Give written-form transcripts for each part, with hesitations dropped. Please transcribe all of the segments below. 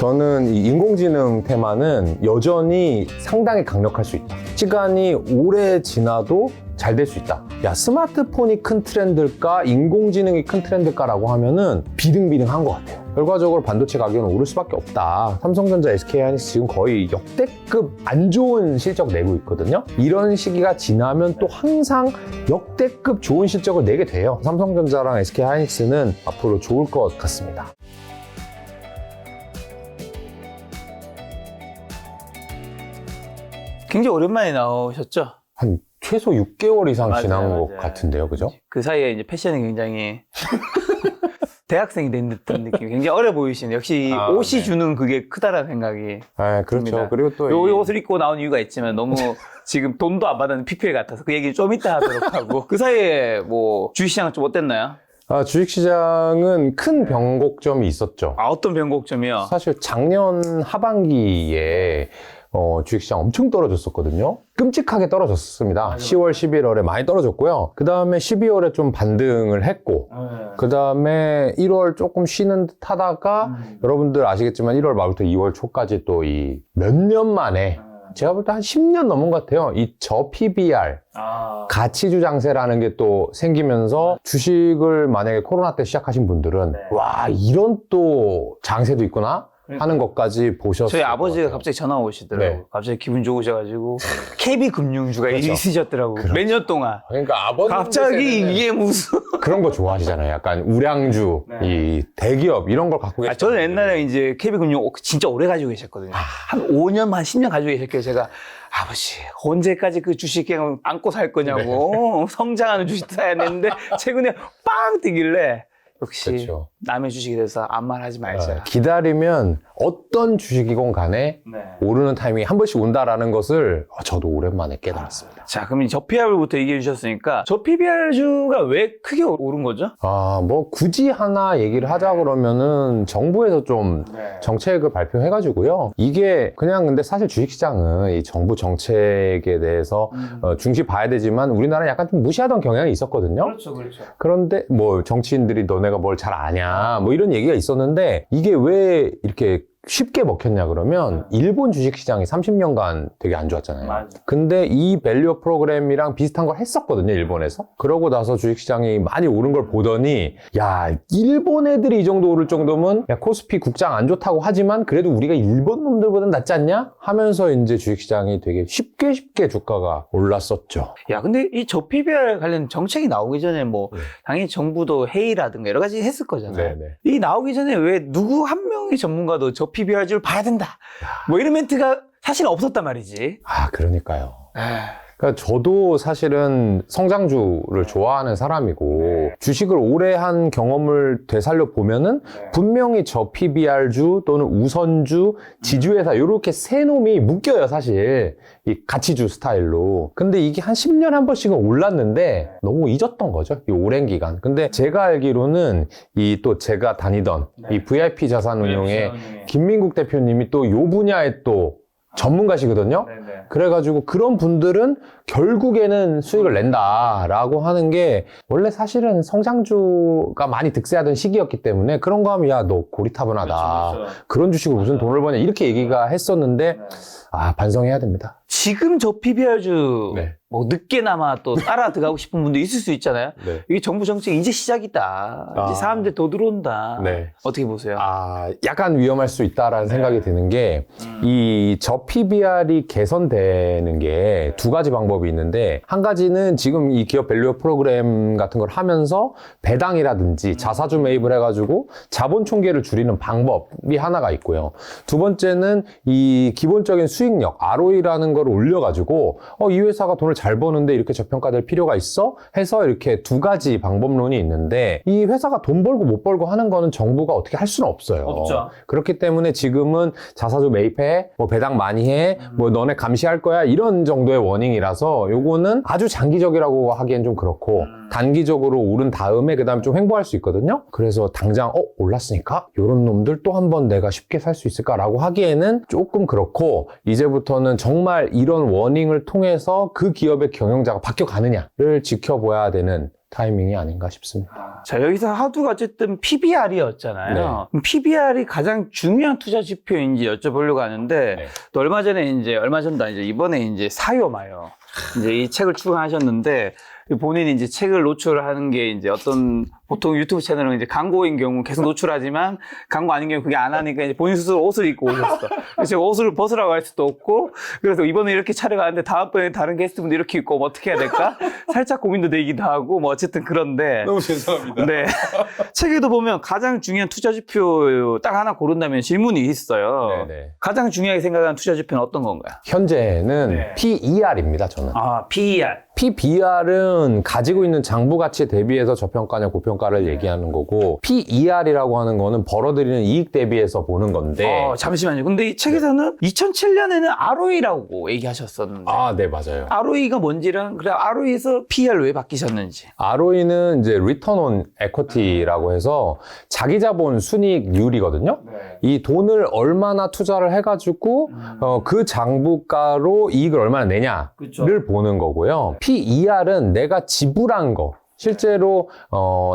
저는 이 인공지능 테마는 여전히 상당히 강력할 수 있다. 시간이 오래 지나도 잘 될 수 있다. 야, 스마트폰이 큰 트렌드일까? 인공지능이 큰 트렌드일까라고 하면은 비등비등한 것 같아요. 결과적으로 반도체 가격은 오를 수밖에 없다. 삼성전자, SK하이닉스 지금 거의 역대급 안 좋은 실적 내고 있거든요. 이런 시기가 지나면 또 항상 역대급 좋은 실적을 내게 돼요. 삼성전자랑 SK하이닉스는 앞으로 좋을 것 같습니다. 굉장히 오랜만에 나오셨죠? 한 최소 6개월 이상 맞아요, 지난 맞아요. 것 같은데요, 그죠? 그 사이에 이제 패션이 굉장히 대학생이 된 듯한 느낌이 굉장히 어려 보이시네요. 역시 아, 옷이 네. 주는 그게 크다라는 생각이 아, 그렇죠. 듭니다. 그리고 또 요 옷을 입고 나온 이유가 있지만 너무 지금 돈도 안 받는 PPL 같아서 그 얘기 좀 이따 하도록 하고 그 사이에 뭐 주식시장은 좀 어땠나요? 주식시장은 큰 변곡점이 있었죠. 아, 어떤 변곡점이요? 사실 작년 하반기에 주식시장 엄청 떨어졌었거든요. 끔찍하게 떨어졌습니다. 10월, 11월에 많이 떨어졌고요. 그 다음에 12월에 좀 반등을 했고, 그 다음에 1월 조금 쉬는 듯 하다가, 여러분들 아시겠지만 1월 말부터 2월 초까지 또 이 몇 년 만에, 제가 볼 때 한 10년 넘은 것 같아요. 이 저PBR, 가치주 장세라는 게 또 생기면서 주식을 만약에 코로나 때 시작하신 분들은, 와, 이런 또 장세도 있구나? 하는 것까지 보셨어요. 저희 아버지가 갑자기 전화 오시더라고요. 네. 갑자기 기분 좋으셔가지고 KB금융주가 그렇죠. 있으셨더라고요. 그렇죠. 몇 년 동안. 그러니까 아버님 갑자기 이게 무슨... 그런 거 좋아하시잖아요. 약간 우량주, 이 대기업 이런 걸 갖고 계시죠. 저는 옛날에 이제 KB금융 진짜 오래 가지고 계셨거든요. 한 5년, 한 10년 가지고 계셨길래 제가 아버지 언제까지 그 주식 그냥 안고 살 거냐고 성장하는 주식 사야 되는데 최근에 빵 뜨길래 역시 그렇죠. 남의 주식에 대해서 아무 말 하지 말자. 기다리면 어떤 주식이건 간에 오르는 타이밍이 한 번씩 온다라는 것을 저도 오랜만에 깨달았습니다. 자, 그럼 저PBR부터 얘기해 주셨으니까 저PBR주가 왜 크게 오른 거죠? 뭐 굳이 하나 얘기를 하자 그러면은 정부에서 좀 정책을 발표해가지고요. 이게 그냥 근데 사실 주식시장은 이 정부 정책에 대해서 중시 봐야 되지만 우리나라는 약간 좀 무시하던 경향이 있었거든요. 그렇죠. 그런데 뭐 정치인들이 너네가 뭘 잘 아냐 뭐 이런 얘기가 있었는데 이게 왜 이렇게 쉽게 먹혔냐 그러면 일본 주식시장이 30년간 되게 안 좋았잖아요. 맞아. 근데 이 밸류 프로그램이랑 비슷한 걸 했었거든요, 일본에서. 그러고 나서 주식시장이 많이 오른 걸 보더니 야, 일본 애들이 이 정도 오를 정도면 야, 코스피 국장 안 좋다고 하지만 그래도 우리가 일본 놈들보단 낫지 않냐? 하면서 이제 주식시장이 되게 쉽게 주가가 올랐었죠. 야, 근데 이 저PBR 관련 정책이 나오기 전에 뭐 당연히 정부도 회의라든가 여러 가지 했을 거잖아요. 네네. 이 나오기 전에 왜 누구 한 명의 전문가도 저PBR주를 봐야 된다. 뭐 이런 멘트가 사실 없었단 말이지. 그러니까요. 그러니까 저도 사실은 성장주를 좋아하는 사람이고 주식을 오래 한 경험을 되살려 보면은 분명히 저 PBR주 또는 우선주, 지주회사 이렇게 세 놈이 묶여요, 사실. 이 가치주 스타일로. 근데 이게 한 10년에 한 번씩은 올랐는데 너무 잊었던 거죠, 이 오랜 기간. 근데 제가 알기로는 이 또 제가 다니던 이 VIP 자산운용의 김민국 대표님이 또 요 분야에 또 전문가시거든요. 그래가지고 그런 분들은 결국에는 수익을 낸다라고 하는 게 원래 사실은 성장주가 많이 득세하던 시기였기 때문에 그런 거 하면 야, 너 고리타분하다. 그런 주식으로 무슨 돈을 버냐 이렇게 얘기가 했었는데 반성해야 됩니다. 지금 저PBR주 네. 뭐 늦게나마 또 따라 들어가고 싶은 분도 있을 수 있잖아요. 네. 이게 정부 정책 이제 시작이다. 이제 사람들 더 들어온다. 네. 어떻게 보세요? 약간 위험할 수 있다라는 생각이 드는 게 이 저PBR이 개선되는 게 두 가지 방법이 있는데 한 가지는 지금 이 기업 밸류 프로그램 같은 걸 하면서 배당이라든지 자사주 매입을 해가지고 자본 총계를 줄이는 방법이 하나가 있고요. 두 번째는 이 기본적인 수익력 ROE라는 걸 올려가지고 이 회사가 돈을 잘 버는데 이렇게 저평가될 필요가 있어? 해서 이렇게 두 가지 방법론이 있는데 이 회사가 돈 벌고 못 벌고 하는 거는 정부가 어떻게 할 수는 없어요. 없죠. 그렇기 때문에 지금은 자사주 매입해, 뭐 배당 많이 해, 뭐 너네 감시할 거야 이런 정도의 워닝이라서 요거는 아주 장기적이라고 하기엔 좀 그렇고 단기적으로 오른 다음에 그 다음에 좀 횡보할 수 있거든요. 그래서 당장 올랐으니까 요런 놈들 또 한 번 내가 쉽게 살 수 있을까라고 하기에는 조금 그렇고 이제부터는 정말 이런 워닝을 통해서 그 기업의 경영자가 바뀌어가느냐를 지켜봐야 되는 타이밍이 아닌가 싶습니다. 자, 여기서 하두가 어쨌든 PBR이었잖아요. PBR이 가장 중요한 투자 지표인지 여쭤보려고 하는데, 네. 또 얼마 전도 아니죠. 이번에 이제 사요마요. 이제 이 책을 출간하셨는데, 본인이 이제 책을 노출하는 게 이제 어떤 보통 유튜브 채널은 이제 광고인 경우 계속 노출하지만 광고 아닌 경우 그게 안 하니까 이제 본인 스스로 옷을 입고 오셨어. 그래서 제가 옷을 벗으라고 할 수도 없고 그래서 이번에 이렇게 촬영하는데 다음번에 다른 게스트분들 이렇게 입고 오면 어떻게 해야 될까? 살짝 고민도 되기도 하고 뭐 어쨌든 그런데 너무 죄송합니다. 네. 책에도 보면 가장 중요한 투자 지표 딱 하나 고른다면 질문이 있어요. 네네. 가장 중요하게 생각하는 투자 지표는 어떤 건가요? 현재는 네. PER입니다, 저는. 아, PER. PBR은 가지고 있는 장부 가치에 대비해서 저평가냐 고평가를 얘기하는 거고 PER이라고 하는 거는 벌어들이는 이익 대비해서 보는 건데 잠시만요. 근데 이 책에서는 2007년에는 ROE라고 얘기하셨었는데 아, 네, 맞아요. ROE가 뭔지랑 그래 ROE에서 PER로 왜 바뀌셨는지. ROE는 이제 Return on Equity라고 해서 자기 자본 순이익률이거든요. 이 돈을 얼마나 투자를 해가지고 그 장부가로 이익을 얼마나 내냐를 그쵸. 보는 거고요. PER은 내가 지불한 거. 실제로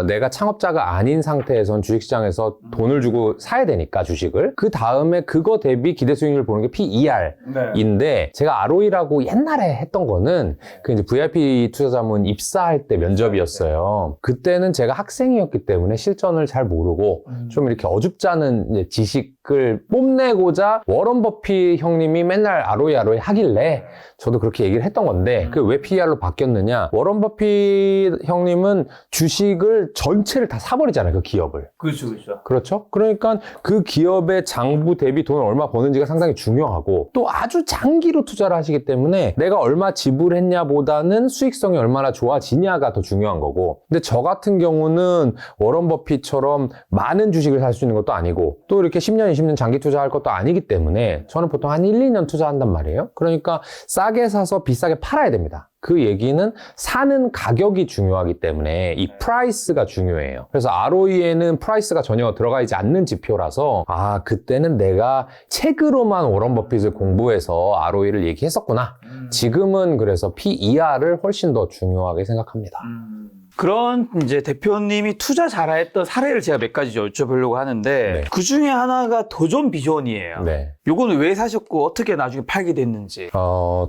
내가 창업자가 아닌 상태에선 주식시장에서 돈을 주고 사야 되니까 주식을 그 다음에 그거 대비 기대 수익률을 보는 게 PER인데 제가 ROE라고 옛날에 했던 거는 그 이제 VIP 투자자문 입사할 때 면접이었어요. 그때는 제가 학생이었기 때문에 실전을 잘 모르고 좀 이렇게 어줍지 않은 이제 지식을 뽐내고자 워런 버핏 형님이 맨날 ROE 하길래 저도 그렇게 얘기를 했던 건데 그 왜 PER로 바뀌었느냐. 워런 버핏 형님은 주식을 전체를 다 사버리잖아요. 그 기업을. 그렇죠. 그렇죠? 그러니까 그 기업의 장부 대비 돈을 얼마 버는지가 상당히 중요하고 또 아주 장기로 투자를 하시기 때문에 내가 얼마 지불했냐 보다는 수익성이 얼마나 좋아지냐가 더 중요한 거고 근데 저 같은 경우는 워런 버핏처럼 많은 주식을 살 수 있는 것도 아니고 또 이렇게 10년, 20년 장기 투자할 것도 아니기 때문에 저는 보통 한 1, 2년 투자한단 말이에요. 그러니까 싸게 사서 비싸게 팔아야 됩니다. 그 얘기는 사는 가격이 중요하기 때문에 이 프라이스가 중요해요. 그래서 ROE에는 프라이스가 전혀 들어가 있지 않는 지표라서 아 그때는 내가 책으로만 워런 버핏을 공부해서 ROE를 얘기했었구나. 지금은 그래서 PER을 훨씬 더 중요하게 생각합니다. 그런 이제 대표님이 투자 잘했던 사례를 제가 몇 가지 여쭤보려고 하는데 네. 그 중에 하나가 도전 비전이에요. 네. 요거는 왜 사셨고 어떻게 나중에 팔게 됐는지.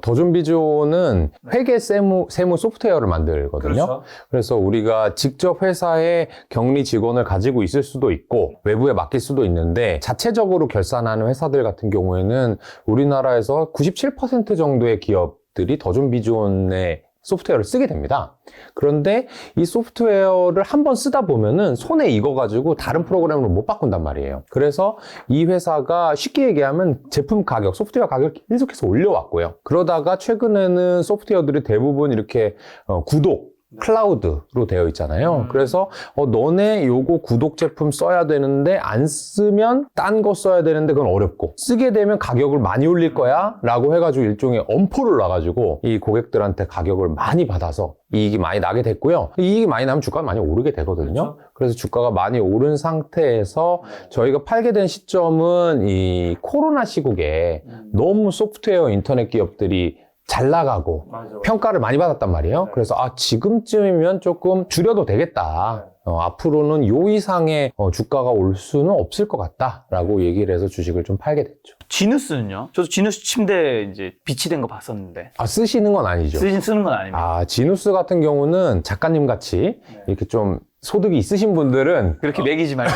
도전 비조는 회계 세무 소프트웨어를 만들거든요. 그렇죠. 그래서 우리가 직접 회사에 격리 직원을 가지고 있을 수도 있고 외부에 맡길 수도 있는데 자체적으로 결산하는 회사들 같은 경우에는 우리나라에서 97% 정도의 기업들이 도전 비존의 소프트웨어를 쓰게 됩니다. 그런데 이 소프트웨어를 한번 쓰다 보면은 손에 익어가지고 다른 프로그램으로 못 바꾼단 말이에요. 그래서 이 회사가 쉽게 얘기하면 제품 가격, 소프트웨어 가격을 계속해서 올려왔고요. 그러다가 최근에는 소프트웨어들이 대부분 이렇게 구독, 클라우드로 되어 있잖아요. 그래서 너네 요거 구독 제품 써야 되는데 안 쓰면 딴 거 써야 되는데 그건 어렵고 쓰게 되면 가격을 많이 올릴 거야 라고 해가지고 일종의 엄포를 놔가지고 이 고객들한테 가격을 많이 받아서 이익이 많이 나게 됐고요. 이익이 많이 나면 주가가 많이 오르게 되거든요. 그래서 주가가 많이 오른 상태에서 저희가 팔게 된 시점은 이 코로나 시국에 너무 소프트웨어 인터넷 기업들이 잘 나가고 평가를 많이 받았단 말이에요. 그래서 지금쯤이면 조금 줄여도 되겠다. 앞으로는 요 이상의 주가가 올 수는 없을 것 같다라고 얘기를 해서 주식을 좀 팔게 됐죠. 지누스는요? 저도 지누스 침대 이제 비치된 거 봤었는데. 쓰시는 건 아니죠. 쓰는 건 아닙니다. 지누스 같은 경우는 작가님 같이 이렇게 좀 소득이 있으신 분들은 그렇게 매기지 말고.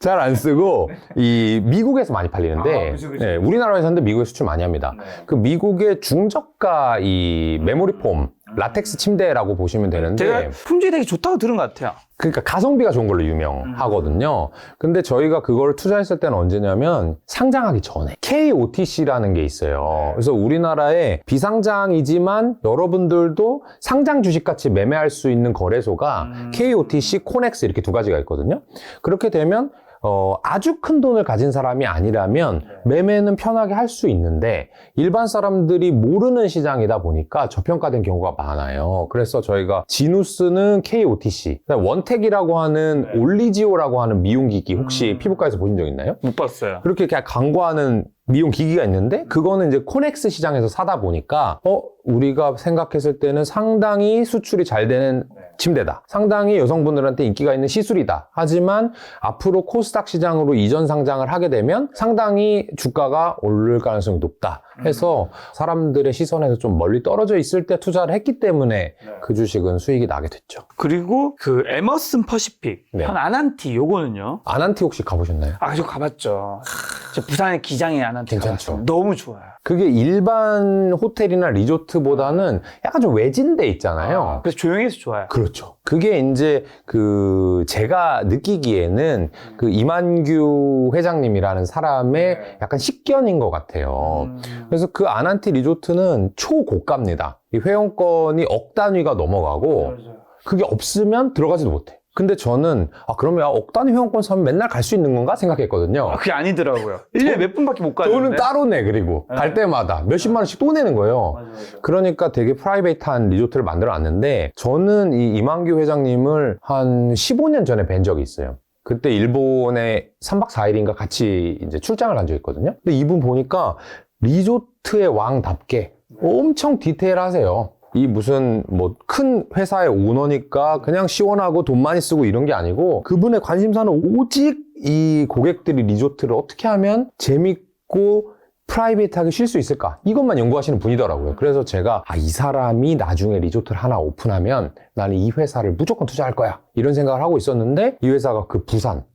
잘 안 쓰고 이 미국에서 많이 팔리는데 그쵸. 네, 우리나라에서 하는데 미국에 수출 많이 합니다. 그 미국의 중저가 이 메모리 폼 라텍스 침대라고 보시면 되는데 제가 품질이 되게 좋다고 들은 것 같아요. 그러니까 가성비가 좋은 걸로 유명하거든요. 근데 저희가 그걸 투자했을 때는 언제냐면 상장하기 전에 KOTC라는 게 있어요. 그래서 우리나라에 비상장이지만 여러분들도 상장 주식같이 매매할 수 있는 거래소가 KOTC, 코넥스 이렇게 두 가지가 있거든요. 그렇게 되면 아주 큰 돈을 가진 사람이 아니라면 매매는 편하게 할 수 있는데 일반 사람들이 모르는 시장이다 보니까 저평가된 경우가 많아요. 그래서 저희가 지누스는 KOTC, 원택이라고 하는 올리지오라고 하는 미용기기 혹시 피부과에서 보신 적 있나요? 못 봤어요. 그렇게 그냥 광고하는 미용 기기가 있는데 그거는 이제 코넥스 시장에서 사다 보니까 우리가 생각했을 때는 상당히 수출이 잘 되는 침대다. 상당히 여성분들한테 인기가 있는 시술이다. 하지만 앞으로 코스닥 시장으로 이전 상장을 하게 되면 상당히 주가가 오를 가능성이 높다 해서 사람들의 시선에서 좀 멀리 떨어져 있을 때 투자를 했기 때문에 그 주식은 수익이 나게 됐죠. 그리고 그 에머슨 퍼시픽, 네. 현 아난티 요거는요? 아난티 혹시 가보셨나요? 아, 저 가봤죠. 저 부산의 기장에 아난티 괜찮죠. 가봤죠. 너무 좋아요. 그게 일반 호텔이나 리조트보다는 약간 좀 외진데 있잖아요. 그래서 조용해서 좋아요. 그렇죠. 그게 이제 제가 느끼기에는 그 이만규 회장님이라는 사람의 약간 식견인 것 같아요. 그래서 그 아난티 리조트는 초고가입니다. 이 회원권이 억 단위가 넘어가고 그게 없으면 들어가지도 못해. 근데 저는 그러면 억 단위 회원권 사면 맨날 갈 수 있는 건가 생각했거든요. 그게 아니더라고요. 1년에 몇 분밖에 못 가는데. 돈은 따로 내. 그리고 갈 때마다 몇십만 원씩 또 내는 거예요. 그러니까 되게 프라이베이트한 리조트를 만들어 놨는데 저는 이 이만규 회장님을 한 15년 전에 뵌 적이 있어요. 그때 일본에 3박 4일인가 같이 이제 출장을 간 적이 있거든요. 근데 이분 보니까 리조트의 왕답게 엄청 디테일하세요. 이 무슨 뭐 큰 회사의 오너니까 그냥 시원하고 돈 많이 쓰고 이런 게 아니고 그분의 관심사는 오직 이 고객들이 리조트를 어떻게 하면 재밌고 프라이빗하게 쉴 수 있을까? 이것만 연구하시는 분이더라고요. 그래서 제가 이 사람이 나중에 리조트를 하나 오픈하면 나는 이 회사를 무조건 투자할 거야. 이런 생각을 하고 있었는데 이 회사가 그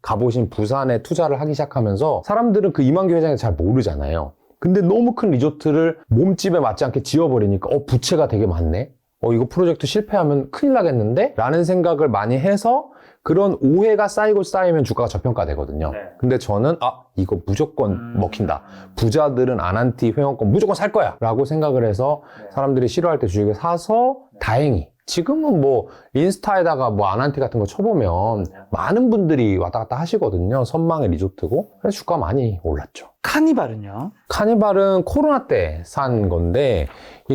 가보신 부산에 투자를 하기 시작하면서 사람들은 그 이만규 회장을 잘 모르잖아요. 근데 너무 큰 리조트를 몸집에 맞지 않게 지어버리니까 부채가 되게 많네? 이거 프로젝트 실패하면 큰일 나겠는데? 라는 생각을 많이 해서 그런 오해가 쌓이면 주가가 저평가되거든요. 근데 저는 이거 무조건 먹힌다. 부자들은 아난티 회원권 무조건 살 거야 라고 생각을 해서 사람들이 싫어할 때 주식을 사서 다행히 지금은 뭐 인스타에다가 뭐 아난티 같은 거 쳐보면 많은 분들이 왔다 갔다 하시거든요. 선망의 리조트고. 그래서 주가 많이 올랐죠. 카니발은요? 카니발은 코로나 때 산 건데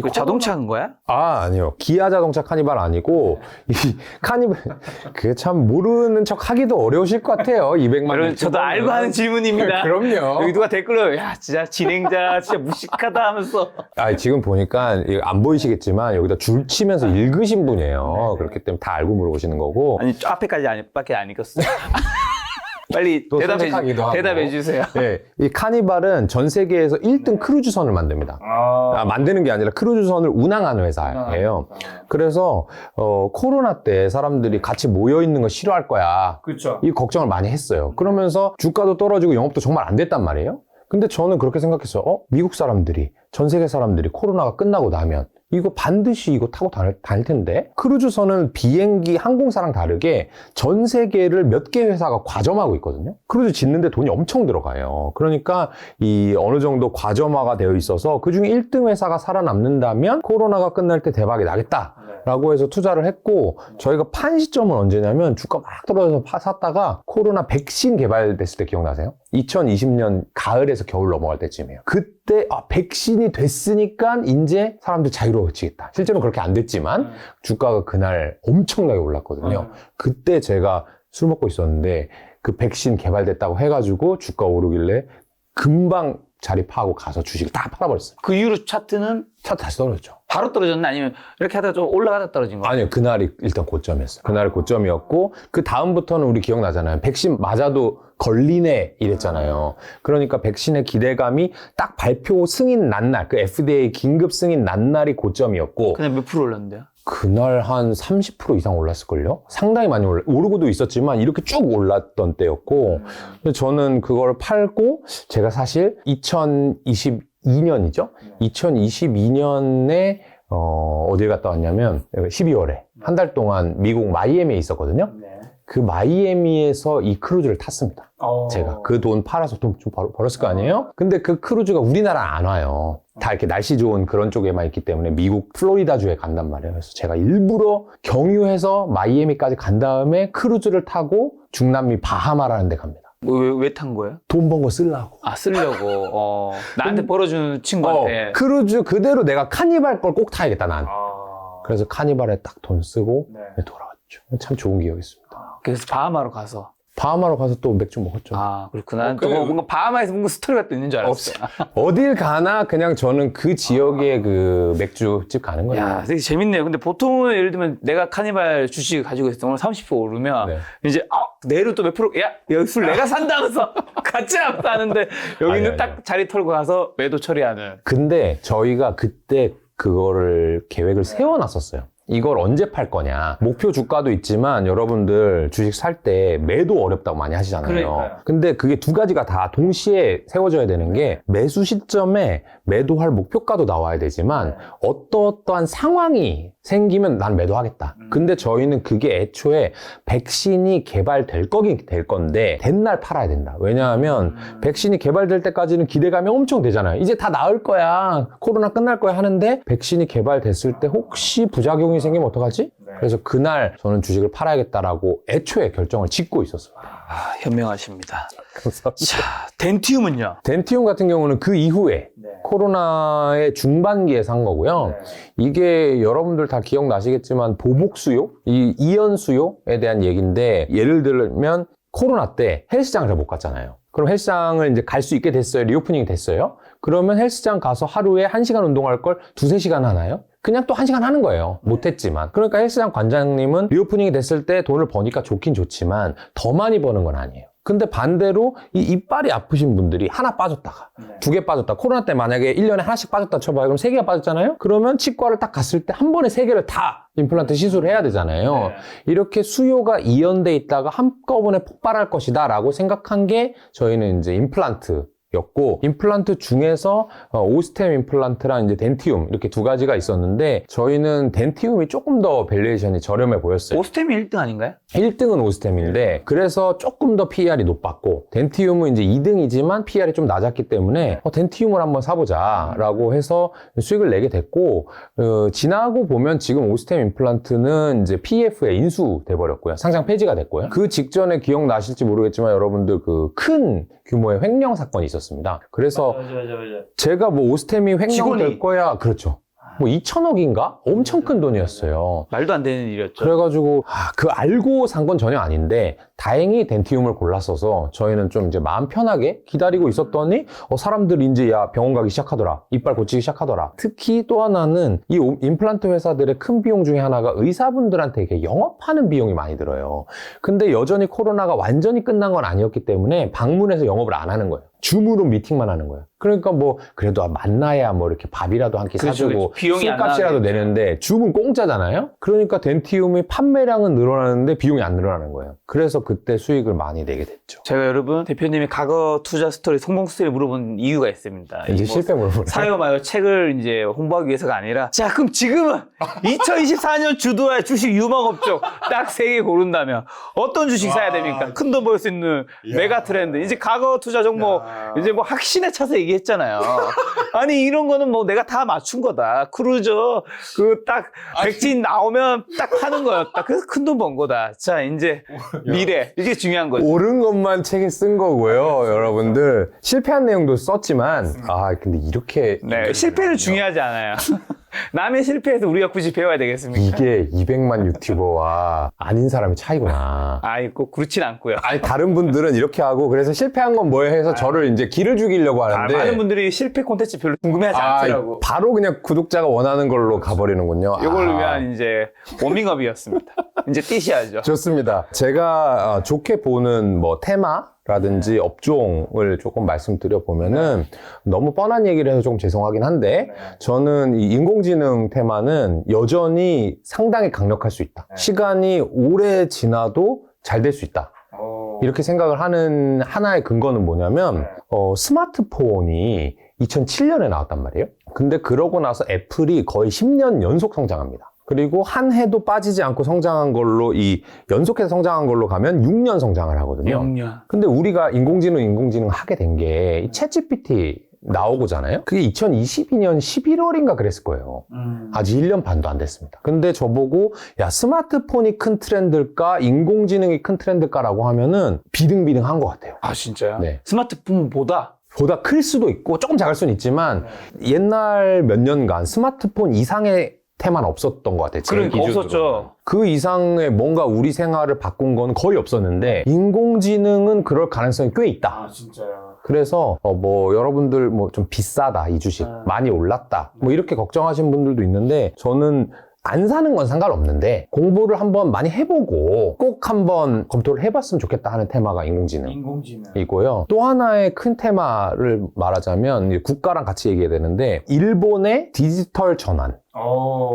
그 자동차 한 거야? 아니요. 기아 자동차 카니발 아니고 이 카니발 그게 참 모르는 척 하기도 어려우실 것 같아요. 200만 여러분, 저도 알고 하는 질문입니다. 그럼요. 여기 누가 댓글로 야 진짜 진행자 진짜 무식하다 하면서 지금 보니까 이거 안 보이시겠지만 여기다 줄 치면서 읽으신 분이에요. 그렇기 때문에 다 알고 물어보시는 거고. 아니 저 앞에까지 밖에 안 읽었어요. 빨리 대답해 주세요. 네, 이 카니발은 전 세계에서 1등 크루즈선을 만듭니다. 만드는 게 아니라 크루즈선을 운항하는 회사예요. 그래서 코로나 때 사람들이 같이 모여 있는 거 싫어할 거야. 그렇죠. 이 걱정을 많이 했어요. 그러면서 주가도 떨어지고 영업도 정말 안 됐단 말이에요. 근데 저는 그렇게 생각했어요. 미국 사람들이, 전 세계 사람들이 코로나가 끝나고 나면 이거 반드시 이거 타고 다닐 텐데. 크루즈선은 비행기, 항공사랑 다르게 전 세계를 몇 개 회사가 과점하고 있거든요. 크루즈 짓는데 돈이 엄청 들어가요. 그러니까 이 어느 정도 과점화가 되어 있어서 그중에 1등 회사가 살아남는다면 코로나가 끝날 때 대박이 나겠다. 라고 해서 투자를 했고 저희가 판 시점은 언제냐면 주가 막 떨어져서 샀다가 코로나 백신 개발됐을 때 기억나세요? 2020년 가을에서 겨울 넘어갈 때쯤이에요. 그때 백신이 됐으니까 이제 사람들 자유로워지겠다. 실제로는 그렇게 안 됐지만 주가가 그날 엄청나게 올랐거든요. 그때 제가 술 먹고 있었는데 그 백신 개발됐다고 해가지고 주가 오르길래 금방 자리 파고 가서 주식을 다 팔아버렸어요. 그 이후로 차트 다시 떨어졌죠. 바로 떨어졌나 아니면 이렇게 하다가 좀 올라가다 떨어진 거야? 아니요. 그날이 일단 고점이었어요. 그날이 고점이었고 그 다음부터는 우리 기억나잖아요. 백신 맞아도 걸리네 이랬잖아요. 그러니까 백신의 기대감이 딱 발표 승인 난 날, 그 FDA 긴급 승인 난 날이 고점이었고 그냥 몇 프로 올랐는데요? 그날 한 30% 이상 올랐을걸요? 상당히 많이 오르고도 있었지만 이렇게 쭉 올랐던 때였고 저는 그걸 팔고 제가 사실 2022년이죠? 2022년에 어딜 갔다 왔냐면 12월에 한 달 동안 미국 마이애미에 있었거든요. 그 마이애미에서 이 크루즈를 탔습니다. 제가 그 돈 팔아서 돈 좀 벌었을 거 아니에요? 근데 그 크루즈가 우리나라 안 와요. 다 이렇게 날씨 좋은 그런 쪽에만 있기 때문에 미국 플로리다주에 간단 말이에요. 그래서 제가 일부러 경유해서 마이애미까지 간 다음에 크루즈를 타고 중남미 바하마라는 데 갑니다. 왜 탄 거예요? 돈 번 거 쓰려고. 쓰려고. 나한테 벌어주는 친구한테. 크루즈 그대로 내가 카니발 걸 꼭 타야겠다, 난. 그래서 카니발에 딱 돈 쓰고 돌아왔죠. 참 좋은 기억이 있습니다. 그래서 바하마로 가서 바하마로 가서 또 맥주 먹었죠. 아, 그렇구나. 그래. 또 뭔가 바하마에서 뭔가 스토리가 또 있는 줄 알았어요. 어딜 가나 그냥 저는 그 지역의 그 맥주집 가는 거예요. 야, 되게 재밌네요. 근데 보통은 예를 들면 내가 카니발 주식 가지고 있을 때 오늘 30% 오르면 네. 이제 내일은 또 몇 프로 야 여기 술 내가 산다면서 같이 하는데 여기는 아니, 딱 자리 털고 가서 매도 처리하는. 근데 저희가 그때 그거를 계획을 세워놨었어요. 이걸 언제 팔 거냐. 목표 주가도 있지만 여러분들 주식 살 때 매도 어렵다고 많이 하시잖아요. 그러니까요. 근데 그게 두 가지가 다 동시에 세워져야 되는 게 매수 시점에 매도할 목표가도 나와야 되지만 어떠한 상황이 생기면 난 매도하겠다. 근데 저희는 그게 애초에 백신이 개발될 거긴 될 건데 된 날 팔아야 된다. 왜냐하면 백신이 개발될 때까지는 기대감이 엄청 되잖아요. 이제 다 나을 거야. 코로나 끝날 거야 하는데 백신이 개발됐을 때 혹시 부작용이 생기면 어떡하지? 그래서 그날 저는 주식을 팔아야겠다라고 애초에 결정을 짓고 있었어요. 아, 현명하십니다. 감사합니다. 자, 덴티움은요? 덴티움 같은 경우는 그 이후에 코로나의 중반기에 산 거고요. 이게 여러분들 다 기억나시겠지만 보복 수요? 이 이연 수요에 대한 얘기인데 예를 들면 코로나 때 헬스장을 잘 못 갔잖아요. 그럼 헬스장을 이제 갈 수 있게 됐어요. 리오프닝이 됐어요. 그러면 헬스장 가서 하루에 1시간 운동할 걸 2-3시간 하나요? 그냥 또 1시간 하는 거예요. 못했지만. 그러니까 헬스장 관장님은 리오프닝이 됐을 때 돈을 버니까 좋긴 좋지만 더 많이 버는 건 아니에요. 근데 반대로 이 이빨이 아프신 분들이 하나 빠졌다가 2개 빠졌다. 코로나 때 만약에 1년에 하나씩 빠졌다 쳐봐요. 그럼 3개가 빠졌잖아요? 그러면 치과를 딱 갔을 때 한 번에 3개를 다 임플란트 시술을 해야 되잖아요. 이렇게 수요가 이연돼 있다가 한꺼번에 폭발할 것이다 라고 생각한 게 저희는 이제 임플란트였고, 임플란트 중에서 오스템 임플란트랑 이제 덴티움 이렇게 두 가지가 있었는데 저희는 덴티움이 조금 더 밸류에이션이 저렴해 보였어요. 오스템이 1등 아닌가요? 1등은 오스템인데 그래서 조금 더 PER이 높았고 덴티움은 이제 2등이지만 PER이 좀 낮았기 때문에 덴티움을 한번 사보자 라고 해서 수익을 내게 됐고 지나고 보면 지금 오스템 임플란트는 이제 PEF에 인수돼 버렸고요. 상장 폐지가 됐고요. 그 직전에 기억나실지 모르겠지만 여러분들 그 큰 규모의 횡령 사건이 있었습니다. 그래서 맞아. 제가 뭐 오스템이 횡령될 직원이. 거야. 그렇죠. 뭐 2천억인가? 엄청 큰 돈이었어요. 말도 안 되는 일이었죠. 그래가지고 그 알고 산 건 전혀 아닌데 다행히 덴티움을 골랐어서 저희는 좀 이제 마음 편하게 기다리고 있었더니 사람들이 이제 야 병원 가기 시작하더라. 이빨 고치기 시작하더라. 특히 또 하나는 이 임플란트 회사들의 큰 비용 중에 하나가 의사분들한테 이렇게 영업하는 비용이 많이 들어요. 근데 여전히 코로나가 완전히 끝난 건 아니었기 때문에 방문해서 영업을 안 하는 거예요. 줌으로 미팅만 하는 거예요. 그러니까 뭐 그래도 만나야 뭐 이렇게 밥이라도 한 끼 그렇죠, 사주고 그렇죠. 비용이 안 술값이라도 나가겠죠. 내는데 줌은 공짜잖아요. 그러니까 덴티움의 판매량은 늘어나는데 비용이 안 늘어나는 거예요. 그래서 그때 수익을 많이 내게 됐죠. 제가 여러분 대표님의 과거 투자 스토리, 성공 스토리 물어본 이유가 있습니다. 이제 뭐 실패 물어보네. 사요 마요 책을 이제 홍보하기 위해서가 아니라 자 그럼 지금은 2024년 주도할 주식 유망업종 딱 3개 고른다면 어떤 주식 사야 됩니까? 큰 돈 벌 수 있는 메가 트렌드. 이제 과거 투자 종목 이제 뭐 확신에 차서 얘기했잖아요. 아니 이런 거는 뭐 내가 다 맞춘 거다. 크루저 그 딱 백신 나오면 딱 하는 거였다. 그래서 큰 돈 번 거다. 자 이제 미래 이게 중요한 거죠. 옳은 것만 책에 쓴 거고요, 여러분들. 실패한 내용도 썼지만, 근데 이렇게. 네, 실패는 중요하지 않아요. 남의 실패에서 우리가 굳이 배워야 되겠습니까? 이게 200만 유튜버와 아닌 사람의 차이구나. 아이, 꼭 그렇진 않고요. 아니, 다른 분들은 이렇게 하고, 그래서 실패한 건 뭐예요 해서 저를 이제 길을 죽이려고 하는데. 많은 분들이 실패 콘텐츠 별로 궁금해하지 않더라고. 바로 그냥 구독자가 원하는 걸로 가버리는군요. 이걸 위한 이제 워밍업이었습니다. 이제 뛰셔야죠. 좋습니다. 제가 좋게 보는 뭐 테마라든지 업종을 조금 말씀드려 보면은 너무 뻔한 얘기를 해서 좀 죄송하긴 한데 저는 이 인공지능 테마는 여전히 상당히 강력할 수 있다. 시간이 오래 지나도 잘 될 수 있다. 이렇게 생각을 하는 하나의 근거는 뭐냐면 스마트폰이 2007년에 나왔단 말이에요. 근데 그러고 나서 애플이 거의 10년 연속 성장합니다. 그리고 한 해도 빠지지 않고 성장한 걸로 연속해서 성장한 걸로 가면 6년 성장을 하거든요. 6년. 근데 우리가 인공지능 하게 된 게 이 챗GPT 나오고잖아요. 그게 2022년 11월인가 그랬을 거예요. 아직 1년 반도 안 됐습니다. 근데 저보고 야 스마트폰이 큰 트렌드일까 인공지능이 큰 트렌드일까라고 하면은 비등비등한 것 같아요. 아 진짜요? 네. 스마트폰보다 보다 클 수도 있고 조금 작을 수는 있지만 옛날 몇 년간 스마트폰 이상의 테마는 없었던 것 같아요. 제 그러니까 기준으로는. 없었죠. 그 이상의 뭔가 우리 생활을 바꾼 건 거의 없었는데 인공지능은 그럴 가능성이 꽤 있다. 진짜요. 그래서 뭐 여러분들 뭐 좀 비싸다 이 주식 많이 올랐다 뭐 이렇게 걱정하시는 분들도 있는데 저는 안 사는 건 상관없는데 공부를 한번 많이 해보고 꼭 한번 검토를 해봤으면 좋겠다 하는 테마가 인공지능이고요. 또 하나의 큰 테마를 말하자면 이제 국가랑 같이 얘기해야 되는데 일본의 디지털 전환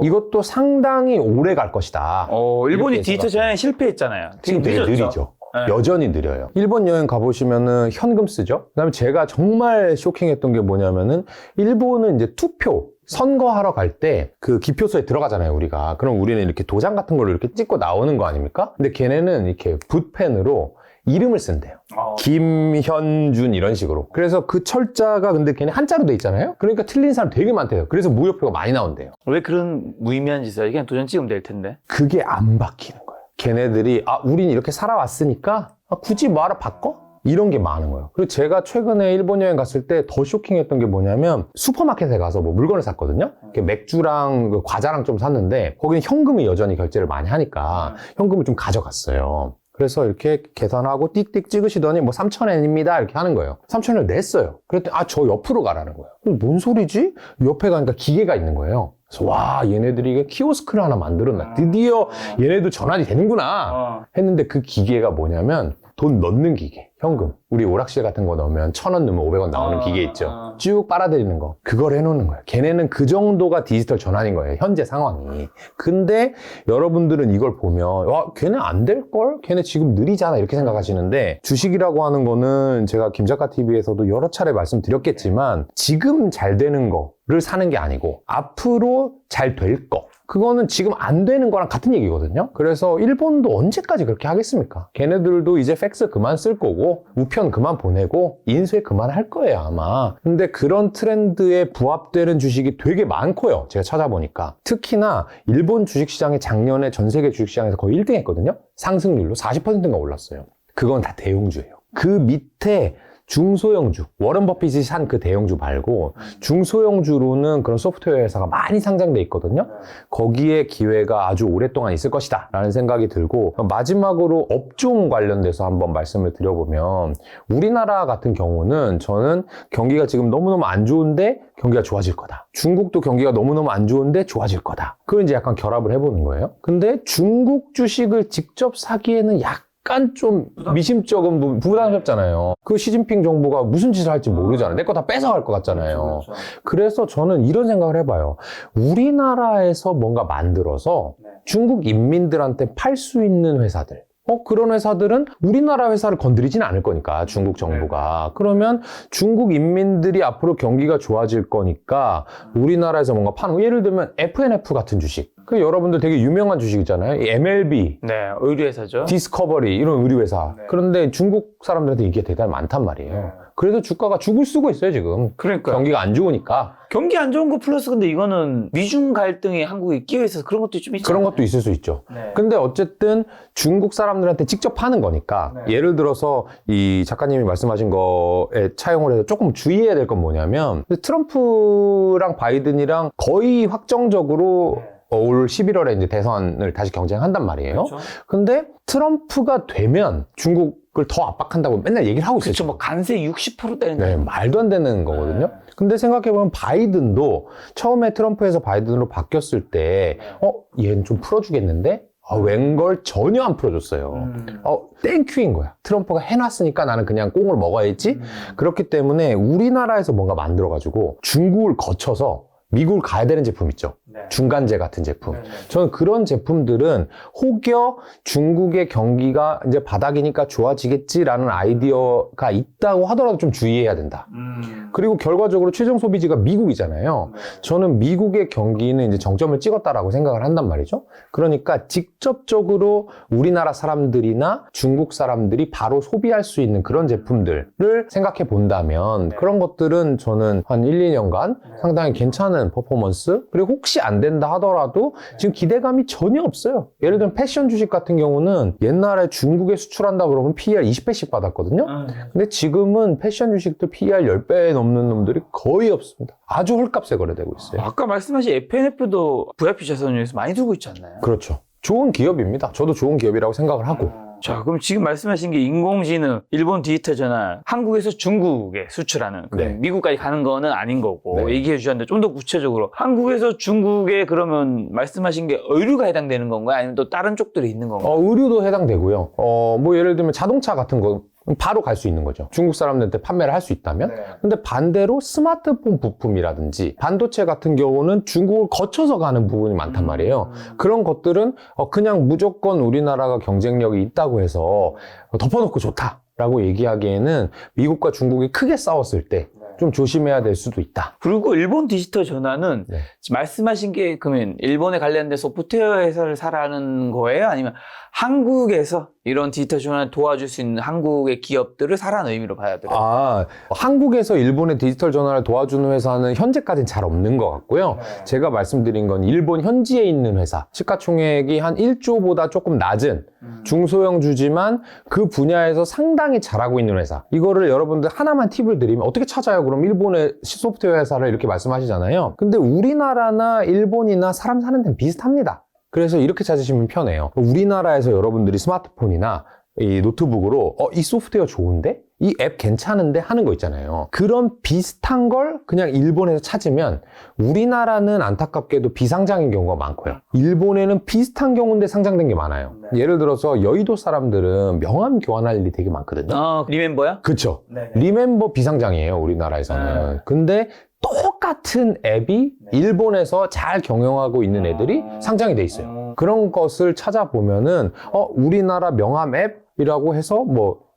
이것도 상당히 오래 갈 것이다. 일본이 이렇게 디지털 전환에 실패했잖아요. 지금 되게 늦었죠. 느리죠. 네. 여전히 느려요. 일본 여행 가보시면은 현금 쓰죠. 그다음에 제가 정말 쇼킹했던 게 뭐냐면은 일본은 이제 투표 선거하러 갈 때 그 기표소에 들어가잖아요, 우리가. 그럼 우리는 이렇게 도장 같은 걸로 이렇게 찍고 나오는 거 아닙니까? 근데 걔네는 이렇게 붓펜으로 이름을 쓴대요. 김현준 이런 식으로. 그래서 그 철자가 근데 걔네 한자로 돼 있잖아요. 그러니까 틀린 사람 되게 많대요. 그래서 무효표가 많이 나온대요. 왜 그런 무의미한 짓을 해? 그냥 도전 찍으면 될 텐데. 그게 안 바뀌는 거예요. 걔네들이 우린 이렇게 살아왔으니까 굳이 뭐하러 바꿔? 이런 게 많은 거예요. 그리고 제가 최근에 일본 여행 갔을 때 더 쇼킹했던 게 뭐냐면 슈퍼마켓에 가서 뭐 물건을 샀거든요. 이렇게 맥주랑 그 과자랑 좀 샀는데 거기는 현금이 여전히 결제를 많이 하니까 현금을 좀 가져갔어요. 그래서 이렇게 계산하고 띡띡 찍으시더니 뭐 3,000엔입니다 이렇게 하는 거예요. 3,000엔을 냈어요. 그랬더니 저 옆으로 가라는 거예요. 뭔 소리지? 옆에 가니까 기계가 있는 거예요. 그래서 와, 얘네들이 이게 키오스크를 하나 만들었나. 드디어 얘네도 전환이 되는구나 했는데 그 기계가 뭐냐면 돈 넣는 기계, 현금. 우리 오락실 같은 거 넣으면 1,000원 넣으면 500원 나오는 기계 있죠. 쭉 빨아들이는 거. 그걸 해놓는 거예요. 걔네는 그 정도가 디지털 전환인 거예요. 현재 상황이. 근데 여러분들은 이걸 보면 걔네 안 될걸? 걔네 지금 느리잖아 이렇게 생각하시는데 주식이라고 하는 거는 제가 김작가TV에서도 여러 차례 말씀드렸겠지만 지금 잘 되는 거를 사는 게 아니고 앞으로 잘 될 거. 그거는 지금 안 되는 거랑 같은 얘기거든요. 그래서 일본도 언제까지 그렇게 하겠습니까? 걔네들도 이제 팩스 그만 쓸 거고 우편 그만 보내고 인수해 그만 할 거예요 아마. 근데 그런 트렌드에 부합되는 주식이 되게 많고요. 제가 찾아보니까. 특히나 일본 주식시장이 작년에 전 세계 주식시장에서 거의 1등 했거든요. 상승률로 40%가 올랐어요. 그건 다 대형주예요. 그 밑에 중소형주, 워런 버핏이 산 그 대형주 말고 중소형주로는 그런 소프트웨어 회사가 많이 상장돼 있거든요. 거기에 기회가 아주 오랫동안 있을 것이다 라는 생각이 들고 마지막으로 업종 관련돼서 한번 말씀을 드려보면 우리나라 같은 경우는 저는 경기가 지금 너무너무 안 좋은데 경기가 좋아질 거다. 중국도 경기가 너무너무 안 좋은데 좋아질 거다. 그걸 이제 약간 결합을 해보는 거예요. 근데 중국 주식을 직접 사기에는 약간 좀 미심쩍은 부분, 부담스럽잖아요. 그 시진핑 정부가 무슨 짓을 할지 모르잖아요. 내 거 다 뺏어갈 것 같잖아요. 그렇죠. 그래서 저는 이런 생각을 해봐요. 우리나라에서 뭔가 만들어서 중국 인민들한테 팔 수 있는 회사들. 그런 회사들은 우리나라 회사를 건드리지는 않을 거니까, 중국 정부가. 그러면 중국 인민들이 앞으로 경기가 좋아질 거니까 우리나라에서 뭔가 파는, 예를 들면 FNF 같은 주식. 그 여러분들 되게 유명한 주식이잖아요. 이 MLB. 네, 의류회사죠. 디스커버리, 이런 의류회사. 그런데 중국 사람들한테 인기가 대단히 많단 말이에요. 그래도 주가가 죽을 쓰고 있어요, 지금. 그러니까요. 경기가 안 좋으니까. 경기 안 좋은 거 플러스 근데 이거는 미중 갈등에 한국이 끼어 있어서 그런 것도 좀 있죠. 그런 것도 있을 수 있죠. 근데 어쨌든 중국 사람들한테 직접 파는 거니까 예를 들어서 이 작가님이 말씀하신 거에 차용을 해서 조금 주의해야 될 건 뭐냐면 트럼프랑 바이든이랑 거의 확정적으로 올 11월에 이제 대선을 다시 경쟁한단 말이에요. 그렇죠. 근데 트럼프가 되면 중국을 더 압박한다고 맨날 얘기를 하고 있어요. 그렇죠. 뭐 관세 60%대는 네, 말도 안 되는 거거든요. 근데 생각해보면 바이든도 처음에 트럼프에서 바이든으로 바뀌었을 때 얘는 좀 풀어주겠는데? 웬걸 전혀 안 풀어줬어요. 땡큐인 거야. 트럼프가 해놨으니까 나는 그냥 꽁을 먹어야지. 그렇기 때문에 우리나라에서 뭔가 만들어가지고 중국을 거쳐서 미국을 가야 되는 제품 있죠. 중간재 같은 제품. 저는 그런 제품들은 혹여 중국의 경기가 이제 바닥이니까 좋아지겠지라는 아이디어가 있다고 하더라도 좀 주의해야 된다. 그리고 결과적으로 최종 소비지가 미국이잖아요. 저는 미국의 경기는 이제 정점을 찍었다라고 생각을 한단 말이죠. 그러니까 직접적으로 우리나라 사람들이나 중국 사람들이 바로 소비할 수 있는 그런 제품들을 생각해 본다면 그런 것들은 저는 한 1, 2년간 상당히 괜찮은 되는 퍼포먼스, 그리고 혹시 안 된다 하더라도 지금 기대감이 전혀 없어요. 예를 들면 패션 주식 같은 경우는 옛날에 중국에 수출한다 그러면 PER 20배씩 받았거든요. 근데 지금은 패션 주식도 PER 10배 넘는 놈들이 거의 없습니다. 아주 헐값에 거래되고 있어요. 아까 말씀하신 FNF도 VIP 자산운용에서 많이 들고 있지 않나요? 그렇죠. 좋은 기업입니다. 저도 좋은 기업이라고 생각을 하고. 자, 그럼 지금 말씀하신 게 인공지능, 일본 디지털 전환, 한국에서 중국에 수출하는, 네. 미국까지 가는 거는 아닌 거고, 네. 얘기해 주셨는데 좀 더 구체적으로, 한국에서 중국에 그러면 말씀하신 게 의류가 해당되는 건가요? 아니면 또 다른 쪽들이 있는 건가요? 의류도 해당되고요. 뭐 예를 들면 자동차 같은 거 바로 갈 수 있는 거죠. 중국 사람들한테 판매를 할 수 있다면. 근데 반대로 스마트폰 부품이라든지 반도체 같은 경우는 중국을 거쳐서 가는 부분이 많단 말이에요. 그런 것들은 그냥 무조건 우리나라가 경쟁력이 있다고 해서 덮어놓고 좋다라고 얘기하기에는 미국과 중국이 크게 싸웠을 때 좀 조심해야 될 수도 있다. 그리고 일본 디지털 전환은 네. 지금 말씀하신 게 그러면 일본에 관련된 소프트웨어 회사를 사라는 거예요? 아니면 한국에서 이런 디지털 전환을 도와줄 수 있는 한국의 기업들을 사라는 의미로 봐야 돼요? 한국에서 일본의 디지털 전환을 도와주는 회사는 현재까지는 잘 없는 것 같고요. 제가 말씀드린 건 일본 현지에 있는 회사, 시가총액이 한 1조보다 조금 낮은 중소형 주지만 그 분야에서 상당히 잘하고 있는 회사. 이거를 여러분들 하나만 팁을 드리면 어떻게 찾아요? 그럼 일본의 소프트웨어 회사를 이렇게 말씀하시잖아요. 근데 우리나라나 일본이나 사람 사는 데는 비슷합니다. 그래서 이렇게 찾으시면 편해요. 우리나라에서 여러분들이 스마트폰이나 이 노트북으로 이 소프트웨어 좋은데? 이 앱 괜찮은데? 하는 거 있잖아요. 그런 비슷한 걸 그냥 일본에서 찾으면 우리나라는 안타깝게도 비상장인 경우가 많고요. 일본에는 비슷한 경우인데 상장된 게 많아요. 예를 들어서 여의도 사람들은 명함 교환할 일이 되게 많거든요. 리멤버야? 그쵸. 리멤버 비상장이에요, 우리나라에서는. 근데 똑같은 앱이 일본에서 잘 경영하고 있는 애들이 상장이 돼 있어요. 그런 것을 찾아보면은 우리나라 명함 앱이라고 해서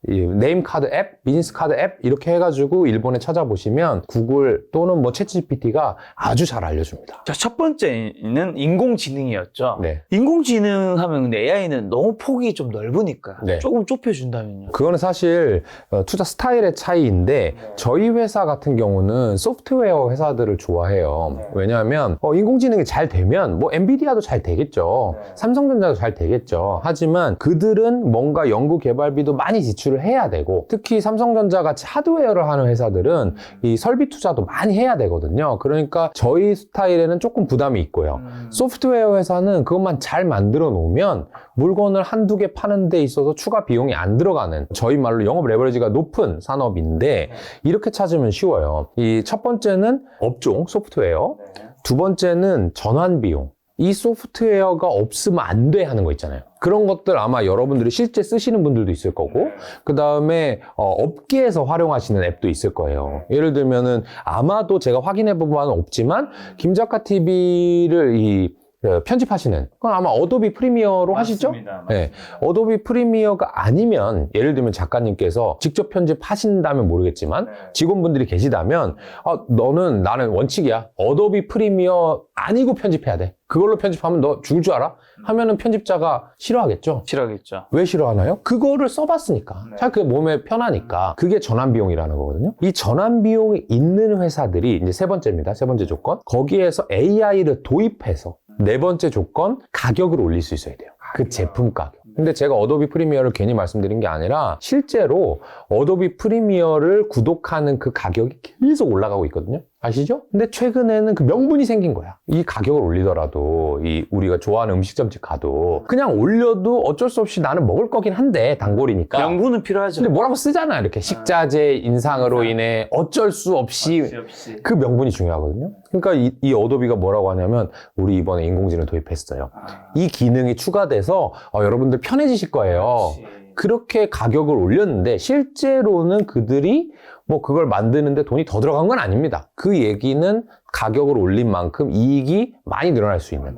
이 네임 카드 앱, 비즈니스 카드 앱 이렇게 해가지고 일본에 찾아보시면 구글 또는 챗GPT가 아주 잘 알려줍니다. 자, 첫 번째는 인공지능이었죠. 네. 인공지능 하면 근데 AI는 너무 폭이 좀 넓으니까 네. 조금 좁혀준다면요. 그거는 사실 투자 스타일의 차이인데 저희 회사 같은 경우는 소프트웨어 회사들을 좋아해요. 왜냐하면 인공지능이 잘 되면 엔비디아도 잘 되겠죠. 삼성전자도 잘 되겠죠. 하지만 그들은 뭔가 연구 개발비도 많이 지출을 해야 되고 특히 삼성전자 같이 하드웨어를 하는 회사들은 이 설비 투자도 많이 해야 되거든요. 그러니까 저희 스타일에는 조금 부담이 있고요. 소프트웨어 회사는 그것만 잘 만들어 놓으면 물건을 한두 개 파는 데 있어서 추가 비용이 안 들어가는 저희 말로 영업 레버리지가 높은 산업인데 이렇게 찾으면 쉬워요. 이 첫 번째는 업종 소프트웨어, 두 번째는 전환 비용. 이 소프트웨어가 없으면 안 돼 하는 거 있잖아요. 그런 것들 아마 여러분들이 실제 쓰시는 분들도 있을 거고 그 다음에 업계에서 활용하시는 앱도 있을 거예요. 예를 들면은 아마도 제가 확인해 본 바는 없지만 김작가 TV를 편집하시는 그건 아마 어도비 프리미어로 하시죠? 네. 어도비 프리미어가 아니면 예를 들면 작가님께서 직접 편집하신다면 모르겠지만 직원분들이 계시다면 나는 원칙이야. 어도비 프리미어 아니고 편집해야 돼. 그걸로 편집하면 너 죽을 줄 알아? 하면은 편집자가 싫어하겠죠? 싫어하겠죠. 왜 싫어하나요? 그거를 써봤으니까. 잘 그게 몸에 편하니까. 그게 전환 비용이라는 거거든요. 이 전환 비용이 있는 회사들이 이제 세 번째입니다. 세 번째 조건. 거기에서 AI를 도입해서 네 번째 조건, 가격을 올릴 수 있어야 돼요. 그 제품 가격. 근데 제가 어도비 프리미어를 괜히 말씀드린 게 아니라 실제로 어도비 프리미어를 구독하는 그 가격이 계속 올라가고 있거든요. 아시죠? 근데 최근에는 그 명분이 생긴 거야. 이 가격을 올리더라도 우리가 좋아하는 음식점집 가도 그냥 올려도 어쩔 수 없이 나는 먹을 거긴 한데 단골이니까. 명분은 필요하죠. 근데 뭐라고 쓰잖아. 이렇게 식자재 인상으로 인해 어쩔 수 없이 그 명분이 중요하거든요. 그러니까 이 어도비가 뭐라고 하냐면 우리 이번에 인공지능 도입했어요. 이 기능이 추가돼서 여러분들 편해지실 거예요. 그렇게 가격을 올렸는데 실제로는 그들이 그걸 만드는데 돈이 더 들어간 건 아닙니다. 그 얘기는 가격을 올린 만큼 이익이 많이 늘어날 수 있는.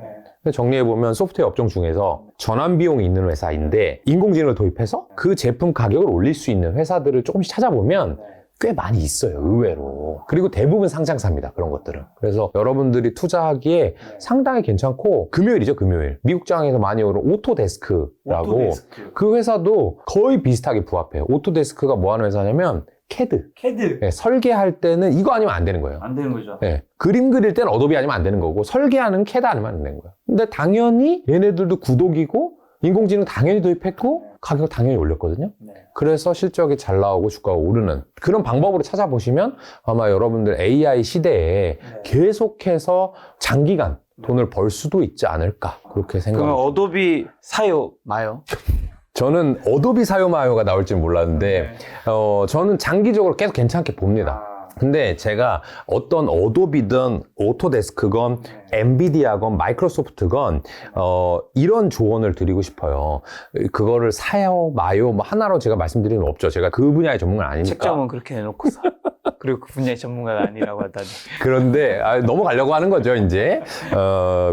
정리해보면 소프트웨어 업종 중에서 전환 비용이 있는 회사인데 인공지능을 도입해서 그 제품 가격을 올릴 수 있는 회사들을 조금씩 찾아보면 꽤 많이 있어요, 의외로. 그리고 대부분 상장사입니다, 그런 것들은. 그래서 여러분들이 투자하기에 상당히 괜찮고, 금요일이죠, 금요일. 미국장에서 많이 오는 오토데스크라고. 그 회사도 거의 비슷하게 부합해요. 오토데스크가 뭐 하는 회사냐면, 캐드. 캐드. 예, 설계할 때는 이거 아니면 안 되는 거예요. 안 되는 거죠. 예, 그림 그릴 때는 어도비 아니면 안 되는 거고 설계하는 캐드 아니면 안 되는 거예요. 근데 당연히 얘네들도 구독이고 인공지능 당연히 도입했고 가격을 당연히 올렸거든요. 네. 그래서 실적이 잘 나오고 주가가 오르는 그런 방법으로 찾아보시면 아마 여러분들 AI 시대에 계속해서 장기간 돈을 벌 수도 있지 않을까 그렇게 그러면 생각합니다. 어도비 사요 마요? 저는 어도비 사요마요가 나올지 몰랐는데 저는 장기적으로 계속 괜찮게 봅니다. 근데 제가 어떤 어도비든 오토데스크건 엔비디아건 마이크로소프트건 이런 조언을 드리고 싶어요. 그거를 사요 마요 뭐 하나로 제가 말씀드리는 건 없죠. 제가 그 분야의 전문가는 아니니까. 책점은 그렇게 해놓고서 그리고 그 분야의 전문가가 아니라고 하다니. 그런데 넘어가려고 하는 거죠. 이제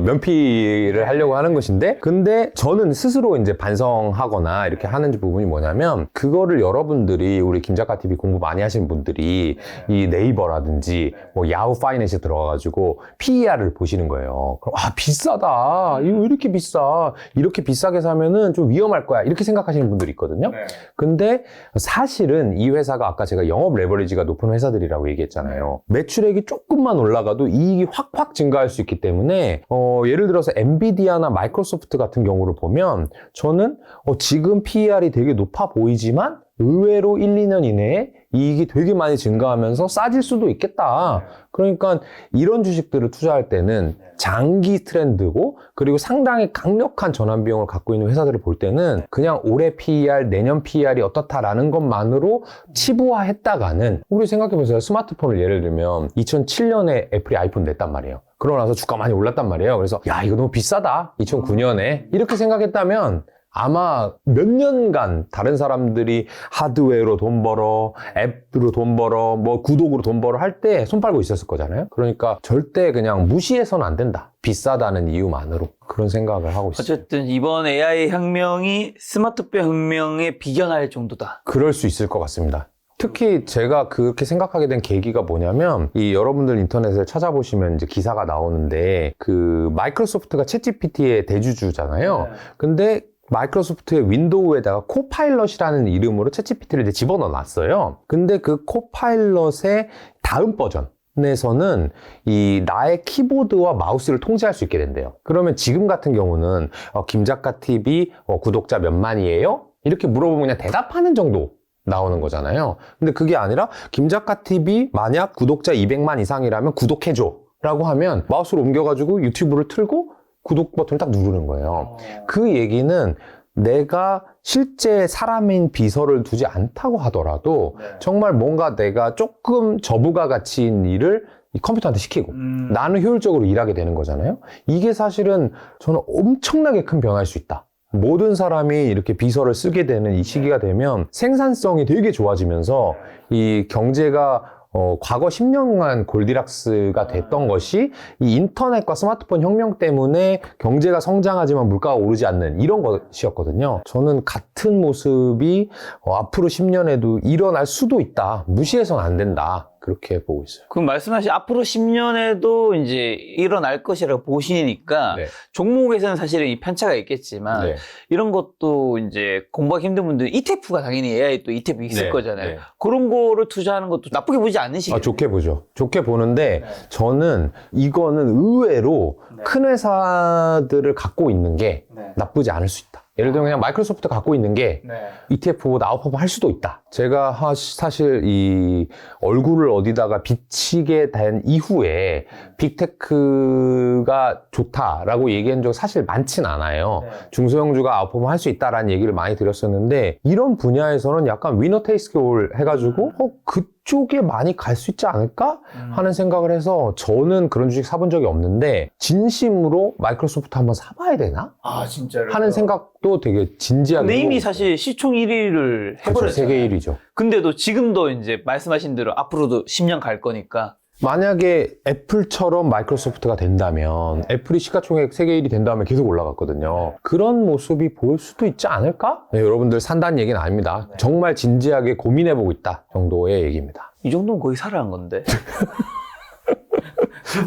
면피를 하려고 하는 것인데 근데 저는 스스로 이제 반성하거나 이렇게 하는 부분이 뭐냐면 그거를 여러분들이 우리 김작가 TV 공부 많이 하시는 분들이 이 네이버라든지 뭐 야후 파이낸스에 들어가가지고 PER을 보시는 거예요. 그럼 비싸다. 이거 왜 이렇게 비싸? 이렇게 비싸게 사면은 좀 위험할 거야. 이렇게 생각하시는 분들이 있거든요. 근데 사실은 이 회사가 아까 제가 영업 레버리지가 높은 회사들이라고 얘기했잖아요. 매출액이 조금만 올라가도 이익이 확확 증가할 수 있기 때문에 예를 들어서 엔비디아나 마이크로소프트 같은 경우를 보면 저는 지금 PER이 되게 높아 보이지만 의외로 1, 2년 이내에 이익이 되게 많이 증가하면서 싸질 수도 있겠다. 그러니까 이런 주식들을 투자할 때는 장기 트렌드고 그리고 상당히 강력한 전환 비용을 갖고 있는 회사들을 볼 때는 그냥 올해 PER, 내년 PER이 어떻다라는 것만으로 치부화했다가는 우리 생각해보세요. 스마트폰을 예를 들면 2007년에 애플이 아이폰 냈단 말이에요. 그러고 나서 주가 많이 올랐단 말이에요. 그래서 야 이거 너무 비싸다. 2009년에 이렇게 생각했다면 아마 몇 년간 다른 사람들이 하드웨어로 돈 벌어, 앱으로 돈 벌어, 뭐 구독으로 돈 벌어 할 때 손 빨고 있었을 거잖아요. 그러니까 절대 그냥 무시해서는 안 된다. 비싸다는 이유만으로 그런 생각을 하고 있어요. 어쨌든 이번 AI 혁명이 스마트폰 혁명에 비견할 정도다. 그럴 수 있을 것 같습니다. 특히 제가 그렇게 생각하게 된 계기가 뭐냐면 이 여러분들 인터넷을 찾아보시면 이제 기사가 나오는데 그 마이크로소프트가 챗GPT의 대주주잖아요. 근데 마이크로소프트의 윈도우에다가 코파일럿이라는 이름으로 챗GPT를 이제 집어넣어 놨어요. 근데 그 코파일럿의 다음 버전에서는 이 나의 키보드와 마우스를 통제할 수 있게 된대요. 그러면 지금 같은 경우는 김작가 TV 구독자 몇 만이에요? 이렇게 물어보면 그냥 대답하는 정도 나오는 거잖아요. 근데 그게 아니라 김작가 TV 만약 구독자 200만 이상이라면 구독해줘 라고 하면 마우스를 옮겨가지고 유튜브를 틀고 구독 버튼을 딱 누르는 거예요. 그 얘기는 내가 실제 사람인 비서를 두지 않다고 하더라도 정말 뭔가 내가 조금 저부가 가치인 일을 이 컴퓨터한테 시키고 나는 효율적으로 일하게 되는 거잖아요. 이게 사실은 저는 엄청나게 큰 변화일 수 있다. 모든 사람이 이렇게 비서를 쓰게 되는 이 시기가 되면 생산성이 되게 좋아지면서 이 경제가 과거 10년간 골디락스가 됐던 것이 이 인터넷과 스마트폰 혁명 때문에 경제가 성장하지만 물가가 오르지 않는 이런 것이었거든요. 저는 같은 모습이 앞으로 10년에도 일어날 수도 있다. 무시해서는 안 된다. 그렇게 보고 있어요. 그럼 말씀하신 앞으로 10년에도 이제 일어날 것이라고 보시니까 네. 종목에서는 사실은 이 편차가 있겠지만 네. 이런 것도 이제 공부하기 힘든 분들은 ETF가 당연히 AI 또 ETF 있을 네. 거잖아요. 네. 그런 거를 투자하는 것도 나쁘게 보지 않으시겠어요? 좋게 보죠. 좋게 보는데 저는 이거는 의외로 큰 회사들을 갖고 있는 게 나쁘지 않을 수 있다. 예를 들면 그냥 마이크로소프트 갖고 있는 게 ETF보다 아웃퍼폼 할 수도 있다. 제가 사실 이 얼굴을 어디다가 비치게 된 이후에 빅테크가 좋다라고 얘기한 적 사실 많진 않아요. 중소형주가 아웃퍼폼 할 수 있다라는 얘기를 많이 드렸었는데 이런 분야에서는 약간 위너 테이스크 올 해가지고 그쪽에 많이 갈 수 있지 않을까 하는 생각을 해서 저는 그런 주식 사본 적이 없는데 진심으로 마이크로소프트 한번 사봐야 되나? 진짜로 하는 생각도 되게 진지하게 근데 이미 해보고 사실 시총 1위를 해버렸잖아요. 세계 1위죠. 근데도 지금도 이제 말씀하신 대로 앞으로도 10년 갈 거니까 만약에 애플처럼 마이크로소프트가 된다면 애플이 시가총액 세계 1위 된다면 계속 올라갔거든요. 그런 모습이 보일 수도 있지 않을까? 네, 여러분들 산다는 얘기는 아닙니다. 정말 진지하게 고민해보고 있다 정도의 얘기입니다. 이 정도면 거의 살아난 건데.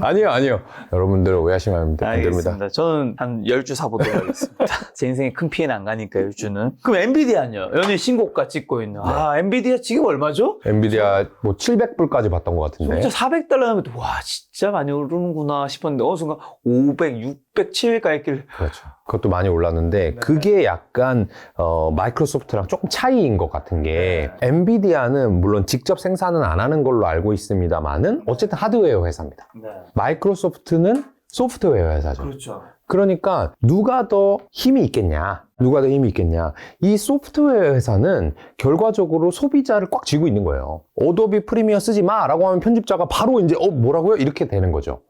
아니요. 여러분들 오해하시면 안 됩니다. 알겠습니다. 저는 한 10주 사보도록 하겠습니다. 제 인생에 큰 피해는 안 가니까 10주는. 그럼 엔비디아는요? 연일 신고가 찍고 있는. 엔비디아 지금 얼마죠? 엔비디아 뭐 700불까지 봤던 것 같은데. 진짜 $400 하면 와 진짜 많이 오르는구나 싶었는데 어느 순간 500, 600, 700까지 있길래 그렇죠. 그것도 많이 올랐는데 그게 약간 마이크로소프트랑 조금 차이인 것 같은 게 엔비디아는 물론 직접 생산은 안 하는 걸로 알고 있습니다만은 어쨌든 하드웨어 회사입니다. 마이크로소프트는 소프트웨어 회사죠. 그렇죠. 그러니까 누가 더 힘이 있겠냐? 누가 더 힘이 있겠냐? 이 소프트웨어 회사는 결과적으로 소비자를 꽉 쥐고 있는 거예요. 어도비 프리미어 쓰지 마! 라고 하면 편집자가 바로 이제 뭐라고요? 이렇게 되는 거죠.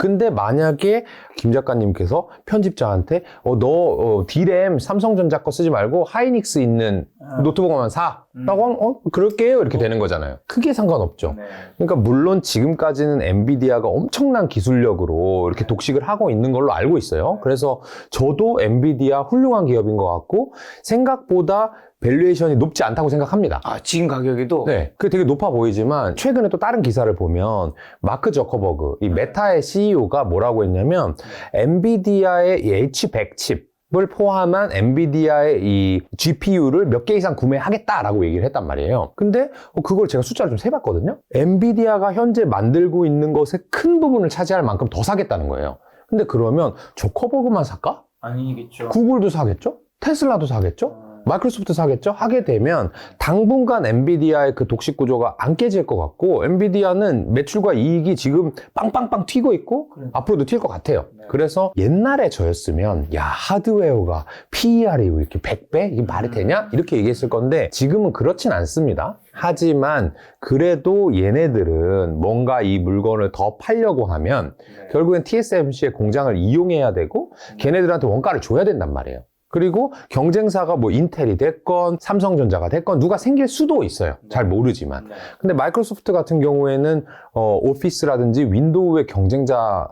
근데 만약에 김 작가님께서 편집자한테 너 D램 삼성전자 거 쓰지 말고 하이닉스 있는 노트북만 사 라고 하면 그럴게요 이렇게 되는 거잖아요. 크게 상관없죠. 그러니까 물론 지금까지는 엔비디아가 엄청난 기술력으로 이렇게 독식을 하고 있는 걸로 알고 있어요. 그래서 저도 엔비디아 훌륭한 기업인 것 같고 생각보다 밸류에이션이 높지 않다고 생각합니다. 지금 가격에도? 네. 그게 되게 높아 보이지만, 최근에 또 다른 기사를 보면, 마크 저커버그, 이 메타의 CEO가 뭐라고 했냐면, 엔비디아의 이 H100 칩을 포함한 엔비디아의 이 GPU를 몇 개 이상 구매하겠다라고 얘기를 했단 말이에요. 근데 그걸 제가 숫자를 좀 세봤거든요. 엔비디아가 현재 만들고 있는 것의 큰 부분을 차지할 만큼 더 사겠다는 거예요. 근데 그러면 저커버그만 살까? 아니겠죠. 구글도 사겠죠? 테슬라도 사겠죠? 마이크로소프트 사겠죠? 하게 되면 당분간 엔비디아의 그 독식 구조가 안 깨질 것 같고 엔비디아는 매출과 이익이 지금 빵빵빵 튀고 있고 앞으로도 튈 것 같아요. 그래서 옛날에 저였으면 야 하드웨어가 PER이 이렇게 100배? 이게 말이 되냐? 이렇게 얘기했을 건데 지금은 그렇진 않습니다. 하지만 그래도 얘네들은 뭔가 이 물건을 더 팔려고 하면 결국엔 TSMC의 공장을 이용해야 되고 걔네들한테 원가를 줘야 된단 말이에요. 그리고 경쟁사가 뭐 인텔이 됐건 삼성전자가 됐건 누가 생길 수도 있어요. 잘 모르지만. 근데 마이크로소프트 같은 경우에는 오피스라든지 윈도우의 경쟁자는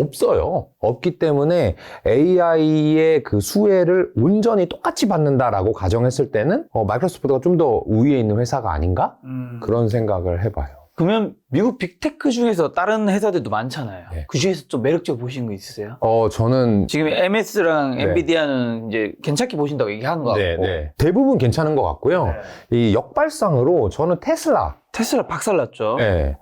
없어요. 없기 때문에 AI의 그 수혜를 온전히 똑같이 받는다라고 가정했을 때는 마이크로소프트가 좀 더 우위에 있는 회사가 아닌가? 그런 생각을 해봐요. 그러면 미국 빅테크 중에서 다른 회사들도 많잖아요. 네. 그 중에서 좀 매력적으로 보신 거 있으세요? 저는 지금 MS랑 네. 엔비디아는 이제 괜찮게 보신다고 얘기하는 거 같고 대부분 괜찮은 것 같고요. 이 역발상으로 저는 테슬라. 테슬라 박살났죠. 네.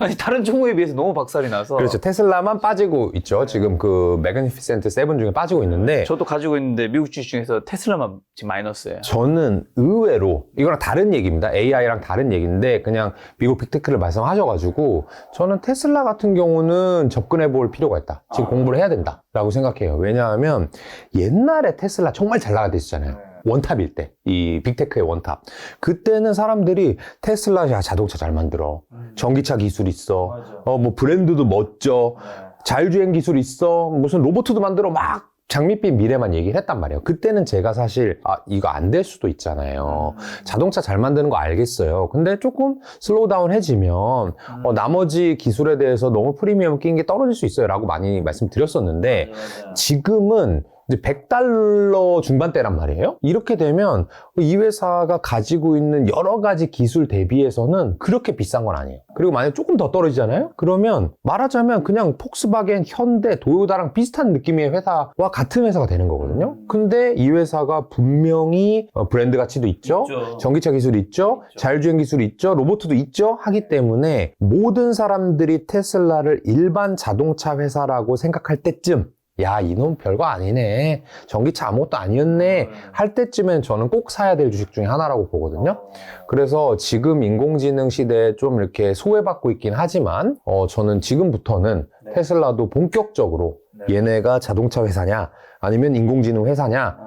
아니 다른 종목에 비해서 너무 박살이 나서. 그렇죠. 테슬라만 빠지고 있죠. 지금 그 매그니피센트 7 중에 빠지고 있는데 저도 가지고 있는데 미국 주식 중에서 테슬라만 지금 마이너스예요. 저는 의외로 이거랑 다른 얘기입니다. AI랑 다른 얘기인데 그냥 미국 빅테크를 말씀하셔가지고 저는 테슬라 같은 경우는 접근해 볼 필요가 있다. 지금 공부를 해야 된다 라고 생각해요. 왜냐하면 옛날에 테슬라 정말 잘 나갈 때 있었잖아요. 원탑일 때, 이 빅테크의 원탑. 그때는 사람들이 테슬라, 야, 자동차 잘 만들어. 전기차 기술 있어. 뭐 브랜드도 멋져. 자율주행 기술 있어. 무슨 로봇도 만들어. 막 장밋빛 미래만 얘기를 했단 말이에요. 그때는 제가 사실 이거 안 될 수도 있잖아요. 자동차 잘 만드는 거 알겠어요. 근데 조금 슬로우 다운 해지면 나머지 기술에 대해서 너무 프리미엄 낀 게 떨어질 수 있어요 라고 많이 말씀드렸었는데 지금은 이제 $100 중반대란 말이에요. 이렇게 되면 이 회사가 가지고 있는 여러 가지 기술 대비해서는 그렇게 비싼 건 아니에요. 그리고 만약에 조금 더 떨어지잖아요? 그러면 말하자면 그냥 폭스바겐, 현대, 도요타랑 비슷한 느낌의 회사와 같은 회사가 되는 거거든요. 근데 이 회사가 분명히 브랜드 가치도 있죠. 전기차 기술이 있죠. 자율주행 기술이 있죠. 로봇도 있죠. 하기 때문에 모든 사람들이 테슬라를 일반 자동차 회사라고 생각할 때쯤 야, 이놈 별거 아니네. 전기차 아무것도 아니었네. 할 때쯤엔 저는 꼭 사야 될 주식 중에 하나라고 보거든요. 그래서 지금 인공지능 시대에 좀 이렇게 소외받고 있긴 하지만, 저는 지금부터는 테슬라도 본격적으로 얘네가 자동차 회사냐, 아니면 인공지능 회사냐,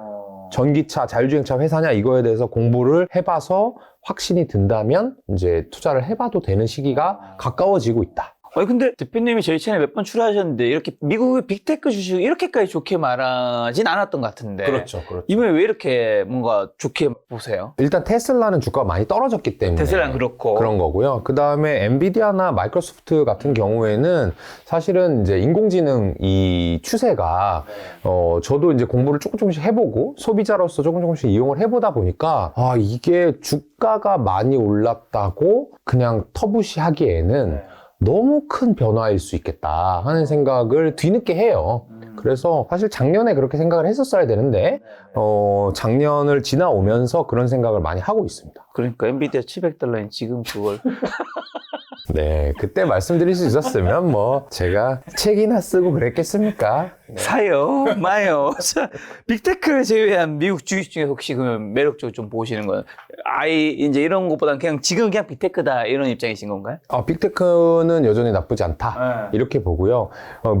전기차, 자율주행차 회사냐, 이거에 대해서 공부를 해봐서 확신이 든다면 이제 투자를 해봐도 되는 시기가 가까워지고 있다. 근데 대표님이 저희 채널 몇 번 출연하셨는데 이렇게 미국의 빅테크 주식을 이렇게까지 좋게 말하진 않았던 것 같은데. 그렇죠. 이번에 왜 이렇게 뭔가 좋게 보세요? 일단 테슬라는 주가가 많이 떨어졌기 때문에 테슬라는 그렇고 그런 거고요. 그 다음에 엔비디아나 마이크로소프트 같은 경우에는 사실은 이제 인공지능 이 추세가 저도 이제 공부를 조금씩 해보고 소비자로서 조금씩 이용을 해보다 보니까 이게 주가가 많이 올랐다고 그냥 터부시하기에는 너무 큰 변화일 수 있겠다 하는 생각을 뒤늦게 해요. 그래서 사실 작년에 그렇게 생각을 했었어야 되는데 작년을 지나오면서 그런 생각을 많이 하고 있습니다. 그러니까 엔비디아 $700인 지금 그걸 네, 그때 말씀드릴 수 있었으면 뭐 제가 책이나 쓰고 그랬겠습니까? 사요, 마요. 자, 빅테크를 제외한 미국 주식 중에 혹시 그러면 매력적으로 좀 보시는 건 아예 이제 이런 것보다는 그냥 지금 그냥 빅테크다 이런 입장이신 건가요? 빅테크는 여전히 나쁘지 않다. 이렇게 보고요.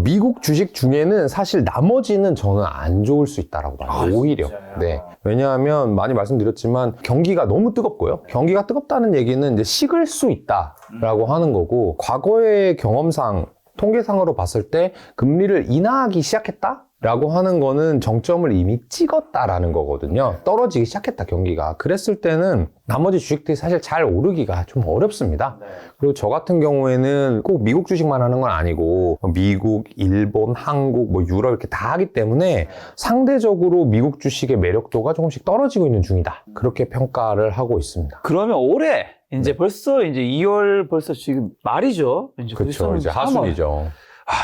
미국 주식 중에는 사실 나머지는 저는 안 좋을 수 있다라고 봐요. 오히려. 진짜요? 네. 왜냐하면 많이 말씀드렸지만 경기가 너무 뜨겁고요. 경기가 뜨겁다는 얘기는 이제 식을 수 있다라고 하는 거고, 과거의 경험상 통계상으로 봤을 때 금리를 인하하기 시작했다? 라고 하는 거는 정점을 이미 찍었다라는 거거든요. 떨어지기 시작했다, 경기가. 그랬을 때는 나머지 주식들이 사실 잘 오르기가 좀 어렵습니다. 그리고 저 같은 경우에는 꼭 미국 주식만 하는 건 아니고 미국, 일본, 한국, 뭐 유럽 이렇게 다 하기 때문에 상대적으로 미국 주식의 매력도가 조금씩 떨어지고 있는 중이다. 그렇게 평가를 하고 있습니다. 그러면 올해 이제 벌써 이제 2월 벌써 지금 말이죠. 이제 그렇죠. 이제 하순이죠.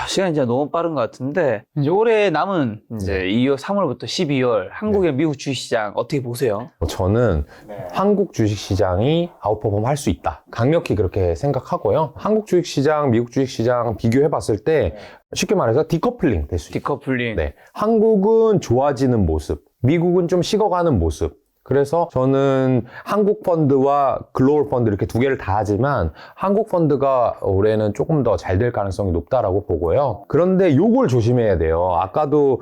시간이 진짜 너무 빠른 것 같은데 이제 올해 남은 이제 2월, 3월부터 12월 한국의 미국 주식시장 어떻게 보세요? 저는 한국 주식시장이 아웃퍼폼 할 수 있다. 강력히 그렇게 생각하고요. 한국 주식시장, 미국 주식시장 비교해 봤을 때 쉽게 말해서 디커플링 될 수 있다. 디커플링. 네. 한국은 좋아지는 모습, 미국은 좀 식어가는 모습. 그래서 저는 한국 펀드와 글로벌 펀드 이렇게 두 개를 다 하지만 한국 펀드가 올해는 조금 더 잘 될 가능성이 높다라고 보고요. 그런데 요걸 조심해야 돼요. 아까도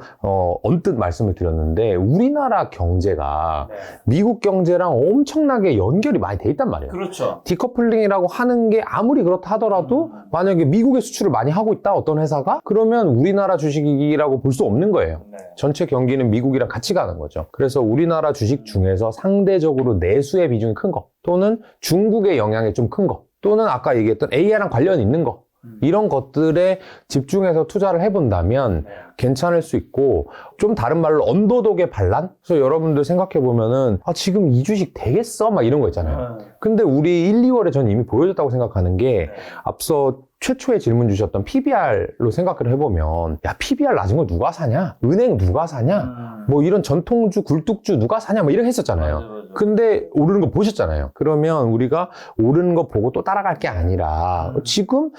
언뜻 말씀을 드렸는데 우리나라 경제가 미국 경제랑 엄청나게 연결이 많이 돼 있단 말이에요. 그렇죠. 디커플링이라고 하는 게 아무리 그렇다 하더라도 만약에 미국에 수출을 많이 하고 있다, 어떤 회사가? 그러면 우리나라 주식이라고 볼 수 없는 거예요. 전체 경기는 미국이랑 같이 가는 거죠. 그래서 우리나라 주식 중에서 상대적으로 내수의 비중이 큰 거, 또는 중국의 영향이 좀 큰 거, 또는 아까 얘기했던 AI랑 관련 있는 거, 이런 것들에 집중해서 투자를 해본다면 괜찮을 수 있고, 좀 다른 말로 언더독의 반란? 그래서 여러분들 생각해보면은 지금 이 주식 되겠어? 막 이런 거 있잖아요. 근데 우리 1, 2월에 전 이미 보여줬다고 생각하는 게 앞서 최초에 질문 주셨던 PBR로 생각을 해보면, 야, PBR 낮은 거 누가 사냐? 은행 누가 사냐? 뭐 이런 전통주, 굴뚝주 누가 사냐? 뭐 이렇게 했었잖아요. 근데 오르는 거 보셨잖아요. 그러면 우리가 오르는 거 보고 또 따라갈 게 아니라 지금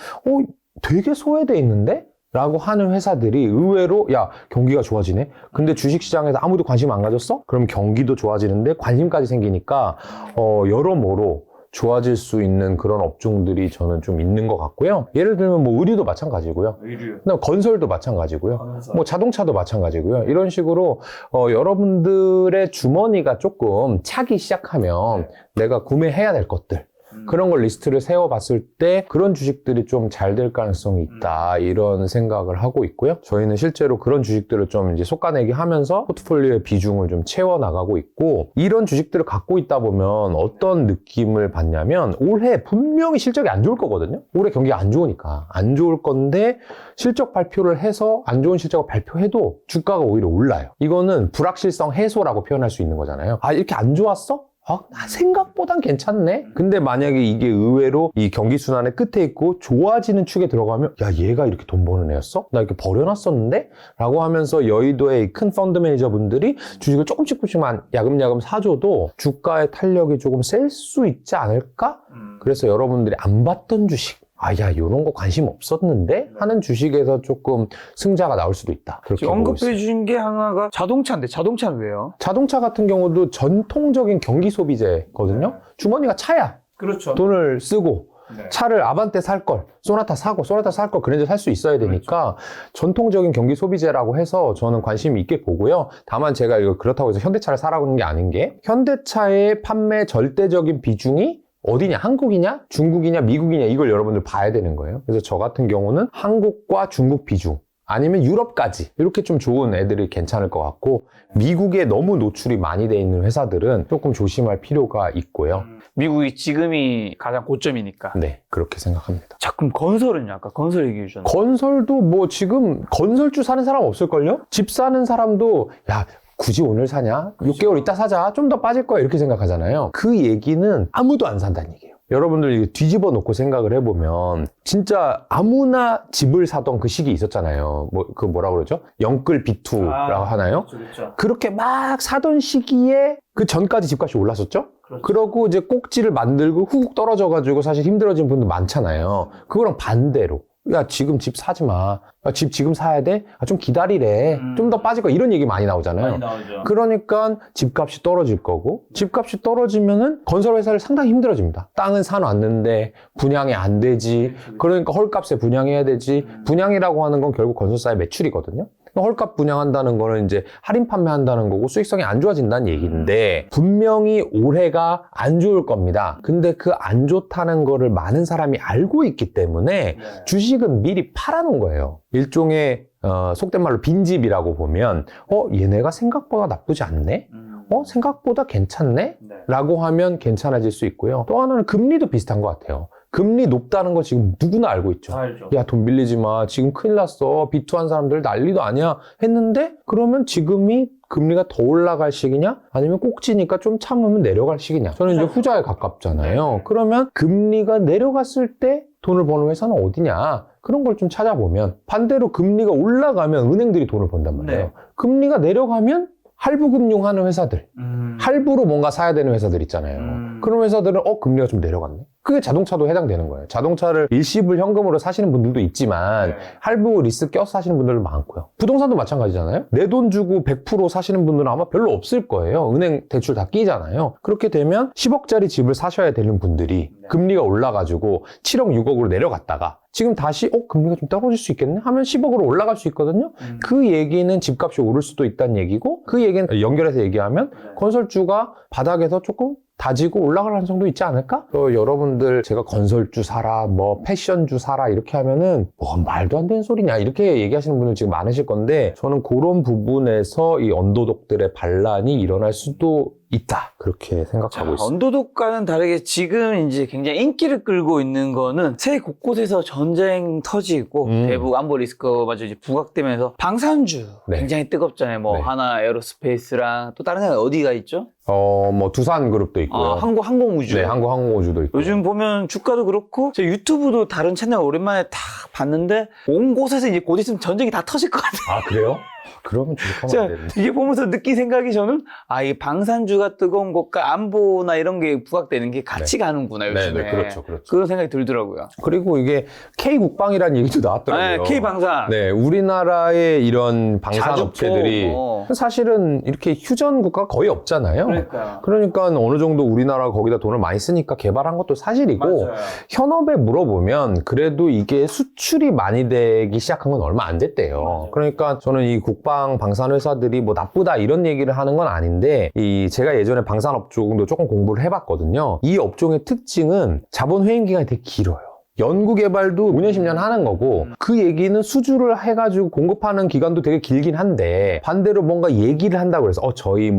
되게 소외돼 있는데? 라고 하는 회사들이 의외로 야, 경기가 좋아지네? 근데 주식시장에서 아무도 관심 안 가졌어? 그럼 경기도 좋아지는데 관심까지 생기니까 여러모로 좋아질 수 있는 그런 업종들이 저는 좀 있는 것 같고요. 예를 들면 뭐 의류도 마찬가지고요. 그다음 건설도 마찬가지고요. 뭐 자동차도 마찬가지고요. 이런 식으로 여러분들의 주머니가 조금 차기 시작하면 내가 구매해야 될 것들, 그런 걸 리스트를 세워봤을 때 그런 주식들이 좀 잘 될 가능성이 있다, 이런 생각을 하고 있고요. 저희는 실제로 그런 주식들을 좀 이제 솎아내기 하면서 포트폴리오의 비중을 좀 채워나가고 있고, 이런 주식들을 갖고 있다 보면 어떤 느낌을 받냐면 올해 분명히 실적이 안 좋을 거거든요. 올해 경기가 안 좋으니까 안 좋을 건데 실적 발표를 해서 안 좋은 실적을 발표해도 주가가 오히려 올라요. 이거는 불확실성 해소라고 표현할 수 있는 거잖아요. 이렇게 안 좋았어? 생각보단 괜찮네? 근데 만약에 이게 의외로 이 경기 순환의 끝에 있고 좋아지는 축에 들어가면, 야, 얘가 이렇게 돈 버는 애였어? 나 이렇게 버려놨었는데? 라고 하면서 여의도의 큰 펀드 매니저분들이 주식을 조금씩만 야금야금 사줘도 주가의 탄력이 조금 셀 수 있지 않을까? 그래서 여러분들이 안 봤던 주식, 야, 요런 거 관심 없었는데? 하는 주식에서 조금 승자가 나올 수도 있다. 그렇게 보고 언급해 있어요. 주신 게 하나가 자동차인데, 자동차는 왜요? 자동차 같은 경우도 전통적인 경기 소비재거든요. 주머니가 차야. 그렇죠. 돈을 쓰고 차를 아반떼 살 걸, 소나타 살 걸, 그랜저 살 수 있어야 되니까 전통적인 경기 소비재라고 해서 저는 관심이 있게 보고요. 다만 제가 이거 그렇다고 해서 현대차를 사라고 하는 게 아닌 게, 현대차의 판매 절대적인 비중이 어디냐? 한국이냐? 중국이냐? 미국이냐? 이걸 여러분들 봐야 되는 거예요. 그래서 저 같은 경우는 한국과 중국 비중, 아니면 유럽까지 이렇게 좀 좋은 애들이 괜찮을 것 같고, 미국에 너무 노출이 많이 돼 있는 회사들은 조금 조심할 필요가 있고요. 미국이 지금이 가장 고점이니까. 네, 그렇게 생각합니다. 자, 그럼 건설은요? 아까 건설 얘기해 주셨는데. 건설도 뭐 지금 건설주 사는 사람 없을걸요? 집 사는 사람도 야, 굳이 오늘 사냐? 6개월 있다 사자. 좀 더 빠질 거야. 이렇게 생각하잖아요. 그 얘기는 아무도 안 산다는 얘기예요. 여러분들 이거 뒤집어 놓고 생각을 해보면 진짜 아무나 집을 사던 그 시기 있었잖아요. 그 뭐라 그러죠? 영끌 비투라고 하나요? 그렇죠. 그렇게 막 사던 시기에 그 전까지 집값이 올랐었죠? 그렇죠. 그러고 이제 꼭지를 만들고 훅 떨어져가지고 사실 힘들어진 분들 많잖아요. 그거랑 반대로. 야, 지금 집 사지 마. 야, 집 지금 사야 돼? 아, 좀 기다리래. 좀 더 빠질 거야. 이런 얘기 많이 나오잖아요. 많이 나오죠. 그러니까 집값이 떨어질 거고, 집값이 떨어지면은 건설회사를 상당히 힘들어집니다. 땅은 사놨는데 분양이 안 되지. 그러니까 헐값에 분양해야 되지. 분양이라고 하는 건 결국 건설사의 매출이거든요. 헐값 분양한다는 거는 이제 할인 판매한다는 거고 수익성이 안 좋아진다는 얘기인데 분명히 올해가 안 좋을 겁니다. 근데 그 안 좋다는 거를 많은 사람이 알고 있기 때문에 주식은 미리 팔아놓은 거예요. 일종의 속된 말로 빈집이라고 보면 얘네가 생각보다 나쁘지 않네? 생각보다 괜찮네? 라고 하면 괜찮아질 수 있고요. 또 하나는 금리도 비슷한 것 같아요. 금리 높다는 거 지금 누구나 알고 있죠. 알죠. 야, 돈 빌리지 마. 지금 큰일 났어. 비투한 사람들 난리도 아니야. 했는데 그러면 지금이 금리가 더 올라갈 시기냐? 아니면 꼭지니까 좀 참으면 내려갈 시기냐? 저는 이제 후자에 가깝잖아요. 그러면 금리가 내려갔을 때 돈을 버는 회사는 어디냐? 그런 걸 좀 찾아보면 반대로 금리가 올라가면 은행들이 돈을 번단 말이에요. 네. 금리가 내려가면 할부금융하는 회사들, 할부로 뭔가 사야 되는 회사들 있잖아요. 그런 회사들은 금리가 좀 내려갔네. 그게 자동차도 해당되는 거예요. 자동차를 일시불 현금으로 사시는 분들도 있지만 할부 리스 껴서 사시는 분들도 많고요. 부동산도 마찬가지잖아요. 내 돈 주고 100% 사시는 분들은 아마 별로 없을 거예요. 은행 대출 다 끼잖아요. 그렇게 되면 10억짜리 집을 사셔야 되는 분들이 금리가 올라가지고 7억, 6억으로 내려갔다가 지금 다시 금리가 좀 떨어질 수 있겠네? 하면 10억으로 올라갈 수 있거든요. 그 얘기는 집값이 오를 수도 있다는 얘기고 그 얘기는 연결해서 얘기하면 건설주가 바닥에서 조금 다지고 올라갈 가능성도 있지 않을까? 여러분들 제가 건설주 사라, 패션주 사라 이렇게 하면은 말도 안 되는 소리냐 이렇게 얘기하시는 분들 지금 많으실 건데 저는 그런 부분에서 이 언더독들의 반란이 일어날 수도 있다 그렇게 생각하고 있습니다. 언더독과는 다르게 지금 이제 굉장히 인기를 끌고 있는 거는 세계 곳곳에서 전쟁 터지고 대북 안보 리스크마저 이제 부각되면서 방산주 굉장히 뜨겁잖아요. 하나 에어로스페이스랑 또 다른 데가 어디가 있죠? 두산그룹도 있고요. 항공우주. 네, 한국항공우주도 있고. 요즘 보면 주가도 그렇고, 제 유튜브도 다른 채널 오랜만에 딱 봤는데, 온 곳에서 이제 곧 있으면 전쟁이 다 터질 것 같아요. 아, 그래요? 그러면 주식하면 안 되는데. 이게 보면서 느낀 생각이 저는, 이 방산주가 뜨거운 것과 안보나 이런 게 부각되는 게 같이 가는구나, 요즘에. 네, 그렇죠. 그런 생각이 들더라고요. 그리고 이게 K국방이라는 얘기도 나왔더라고요. 네, K방산. 네, 우리나라의 이런 방산업체들이 사실은 이렇게 휴전국가 거의 없잖아요. 그러니까 어느 정도 우리나라가 거기다 돈을 많이 쓰니까 개발한 것도 사실이고 맞아요. 현업에 물어보면 그래도 이게 수출이 많이 되기 시작한 건 얼마 안 됐대요. 맞아요. 그러니까 저는 이 국방 방산 회사들이 나쁘다 이런 얘기를 하는 건 아닌데 제가 예전에 방산 업종도 조금 공부를 해봤거든요. 이 업종의 특징은 자본 회행 기간이 되게 길어요. 연구개발도 5년, 10년 하는 거고 그 얘기는 수주를 해가지고 공급하는 기간도 되게 길긴 한데 반대로 뭔가 얘기를 한다고 해서 저희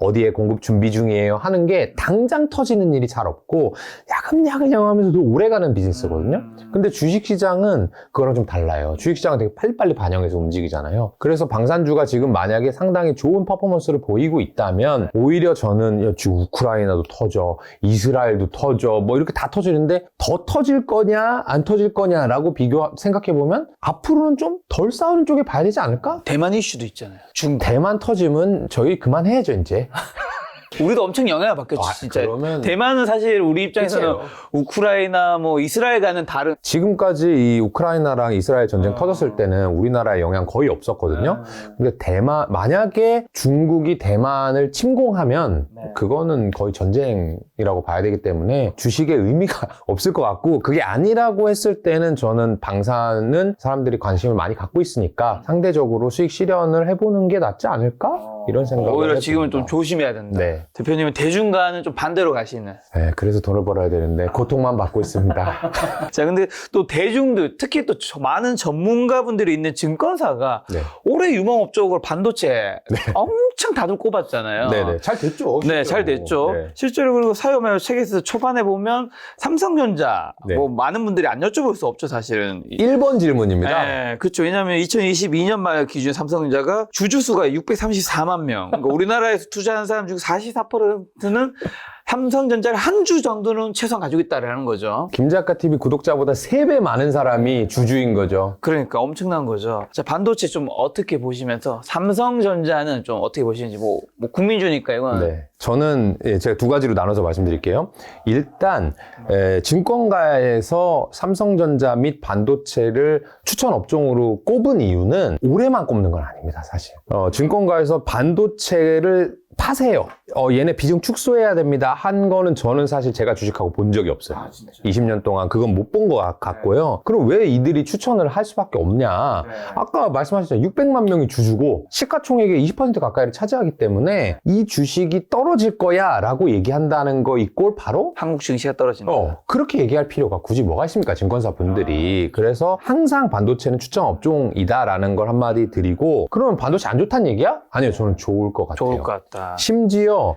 어디에 공급 준비 중이에요 하는 게 당장 터지는 일이 잘 없고 야금야금 하면서도 오래가는 비즈니스거든요. 근데 주식시장은 그거랑 좀 달라요. 주식시장은 되게 빨리빨리 반영해서 움직이잖아요. 그래서 방산주가 지금 만약에 상당히 좋은 퍼포먼스를 보이고 있다면 오히려 저는 지금 우크라이나도 터져 이스라엘도 터져 이렇게 다 터지는데 더 터질 거냐 안 터질 거냐라고 생각해보면 앞으로는 좀 덜 싸우는 쪽에 봐야 되지 않을까? 대만 이슈도 있잖아요. 대만 터지면 저희 그만해야죠 이제. 우리도 엄청 영향을 받겠지, 진짜. 그러면 대만은 사실 우리 입장에서는 그치요. 우크라이나, 이스라엘과는 다른. 지금까지 이 우크라이나랑 이스라엘 전쟁 터졌을 때는 우리나라에 영향 거의 없었거든요. 근데 만약에 중국이 대만을 침공하면 그거는 거의 전쟁이라고 봐야 되기 때문에 주식에 의미가 없을 것 같고 그게 아니라고 했을 때는 저는 방산은 사람들이 관심을 많이 갖고 있으니까 상대적으로 수익 실현을 해보는 게 낫지 않을까? 이런 생각을 오히려 해봅니다. 지금은 좀 조심해야 된다. 네. 대표님은 대중과는 좀 반대로 가시는. 네, 그래서 돈을 벌어야 되는데 고통만 받고 있습니다. 자, 근데 또 대중들, 특히 또 많은 전문가분들이 있는 증권사가 올해 유망업적으로 반도체 엄청 다들 꼽았잖아요. 네네. 잘 됐죠. 네, 잘 됐죠. 네. 실제로 그리고 사회오마이어 책에서 초반에 보면 삼성전자, 많은 분들이 안 여쭤볼 수 없죠, 사실은. 1번 질문입니다. 네, 그렇죠. 왜냐하면 2022년 말 기준 삼성전자가 주주수가 634만 명. 그러니까 우리나라에서 투자한 사람 중 44%는 삼성전자를 한 주 정도는 최소한 가지고 있다라는 거죠. 김작가 TV 구독자보다 3배 많은 사람이 주주인 거죠. 그러니까 엄청난 거죠. 자, 반도체 좀 어떻게 보시면서 삼성전자는 좀 어떻게 보시는지 뭐 국민주니까 이건 네. 저는 제가 두 가지로 나눠서 말씀드릴게요. 일단 증권가에서 삼성전자 및 반도체를 추천 업종으로 꼽은 이유는 올해만 꼽는 건 아닙니다, 사실. 증권가에서 반도체를 파세요. 얘네 비중 축소해야 됩니다. 한 거는 저는 사실 제가 주식하고 본 적이 없어요. 20년 동안 그건 못 본 것 같고요. 그럼 왜 이들이 추천을 할 수밖에 없냐? 아까 말씀하셨잖아요. 600만 명이 주주고 시가총액의 20% 가까이를 차지하기 때문에 이 주식이 떨어질 거야 라고 얘기한다는 거 이꼴 바로 한국 증시가 떨어진다. 그렇게 얘기할 필요가 굳이 뭐가 있습니까? 증권사 분들이. 그래서 항상 반도체는 추천 업종이다라는 걸 한마디 드리고, 그러면 반도체 안 좋다는 얘기야? 아니요, 저는 좋을 것 같아요. 좋을 것 같다. 심지어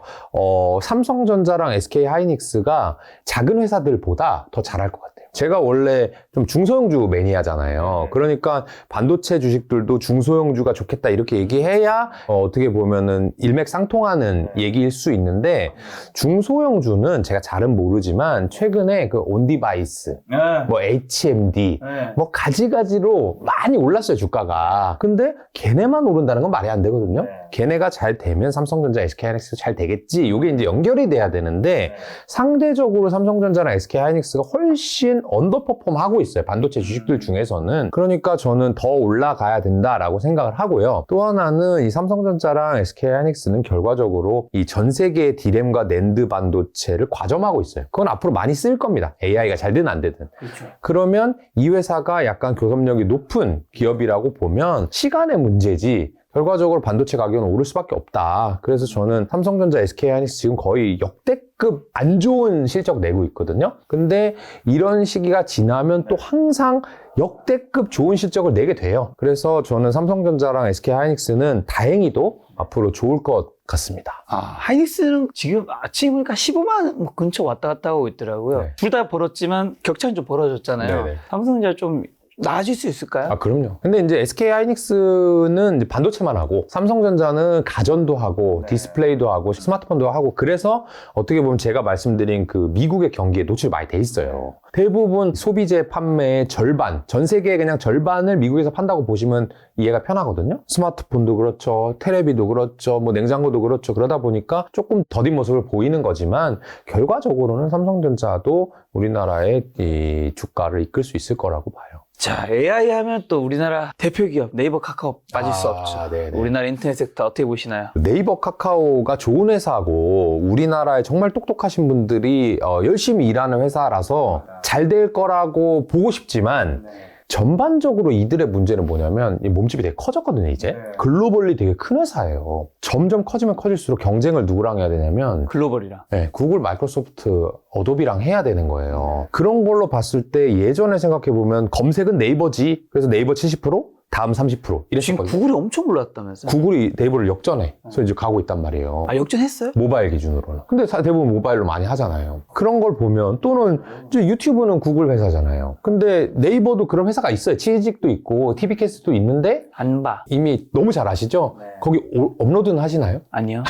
삼성전자랑 SK하이닉스가 작은 회사들보다 더 잘할 것 같아요. 제가 원래 좀 중소형주 매니아잖아요. 그러니까 반도체 주식들도 중소형주가 좋겠다 이렇게 얘기해야 어떻게 보면은 일맥상통하는 얘기일 수 있는데, 중소형주는 제가 잘은 모르지만 최근에 그 온디바이스, 뭐 HMD, 뭐 가지가지로 많이 올랐어요, 주가가. 근데 걔네만 오른다는 건 말이 안 되거든요. 걔네가 잘 되면 삼성전자, SK하이닉스도 잘 되겠지. 이게 이제 연결이 돼야 되는데, 상대적으로 삼성전자랑 SK하이닉스가 훨씬 언더퍼폼 하고 있어요. 반도체 주식들 중에서는. 그러니까 저는 더 올라가야 된다라고 생각을 하고요. 또 하나는 이 삼성전자랑 SK하이닉스는 결과적으로 이 전 세계의 디램과 낸드 반도체를 과점하고 있어요. 그건 앞으로 많이 쓸 겁니다. AI가 잘 되든 안 되든. 그렇죠. 그러면 이 회사가 약간 교섭력이 높은 기업이라고 보면 시간의 문제지, 결과적으로 반도체 가격은 오를 수밖에 없다. 그래서 저는 삼성전자, SK하이닉스 지금 거의 역대급 안 좋은 실적 내고 있거든요. 근데 이런 시기가 지나면 또 항상 역대급 좋은 실적을 내게 돼요. 그래서 저는 삼성전자랑 SK하이닉스는 다행히도 앞으로 좋을 것 같습니다. 하이닉스는 지금 아침에 보니까 15만 근처 왔다 갔다 하고 있더라고요. 네. 둘 다 벌었지만 격차는 좀 벌어졌잖아요. 네네. 삼성전자 좀 나아질 수 있을까요? 그럼요. 근데 이제 SK하이닉스는 이제 반도체만 하고, 삼성전자는 가전도 하고, 디스플레이도 하고, 스마트폰도 하고, 그래서 어떻게 보면 제가 말씀드린 그 미국의 경기에 노출 많이 돼 있어요. 대부분 소비재 판매의 절반, 전 세계의 그냥 절반을 미국에서 판다고 보시면 이해가 편하거든요. 스마트폰도 그렇죠. 테레비도 그렇죠. 뭐 냉장고도 그렇죠. 그러다 보니까 조금 더딘 모습을 보이는 거지만, 결과적으로는 삼성전자도 우리나라의 이 주가를 이끌 수 있을 거라고 봐요. 자, AI 하면 또 우리나라 대표 기업 네이버, 카카오 빠질 수 없죠. 네네. 우리나라 인터넷 섹터 어떻게 보시나요? 네이버, 카카오가 좋은 회사고 우리나라에 정말 똑똑하신 분들이 열심히 일하는 회사라서 잘 될 거라고 보고 싶지만, 전반적으로 이들의 문제는 뭐냐면 이 몸집이 되게 커졌거든요, 이제. 글로벌리 되게 큰 회사예요. 점점 커지면 커질수록 경쟁을 누구랑 해야 되냐면 글로벌이랑. 구글, 마이크로소프트, 어도비랑 해야 되는 거예요. 그런 걸로 봤을 때 예전에 생각해보면 검색은 네이버지. 그래서 네이버 70%? 다음 30% 지금 이랬었거든요. 구글이 엄청 올랐다면서요? 구글이 네이버를 역전해. 그래서 이제 가고 있단 말이에요. 역전했어요? 모바일 기준으로는. 근데 대부분 모바일로 많이 하잖아요. 그런 걸 보면, 또는 이제 유튜브는 구글 회사잖아요. 근데 네이버도 그런 회사가 있어요. 치직도 있고 TV캐스트도 있는데 안 봐. 이미 너무 잘 아시죠? 거기 업로드는 하시나요? 아니요.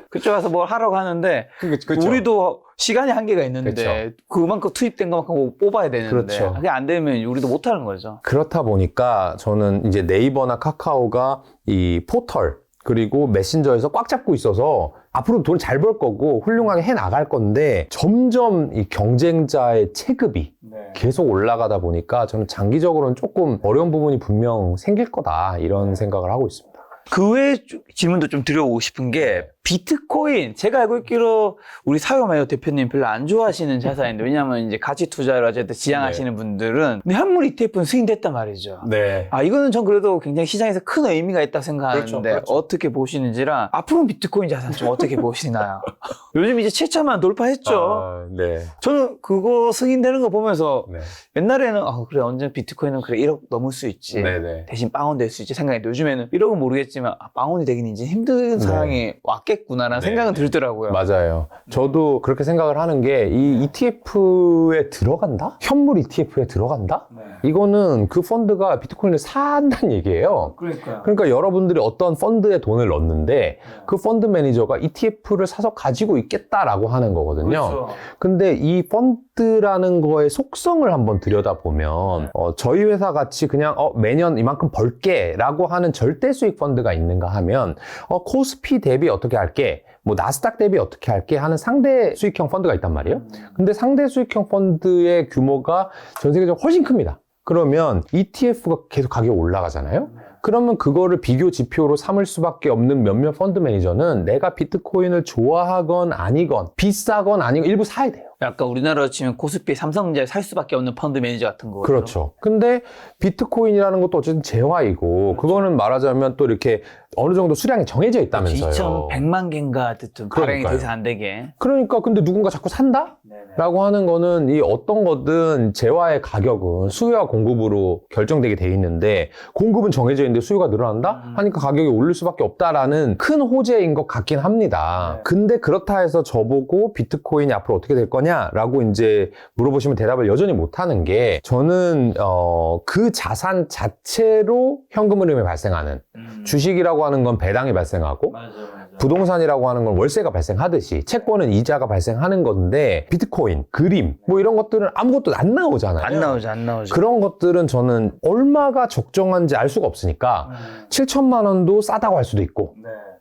그쪽 가서 뭘 하라고 하는데 그쵸. 우리도 시간이 한계가 있는데 그쵸. 그만큼 투입된 것만큼 뽑아야 되는데 그렇죠. 그게 안 되면 우리도 못 하는 거죠. 그렇다 보니까 저는 이제 네이버나 카카오가 이 포털 그리고 메신저에서 꽉 잡고 있어서 앞으로 돈 잘 벌 거고 훌륭하게 해 나갈 건데, 점점 이 경쟁자의 체급이 계속 올라가다 보니까 저는 장기적으로는 조금 어려운 부분이 분명 생길 거다, 이런 생각을 하고 있습니다. 그 외에 질문도 좀 드려보고 싶은 게, 비트코인, 제가 알고 있기로 우리 사요마요 대표님 별로 안 좋아하시는 자산인데, 왜냐하면 이제 가치 투자를 어쨌든 지향하시는 분들은, 근데 한물 ETF는 승인됐단 말이죠. 네. 이거는 전 그래도 굉장히 시장에서 큰 의미가 있다고 생각하는데, 그렇죠. 어떻게 보시는지랑, 앞으로는 비트코인 자산 좀 어떻게 보시나요? 요즘 이제 7천만 돌파했죠. 네. 저는 그거 승인되는 거 보면서, 네. 옛날에는 그래, 언제 비트코인은 그래 1억 넘을 수 있지, 네네. 대신 빵원 될 수 있지 생각했는데, 요즘에는 1억은 모르겠지만 빵원이 되긴 이제 힘든 상황이 왔겠죠. 맞겠구나라는 네. 생각은 들더라고요. 맞아요. 저도 그렇게 생각을 하는 게 이 ETF에 들어간다? 현물 ETF에 들어간다? 이거는 그 펀드가 비트코인을 산다는 얘기예요. 그러니까요. 그러니까 여러분들이 어떤 펀드에 돈을 넣었는데 그 펀드 매니저가 ETF를 사서 가지고 있겠다라고 하는 거거든요. 그렇죠. 근데 이 펀드라는 거의 속성을 한번 들여다보면 저희 회사 같이 그냥 매년 이만큼 벌게 라고 하는 절대 수익 펀드가 있는가 하면 코스피 대비 어떻게 할게, 뭐 나스닥 대비 어떻게 할게 하는 상대 수익형 펀드가 있단 말이에요. 근데 상대 수익형 펀드의 규모가 전 세계적으로 훨씬 큽니다. 그러면 ETF가 계속 가격이 올라가잖아요. 그러면 그거를 비교 지표로 삼을 수밖에 없는 몇몇 펀드 매니저는 내가 비트코인을 좋아하건 아니건 비싸건 아니건 일부 사야 돼요. 약간 우리나라로 치면 코스피 삼성전자 살 수밖에 없는 펀드 매니저 같은 거. 그렇죠. 근데 비트코인이라는 것도 어쨌든 재화이고 그거는 말하자면 또 이렇게 어느 정도 수량이 정해져 있다면서요. 2,100만 개인가 어쨌든 발행이 더 그러니까요. 이상 안 되게. 그러니까 근데 누군가 자꾸 산다? 라고 하는 거는 이 어떤 거든 재화의 가격은 수요와 공급으로 결정되게 돼 있는데 공급은 정해져 있는데 수요가 늘어난다? 하니까 가격이 오를 수밖에 없다라는 큰 호재인 것 같긴 합니다. 근데 그렇다 해서 저보고 비트코인이 앞으로 어떻게 될 거냐라고 이제 물어보시면 대답을 여전히 못하는 게 저는 그 자산 자체로 현금 흐름이 발생하는 주식이라고 하는 건 배당이 발생하고 부동산이라고 하는 건 월세가 발생하듯이 채권은 이자가 발생하는 건데 비트코인, 그림 뭐 이런 것들은 아무것도 안 나오잖아요. 안 나오죠. 그런 것들은 저는 얼마가 적정한지 알 수가 없으니까 7천만 원도 싸다고 할 수도 있고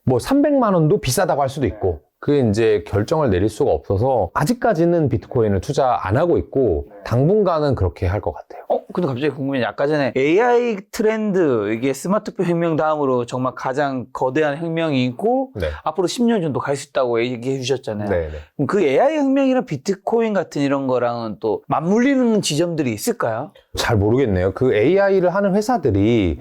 뭐 300만 원도 비싸다고 할 수도 있고 그게 이제 결정을 내릴 수가 없어서 아직까지는 비트코인을 투자 안 하고 있고 당분간은 그렇게 할 것 같아요. 근데 갑자기 궁금해. 아까 전에 AI 트렌드, 이게 스마트폰 혁명 다음으로 정말 가장 거대한 혁명이고 네. 앞으로 10년 정도 갈 수 있다고 얘기해 주셨잖아요. 네. 그럼 그 AI 혁명이랑 비트코인 같은 이런 거랑은 또 맞물리는 지점들이 있을까요? 잘 모르겠네요. 그 AI를 하는 회사들이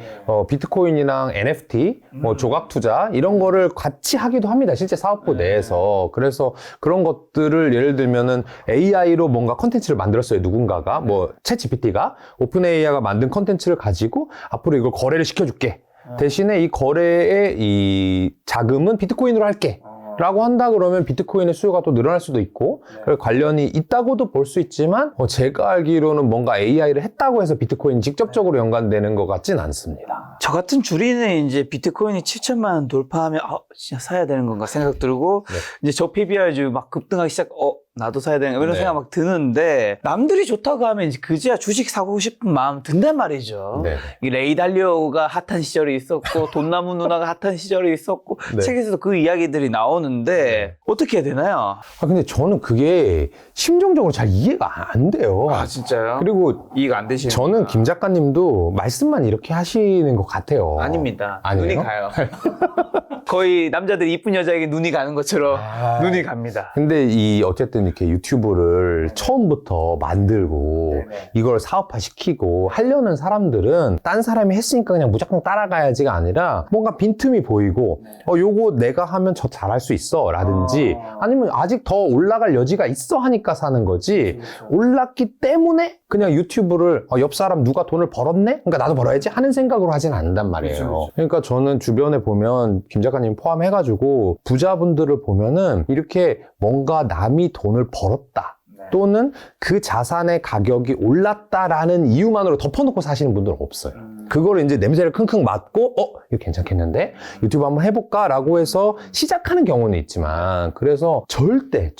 비트코인이랑 NFT, 뭐 조각 투자 이런 거를 같이 하기도 합니다. 실제 사업부 내에서. 그래서 그런 것들을 예를 들면은 AI로 뭔가 컨텐츠를 만들었어요. 누군가가 뭐 챗GPT가 오픈 AI가 만든 컨텐츠를 가지고 앞으로 이걸 거래를 시켜줄게. 대신에 이 거래의 이 자금은 비트코인으로 할게. 라고 한다 그러면 비트코인의 수요가 또 늘어날 수도 있고 관련이 있다고도 볼 수 있지만 제가 알기로는 뭔가 AI를 했다고 해서 비트코인이 직접적으로 연관되는 것 같진 않습니다. 저 같은 주린은 이제 비트코인이 7천만 원 돌파하면 진짜 사야 되는 건가 생각 들고 이제 저 PBR주 막 급등하기 시작 나도 사야 되는 거 이런 생각 막 드는데 남들이 좋다고 하면 이제 그제야 주식 사고 싶은 마음 든단 말이죠. 이 레이 달리오가 핫한 시절이 있었고 돈나무 누나가 핫한 시절이 있었고 책에서도 그 이야기들이 나오는데 어떻게 해야 되나요? 근데 저는 그게 심정적으로 잘 이해가 안 돼요. 진짜요? 그리고 이해가 안 되시는 저는 김 작가님도 말씀만 이렇게 하시는 것 같아요. 아닙니다. 아니에요? 눈이 가요. 거의 남자들이 이쁜 여자에게 눈이 가는 것처럼 눈이 갑니다. 근데 어쨌든 이렇게 유튜브를 처음부터 만들고 이걸 사업화 시키고 하려는 사람들은 딴 사람이 했으니까 그냥 무조건 따라가야지가 아니라 뭔가 빈틈이 보이고 요거 내가 하면 저 잘할 수 있어 라든지 아니면 아직 더 올라갈 여지가 있어 하니까 사는 거지 올랐기 때문에 그냥 유튜브를 옆 사람 누가 돈을 벌었네? 그러니까 나도 벌어야지 하는 생각으로 하진 않는단 말이에요. 그러니까 저는 주변에 보면 김 작가님 포함해가지고 부자분들을 보면은 이렇게 뭔가 남이 돈을 벌었다. 또는 그 자산의 가격이 올랐다라는 이유만으로 덮어놓고 사시는 분들은 없어요. 그거를 이제 냄새를 킁킁 맡고 이거 괜찮겠는데? 유튜브 한번 해볼까? 라고 해서 시작하는 경우는 있지만 그래서 절대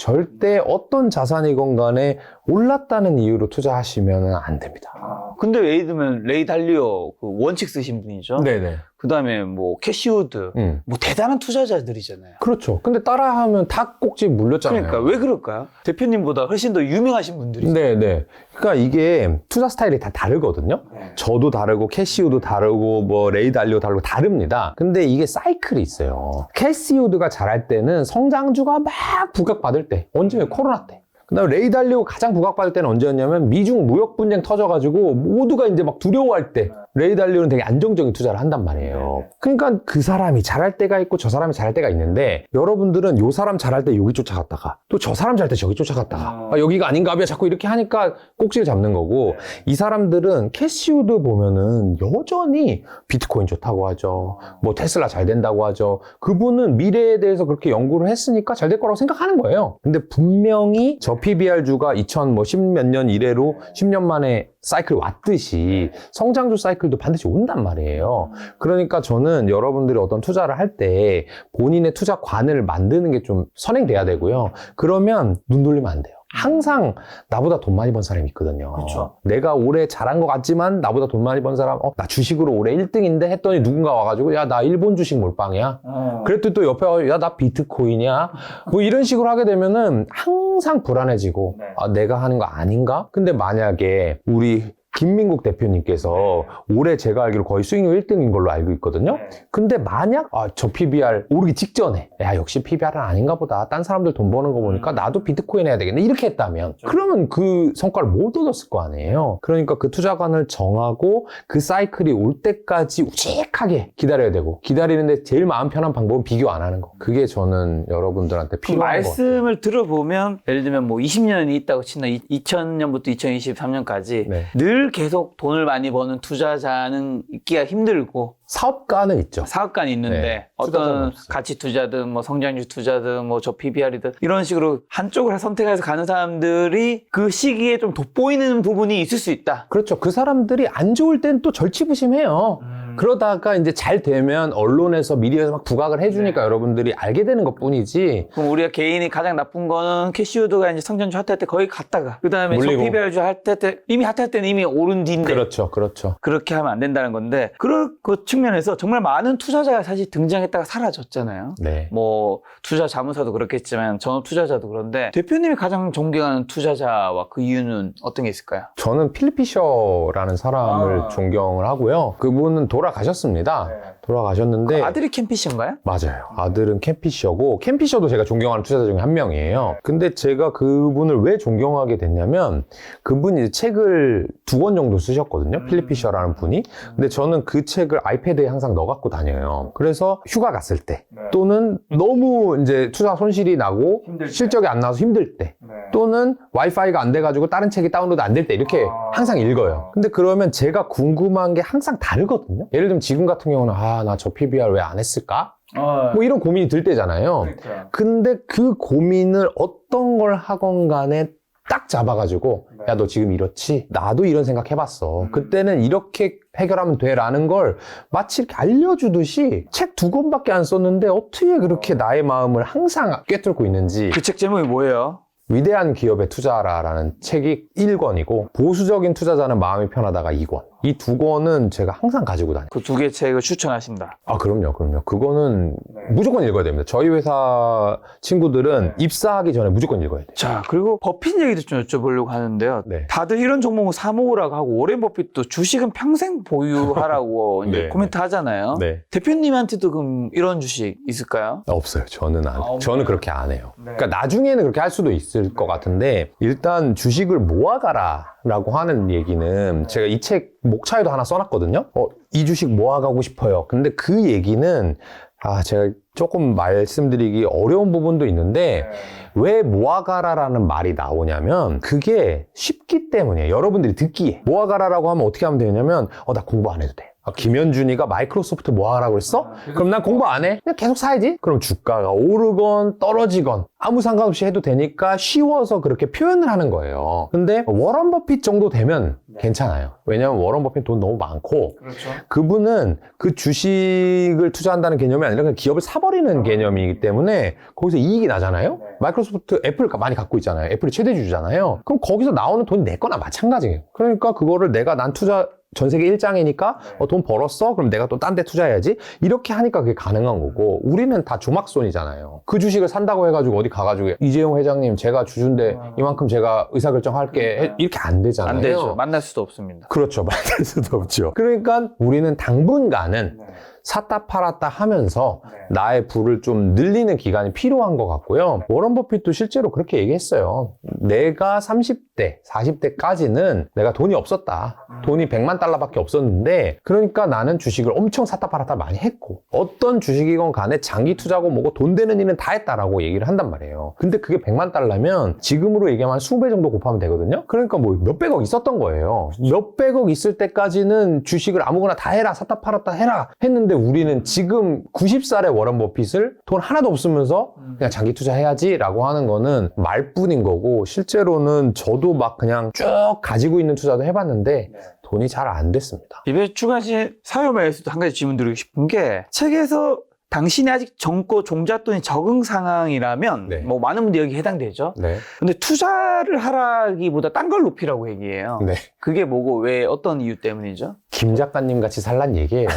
어떤 자산이건 간에 올랐다는 이유로 투자하시면 안 됩니다. 근데 예를 들면 레이 달리오 그 원칙 쓰신 분이죠. 네네. 그 다음에 뭐 캐시우드 뭐 대단한 투자자들이잖아요. 그렇죠. 근데 따라하면 다 꼭지 물렸잖아요. 그러니까 왜 그럴까요? 대표님보다 훨씬 더 유명하신 분들이. 네네. 그러니까 이게 투자 스타일이 다 다르거든요. 저도 다르고 캐시우도 다르고 뭐 레이 달리오 다르고 다릅니다. 근데 이게 사이클이 있어요. 캐시우드가 잘할 때는 성장주가 막 부각받을 때 언제요? 코로나 때. 그다음에 레이 달리오 가장 부각받을 때는 언제였냐면 미중 무역 분쟁 터져가지고 모두가 이제 막 두려워할 때 레이 달리오는 되게 안정적인 투자를 한단 말이에요. 그러니까 그 사람이 잘할 때가 있고 저 사람이 잘할 때가 있는데 여러분들은 요 사람 잘할 때 여기 쫓아갔다가 또 저 사람 잘할 때 저기 쫓아갔다가 여기가 아닌가 봐 자꾸 이렇게 하니까 꼭지를 잡는 거고 이 사람들은 캐시우드 보면은 여전히 비트코인 좋다고 하죠. 뭐 테슬라 잘 된다고 하죠. 그분은 미래에 대해서 그렇게 연구를 했으니까 잘 될 거라고 생각하는 거예요. 근데 분명히 저 PBR주가 2010몇 년 이래로 10년 만에 사이클 왔듯이 성장주 사이클도 반드시 온단 말이에요. 그러니까 저는 여러분들이 어떤 투자를 할 때 본인의 투자관을 만드는 게 좀 선행돼야 되고요. 그러면 눈 돌리면 안 돼요. 항상 나보다 돈 많이 번 사람이 있거든요. 그렇죠. 내가 올해 잘한 것 같지만 나보다 돈 많이 번 사람, 나 주식으로 올해 1등인데 했더니 누군가 와가지고 야, 나 일본 주식 몰빵이야. 그랬더니 또 옆에 와서 야, 나 비트코인이야. 뭐 이런 식으로 하게 되면은 항상 불안해지고 내가 하는 거 아닌가? 근데 만약에 우리 김민국 대표님께서 올해 제가 알기로 거의 수익률 1등인 걸로 알고 있거든요. 근데 만약 저 PBR 오르기 직전에 야 역시 PBR은 아닌가 보다. 딴 사람들 돈 버는 거 보니까 나도 비트코인 해야 되겠네. 이렇게 했다면 그러면 그 성과를 못 얻었을 거 아니에요. 그러니까 그 투자관을 정하고 그 사이클이 올 때까지 우직하게 기다려야 되고 기다리는데 제일 마음 편한 방법은 비교 안 하는 거. 그게 저는 여러분들한테 필요한 거 같아요. 말씀을 들어보면 예를 들면 뭐 20년이 있다고 친다. 2000년부터 2023년까지 늘 계속 돈을 많이 버는 투자자는 있기가 힘들고 사업가는 있죠. 사업가는 있는데 어떤 가치 투자든 뭐 성장주 투자든 뭐 저 PBR이든 이런 식으로 한쪽을 선택해서 가는 사람들이 그 시기에 좀 돋보이는 부분이 있을 수 있다. 그렇죠. 그 사람들이 안 좋을 땐 또 절치부심해요. 그러다가 이제 잘 되면 언론에서 미디어에서 막 부각을 해주니까 여러분들이 알게 되는 것 뿐이지. 그럼 우리가 개인이 가장 나쁜 거는 캐시우드가 이제 성장주 핫할 때 거기 갔다가 그 다음에 저 물리고. PBR주 핫할 때 이미 핫할 때는 이미 오른 뒤인데 그렇죠. 그렇죠. 그렇게 하면 안 된다는 건데 그런 그 측면에서 정말 많은 투자자가 사실 등장했다가 사라졌잖아요. 네. 뭐 투자 자문사도 그렇겠지만 전업 투자자도 그런데 대표님이 가장 존경하는 투자자와 그 이유는 어떤 게 있을까요? 저는 필립 피셔라는 사람을 존경을 하고요. 그분은 돌아가셨습니다. 돌아가셨는데 아들이 캠피션가요? 맞아요. 아들은 캠 피셔고 캠 피셔도 제가 존경하는 투자자 중에 한 명이에요. 근데 제가 그분을 왜 존경하게 됐냐면 그분이 이제 책을 2권 정도 쓰셨거든요. 필립 피셔라는 분이. 근데 저는 그 책을 아이패드에 항상 넣어 갖고 다녀요. 그래서 휴가 갔을 때 또는 너무 이제 투자 손실이 나고 실적이 안 나와서 힘들 때 또는 와이파이가 안 돼가지고 다른 책이 다운로드 안 될 때 이렇게 항상 읽어요. 근데 그러면 제가 궁금한 게 항상 다르거든요. 예를 들면 지금 같은 경우는 나 저 PBR 왜 안 했을까? 뭐 이런 고민이 들 때잖아요. 근데 그 고민을 어떤 걸 하건 간에 딱 잡아가지고 야, 너 지금 이렇지? 나도 이런 생각 해봤어. 그때는 이렇게 해결하면 돼 라는 걸 마치 이렇게 알려주듯이 책 2권밖에 안 썼는데 어떻게 그렇게 나의 마음을 항상 꿰뚫고 있는지. 그 책 제목이 뭐예요? 위대한 기업의 투자라라는 책이 1권이고 보수적인 투자자는 마음이 편하다가 2권. 이 2권은 제가 항상 가지고 다녀요. 그 2개 책을 추천하신다. 그럼요. 그거는 무조건 읽어야 됩니다. 저희 회사 친구들은 입사하기 전에 무조건 읽어야 돼요. 자, 그리고 버핏 얘기도 좀 여쭤보려고 하는데요. 다들 이런 종목을 사모으라고 하고 오렌 버핏도 주식은 평생 보유하라고 이제 코멘트 하잖아요. 대표님한테도 그럼 이런 주식 있을까요? 없어요. 저는 안 해요. 저는 그렇게 안 해요. 그러니까 나중에는 그렇게 할 수도 있을 것 같은데 일단 주식을 모아가라 라고 하는 얘기는 제가 이 책 목차에도 하나 써놨거든요. 이 주식 모아가고 싶어요. 근데 그 얘기는 제가 조금 말씀드리기 어려운 부분도 있는데 왜 모아가라라는 말이 나오냐면 그게 쉽기 때문이에요. 여러분들이 듣기에 모아가라라고 하면 어떻게 하면 되냐면 나 공부 안 해도 돼. 김현준이가 마이크로소프트 뭐 하라고 그랬어? 그럼 난 공부 안 해? 그냥 계속 사야지? 그럼 주가가 오르건 떨어지건 아무 상관없이 해도 되니까 쉬워서 그렇게 표현을 하는 거예요. 근데 워런 버핏 정도 되면 괜찮아요. 왜냐하면 워런 버핏 돈 너무 많고 그분은 그 주식을 투자한다는 개념이 아니라 그냥 기업을 사버리는 개념이기 때문에 거기서 이익이 나잖아요. 마이크로소프트 애플 많이 갖고 있잖아요. 애플이 최대주주잖아요. 그럼 거기서 나오는 돈이 내 거나 마찬가지예요. 그러니까 그거를 난 투자 전 세계 1장이니까 돈 벌었어? 그럼 내가 또 딴 데 투자해야지? 이렇게 하니까 그게 가능한 거고 우리는 다 조막손이잖아요. 그 주식을 산다고 해가지고 어디 가가지고 이재용 회장님 제가 주주인데 이만큼 제가 의사결정할게 이렇게 안 되잖아요. 안 되죠. 만날 수도 없습니다. 그렇죠. 만날 수도 없죠. 그러니까 우리는 당분간은 샀다 팔았다 하면서 나의 부를 좀 늘리는 기간이 필요한 것 같고요. 워런 버핏도 실제로 그렇게 얘기했어요. 내가 30대, 40대까지는 내가 돈이 없었다. 돈이 100만 달러밖에 없었는데 그러니까 나는 주식을 엄청 샀다 팔았다 많이 했고 어떤 주식이건 간에 장기 투자고 뭐고 돈 되는 일은 다 했다라고 얘기를 한단 말이에요. 근데 그게 100만 달러면 지금으로 얘기하면 한 수배 정도 곱하면 되거든요. 그러니까 뭐 몇백억 있었던 거예요. 몇백억 있을 때까지는 주식을 아무거나 다 해라, 샀다 팔았다 해라 했는데 우리는 지금 90살의 워런 버핏을 돈 하나도 없으면서 그냥 장기 투자해야지 라고 하는 거는 말뿐인 거고 실제로는 저도 막 그냥 쭉 가지고 있는 투자도 해봤는데 돈이 잘 안 됐습니다. 이번에 추가하신 사회마에서도 한 가지 질문 드리고 싶은 게 책에서 당신이 아직 젊고 종잣돈이 적은 상황이라면 네. 뭐 많은 분들이 여기 해당되죠. 네. 근데 투자를 하라기보다 딴 걸 높이라고 얘기해요. 네. 그게 뭐고 왜 어떤 이유 때문이죠? 김 작가님 같이 살란 얘기예요.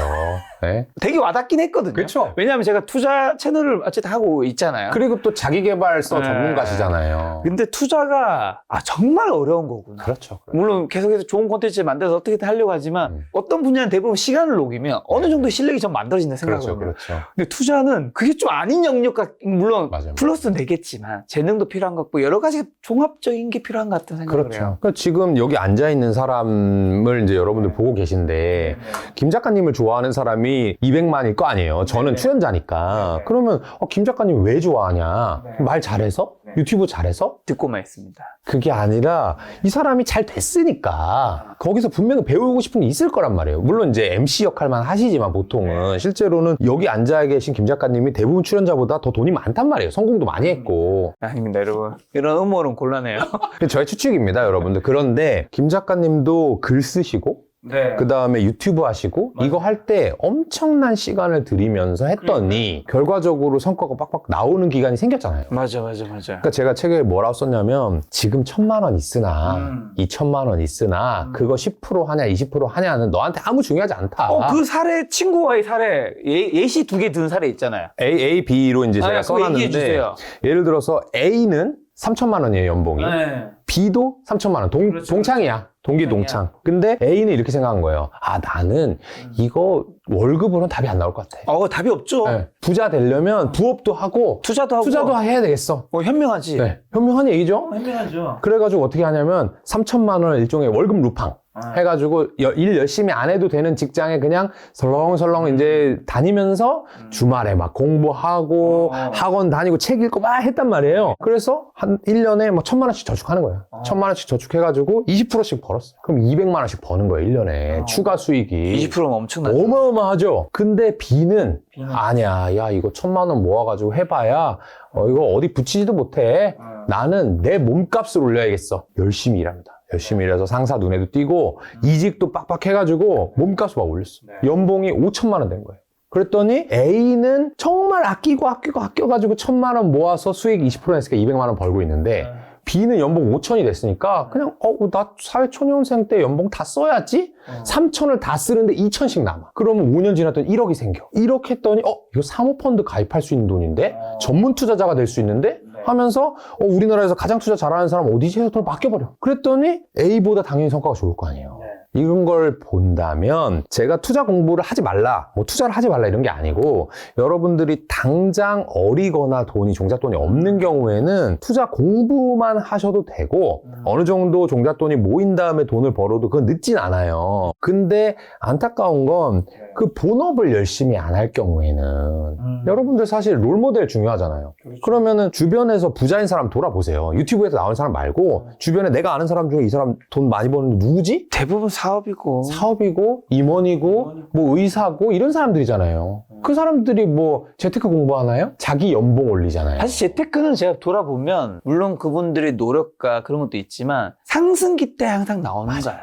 네. 되게 와닿긴 했거든요. 그쵸. 왜냐하면 제가 투자 채널을 어쨌든 하고 있잖아요. 그리고 또 자기개발서 네. 전문가시잖아요. 근데 투자가 정말 어려운 거구나. 그렇죠. 물론 계속해서 좋은 콘텐츠를 만들어서 어떻게든 하려고 하지만 어떤 분야는 대부분 시간을 녹이면 어느 정도 실력이 좀 만들어진다 생각하거든요. 그렇죠. 근데 투자는 그게 좀 아닌 영역 물론 맞아요. 플러스는 되겠지만 재능도 필요한 것 같고 여러 가지 종합적인 게 필요한 것 같다는 생각을 그렇죠. 해요. 그러니까 지금 여기 앉아있는 사람을 이제 여러분들 보고 계신데, 김 작가님을 좋아하는 사람이 200만일 거 아니에요. 저는 출연자니까. 그러면, 김 작가님 왜 좋아하냐? 말 잘해서? 유튜브 잘해서? 듣고만 있습니다. 그게 아니라, 이 사람이 잘 됐으니까, 거기서 분명히 배우고 싶은 게 있을 거란 말이에요. 물론 이제 MC 역할만 하시지만 보통은, 실제로는 여기 앉아 계신 김 작가님이 대부분 출연자보다 더 돈이 많단 말이에요. 성공도 많이 했고. 아닙니다, 여러분. 이런 음모론 곤란해요. 저의 추측입니다, 여러분들. 그런데 김 작가님도 글 쓰시고 네. 그 다음에 유튜브 하시고 이거 할 때 엄청난 시간을 들이면서 했더니 결과적으로 성과가 빡빡 나오는 기간이 생겼잖아요. 맞아. 그러니까 제가 책에 뭐라고 썼냐면 지금 1,000만 원 있으나 2,000만 원 있으나 그거 10% 하냐 20% 하냐는 너한테 아무 중요하지 않다. 그 사례, 친구와의 사례, 예시 2개 든 사례 있잖아요. A, B로 이제 제가 그거 얘기해 써놨는데 주세요. 예를 들어서 A는 3,000만 원이에요, 연봉이. 네. B도 3,000만 원. 그렇죠. 동창이야. 동기 동창. 근데 A는 이렇게 생각한 거예요. 나는 이거 월급으로는 답이 안 나올 것 같아. 답이 없죠. 네. 부자 되려면 부업도 하고 투자도 하고. 투자도 해야 되겠어. 현명하지. 네. 현명한 얘기죠. 현명하죠. 그래가지고 어떻게 하냐면 3,000만 원을 일종의 월급 루팡 해가지고 일 열심히 안 해도 되는 직장에 그냥 설렁설렁 이제 다니면서 주말에 막 공부하고 학원 다니고 책 읽고 막 했단 말이에요. 그래서 한 1년에 뭐 1,000만 원씩 저축하는 거예요. 1,000만 원씩 저축해가지고 20%씩 벌었어요. 그럼 200만 원씩 버는 거예요, 1년에. 추가 수익이. 20%면 엄청나죠. 어마어마하죠. 근데 B는 아니야, 야 이거 1,000만 원 모아가지고 해봐야 이거 어디 붙이지도 못해. 나는 내 몸값을 올려야겠어. 열심히 일합니다. 열심히 일해서 상사 눈에도 띄고 이직도 빡빡 해가지고 몸값을 막 올렸어. 연봉이 5,000만 원 된 거예요. 그랬더니 A는 정말 아껴가지고 1,000만 원 모아서 수익 20% 했으니까 200만 원 벌고 있는데 B는 연봉 5천이 됐으니까 그냥 나 사회초년생 때 연봉 다 써야지. 3천을 다 쓰는데 2천씩 남아. 그러면 5년 지났더니 1억이 생겨. 이렇게 했더니 이거 사모펀드 가입할 수 있는 돈인데 전문 투자자가 될 수 있는데 하면서 우리나라에서 가장 투자 잘하는 사람 어디지 해서 돈을 맡겨버려. 그랬더니 A보다 당연히 성과가 좋을 거 아니에요. 이런 걸 본다면 제가 투자 공부를 하지 말라, 뭐 투자를 하지 말라 이런 게 아니고 여러분들이 당장 어리거나 종잣돈이 없는 경우에는 투자 공부만 하셔도 되고 어느 정도 종잣돈이 모인 다음에 돈을 벌어도 그건 늦진 않아요. 근데 안타까운 건 그 본업을 열심히 안 할 경우에는 여러분들 사실 롤모델 중요하잖아요. 그러면은 주변에서 부자인 사람 돌아보세요. 유튜브에서 나오는 사람 말고 주변에 내가 아는 사람 중에 이 사람 돈 많이 버는데 누구지? 대부분 사업이고 임원이고 뭐 의사고 이런 사람들이잖아요. 그 사람들이 뭐 재테크 공부하나요? 자기 연봉 올리잖아요. 사실 재테크는 제가 돌아보면 물론 그분들의 노력과 그런 것도 있지만 상승기 때 항상 나오는 거야.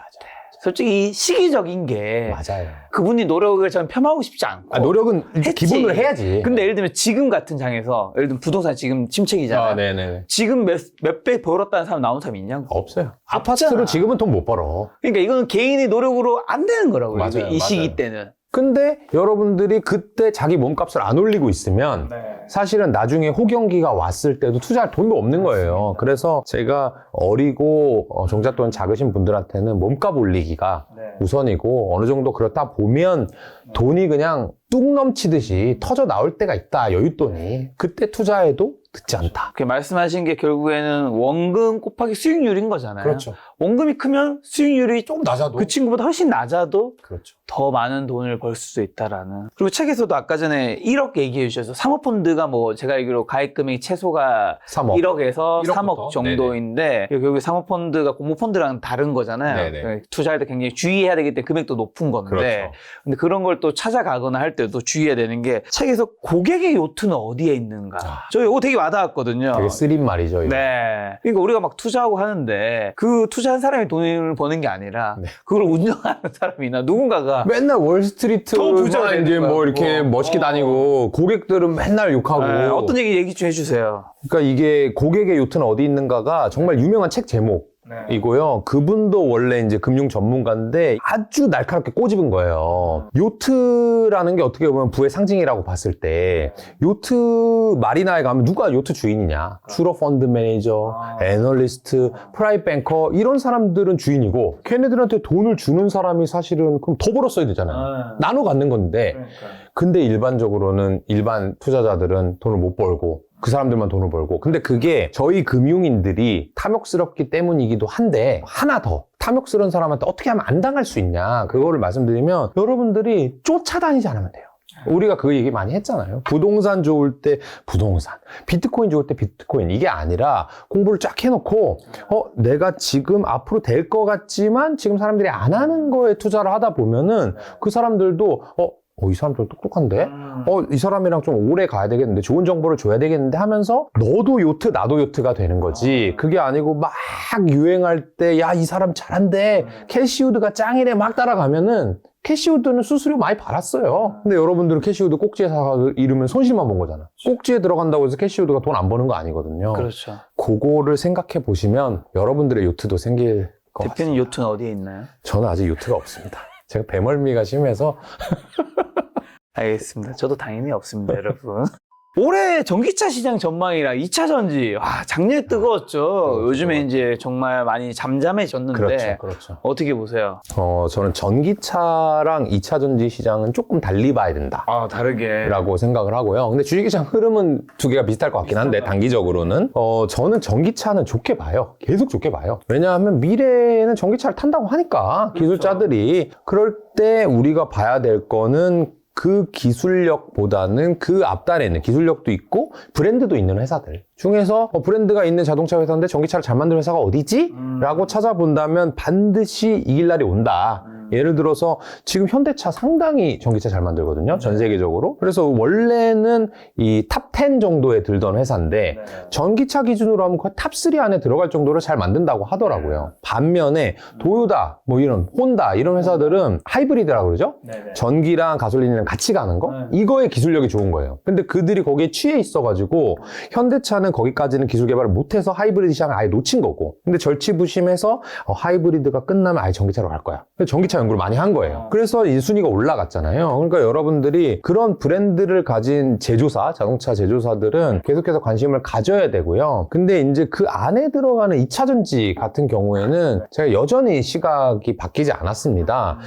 솔직히 시기적인 게 맞아요. 그분이 노력을 저는 폄하하고 싶지 않고 노력은 했지. 기본으로 해야지. 근데 예를 들면 지금 같은 장에서 예를 들면 부동산 지금 침체기잖아요. 네네. 지금 몇 배 벌었다는 사람 나온 사람 있냐고. 없어요. 아파트로 지금은 돈 못 벌어. 그러니까 이거는 개인의 노력으로 안 되는 거라고요. 맞아요, 이 시기 맞아요. 때는. 근데 여러분들이 그때 자기 몸값을 안 올리고 있으면 사실은 나중에 호경기가 왔을 때도 투자할 돈도 없는 거예요. 그래서 제가 어리고 종잣돈 작으신 분들한테는 몸값 올리기가 우선이고, 어느 정도 그렇다 보면 돈이 그냥 뚝 넘치듯이 터져 나올 때가 있다, 여윳돈이. 그때 투자해도 늦지 않다. 그 말씀하신 게 결국에는 원금 곱하기 수익률인 거잖아요. 그렇죠. 원금이 크면 수익률이 좀 낮아도. 그 친구보다 훨씬 낮아도 그렇죠. 더 많은 돈을 벌 수 있다라는. 그리고 책에서도 아까 전에 1억 얘기해 주셔서 사모펀드가 뭐 제가 알기로 가입 금액이 최소가 3억. 1억에서 1억부터? 3억 정도인데 결국에 사모펀드가 공모펀드랑 다른 거잖아요. 네네. 투자할 때 굉장히 주의해야 되기 때문에 금액도 높은 건데 그렇죠. 근데 그런 걸 또 찾아가거나 할 때도 주의해야 되는 게 책에서 고객의 요트는 어디에 있는가. 저 이거 되게 와닿았거든요. 되게 쓰린 말이죠, 이거. 네. 그러니까 우리가 막 투자하고 하는데 그 투자한 사람이 돈을 버는 게 아니라 네. 그걸 운영하는 사람이나 누군가가 맨날 월스트리트 더 부자가 되는 이제 뭐 거야, 이렇게 그거. 멋있게 다니고, 고객들은 맨날 욕하고. 네, 어떤 얘기 좀 해주세요. 그러니까 이게 고객의 요트는 어디 있는가가 정말 유명한 책 제목이고요. 그분도 원래 이제 금융 전문가인데 아주 날카롭게 꼬집은 거예요. 요트라는 게 어떻게 보면 부의 상징이라고 봤을 때, 요트 마리나에 가면 누가 요트 주인이냐? 주로 펀드 매니저, 애널리스트, 프라이빗 뱅커, 이런 사람들은 주인이고, 걔네들한테 돈을 주는 사람이 사실은 그럼 더 벌었어야 되잖아요. 나눠 갖는 건데. 근데 일반적으로는 일반 투자자들은 돈을 못 벌고 그 사람들만 돈을 벌고, 근데 그게 저희 금융인들이 탐욕스럽기 때문이기도 한데, 하나 더 탐욕스러운 사람한테 어떻게 하면 안 당할 수 있냐, 그거를 말씀드리면 여러분들이 쫓아다니지 않으면 돼요. 우리가 그 얘기 많이 했잖아요. 부동산 좋을 때 부동산, 비트코인 좋을 때 비트코인, 이게 아니라 공부를 쫙 해놓고 내가 지금 앞으로 될 것 같지만 지금 사람들이 안 하는 거에 투자를 하다 보면은 그 사람들도 이 사람 좀 똑똑한데? 이 사람이랑 좀 오래 가야 되겠는데, 좋은 정보를 줘야 되겠는데 하면서 너도 요트, 나도 요트가 되는 거지. 그게 아니고 막 유행할 때, 야, 이 사람 잘한대. 캐시우드가 짱이래. 막 따라가면은 캐시우드는 수수료 많이 받았어요. 근데 여러분들은 캐시우드 꼭지에 사서 이러면 손실만 본 거잖아. 꼭지에 들어간다고 해서 캐시우드가 돈 안 버는 거 아니거든요. 그렇죠. 그거를 생각해 보시면 여러분들의 요트도 생길 것 같습니다. 대표님 요트는 어디에 있나요? 저는 아직 요트가 없습니다. 제가 배멀미가 심해서. 알겠습니다. 저도 당연히 없습니다, 여러분. 올해 전기차 시장 전망이랑 2차 전지, 작년에 뜨거웠죠. 요즘에 이제 정말 많이 잠잠해졌는데. 그렇죠. 어떻게 보세요? 저는 전기차랑 2차 전지 시장은 조금 달리 봐야 된다. 다르게. 라고 생각을 하고요. 근데 주식시장 흐름은 두 개가 비슷할 것 같긴 한데, 단기적으로는. 저는 전기차는 좋게 봐요. 계속 좋게 봐요. 왜냐하면 미래에는 전기차를 탄다고 하니까, 기술자들이. 그럴 때 우리가 봐야 될 거는 그 기술력보다는 그 앞단에 있는 기술력도 있고 브랜드도 있는 회사들 중에서 브랜드가 있는 자동차 회사인데 전기차를 잘 만드는 회사가 어디지? 라고 찾아본다면 반드시 이길 날이 온다. 예를 들어서 지금 현대차 상당히 전기차 잘 만들거든요. 전 세계적으로. 그래서 원래는 이 탑 10 정도에 들던 회사인데 전기차 기준으로 하면 거의 탑 3 안에 들어갈 정도로 잘 만든다고 하더라고요. 반면에 도요타, 뭐 이런 혼다 이런 회사들은 하이브리드라고 그러죠? 전기랑 가솔린이랑 같이 가는 거? 이거에 기술력이 좋은 거예요. 근데 그들이 거기에 취해 있어가지고 현대차는 거기까지는 기술 개발을 못해서 하이브리드 시장을 아예 놓친 거고, 근데 절치부심해서 하이브리드가 끝나면 아예 전기차로 갈 거야. 전기차 연구를 많이 한 거예요. 그래서 이 순위가 올라갔잖아요. 그러니까 여러분들이 그런 브랜드를 가진 제조사, 자동차 제조사들은 계속해서 관심을 가져야 되고요. 근데 이제 그 안에 들어가는 2차 전지 같은 경우에는 제가 여전히 시각이 바뀌지 않았습니다.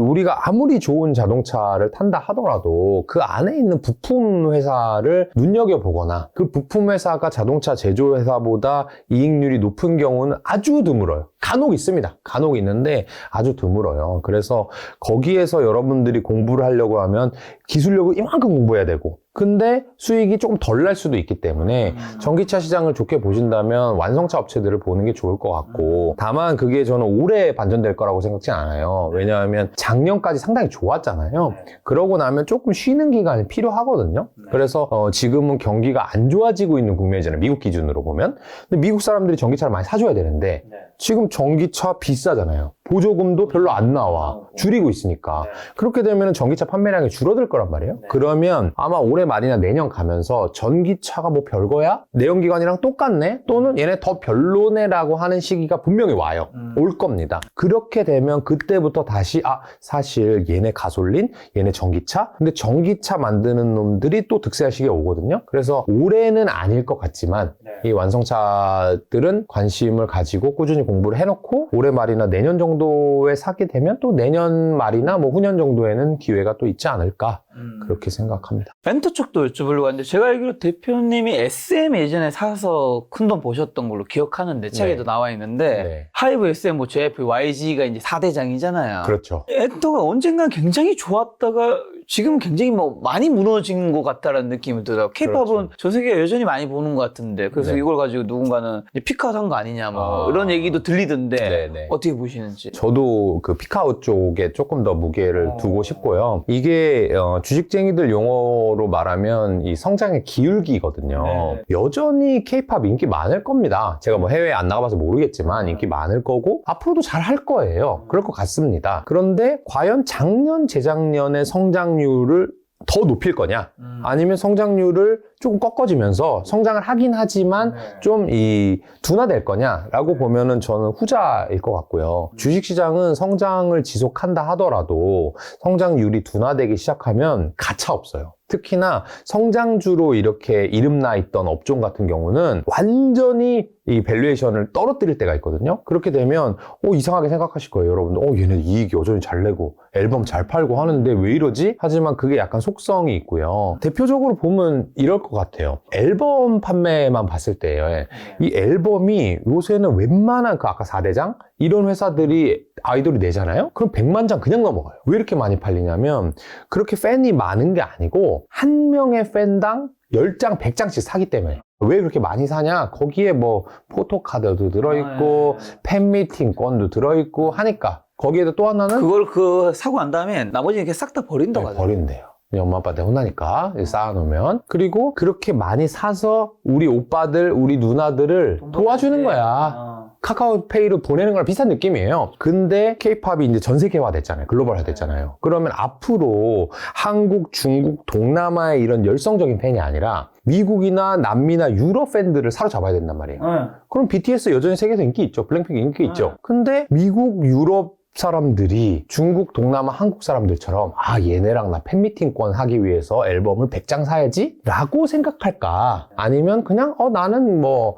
우리가 아무리 좋은 자동차를 탄다 하더라도 그 안에 있는 부품 회사를 눈여겨보거나 그 부품 회사가 자동차 제조 회사보다 이익률이 높은 경우는 아주 드물어요. 간혹 있습니다. 간혹 있는데 아주 드물어요. 그래서 거기에서 여러분들이 공부를 하려고 하면 기술력을 이만큼 공부해야 되고, 근데 수익이 조금 덜 날 수도 있기 때문에 전기차 시장을 좋게 보신다면 완성차 업체들을 보는 게 좋을 것 같고, 다만 그게 저는 올해 반전될 거라고 생각지 않아요. 왜냐하면 작년까지 상당히 좋았잖아요. 그러고 나면 조금 쉬는 기간이 필요하거든요. 그래서 지금은 경기가 안 좋아지고 있는 국면이잖아요. 미국 기준으로 보면. 근데 미국 사람들이 전기차를 많이 사줘야 되는데 지금 전기차 비싸잖아요. 보조금도 별로 안 나와. 줄이고 있으니까. 그렇게 되면 전기차 판매량이 줄어들 거란 말이에요. 그러면 아마 올해 말이나 내년 가면서 전기차가 뭐 별거야? 내연기관이랑 똑같네? 또는 얘네 더 별로네라고 하는 시기가 분명히 와요. 올 겁니다. 그렇게 되면 그때부터 다시 사실 얘네 가솔린, 얘네 전기차? 근데 전기차 만드는 놈들이 또 득세할 시기가 오거든요. 그래서 올해는 아닐 것 같지만 이 완성차들은 관심을 가지고 꾸준히 공부를 해놓고 올해 말이나 내년 정도에 사게 되면 또 내년 말이나 뭐 후년 정도에는 기회가 또 있지 않을까 그렇게 생각합니다. 벤터 쪽도 여쭤보려고 하는데 제가 알기로 대표님이 SM 예전에 사서 큰돈 보셨던 걸로 기억하는데 책에도 나와 있는데 네. 하이브 SM 뭐 JF YG가 이제 4대장이잖아요. 그렇죠. 엔터가 언젠가 굉장히 좋았다가 지금 굉장히 뭐 많이 무너진 것 같다라는 느낌이 들어요. K-팝은 그렇죠. 전 세계가 여전히 많이 보는 것 같은데 그래서 네. 이걸 가지고 누군가는 피카웃 한 거 아니냐 뭐 이런 얘기도 들리던데 네네. 어떻게 보시는지. 저도 그 피카웃 쪽에 조금 더 무게를 두고 싶고요. 이게 주식쟁이들 용어로 말하면 이 성장의 기울기거든요. 네. 여전히 K-팝 인기 많을 겁니다. 제가 뭐 해외에 안 나가봐서 모르겠지만 인기 많을 거고 앞으로도 잘 할 거예요. 그럴 것 같습니다. 그런데 과연 작년, 재작년의 성장률을 더 높일 거냐? 아니면 성장률을 조금 꺾어지면서 성장을 하긴 하지만 좀 둔화될 거냐라고 보면은 저는 후자일 것 같고요. 주식시장은 성장을 지속한다 하더라도 성장률이 둔화되기 시작하면 가차 없어요. 특히나 성장주로 이렇게 이름나 있던 업종 같은 경우는 완전히 이 밸류에이션을 떨어뜨릴 때가 있거든요. 그렇게 되면 이상하게 생각하실 거예요, 여러분들. 얘네 이익 여전히 잘 내고 앨범 잘 팔고 하는데 왜 이러지? 하지만 그게 약간 속성이 있고요. 대표적으로 보면 이럴 것 같아요. 앨범 판매만 봤을 때요. 이 앨범이 요새는 웬만한 그 아까 4대장 이런 회사들이 아이돌이 내잖아요? 그럼 100만 장 그냥 넘어가요. 왜 이렇게 많이 팔리냐면 그렇게 팬이 많은 게 아니고 한 명의 팬당 10장, 100장씩 사기 때문에. 왜 그렇게 많이 사냐? 거기에 뭐 포토카드도 들어있고 팬미팅권도 들어있고 하니까. 거기에도 또 하나는 그걸 사고 난 다음에 나머지 이렇게 싹 다 버린다고 하더라고요. 버린대요. 엄마 아빠한테 혼나니까 쌓아놓으면. 그리고 그렇게 많이 사서 우리 오빠들, 우리 누나들을 도와주는 거야. 카카오페이로 보내는 거랑 비슷한 느낌이에요. 근데 케이팝이 이제 전 세계화 됐잖아요. 글로벌화 됐잖아요. 그러면 앞으로 한국, 중국, 동남아의 이런 열성적인 팬이 아니라 미국이나 남미나 유럽 팬들을 사로잡아야 된단 말이에요. 그럼 BTS 여전히 세계에서 인기 있죠. 블랙핑크 인기 있죠. 근데 미국, 유럽 사람들이 중국, 동남아, 한국 사람들처럼 얘네랑 나 팬미팅권 하기 위해서 앨범을 100장 사야지? 라고 생각할까? 아니면 그냥 나는 뭐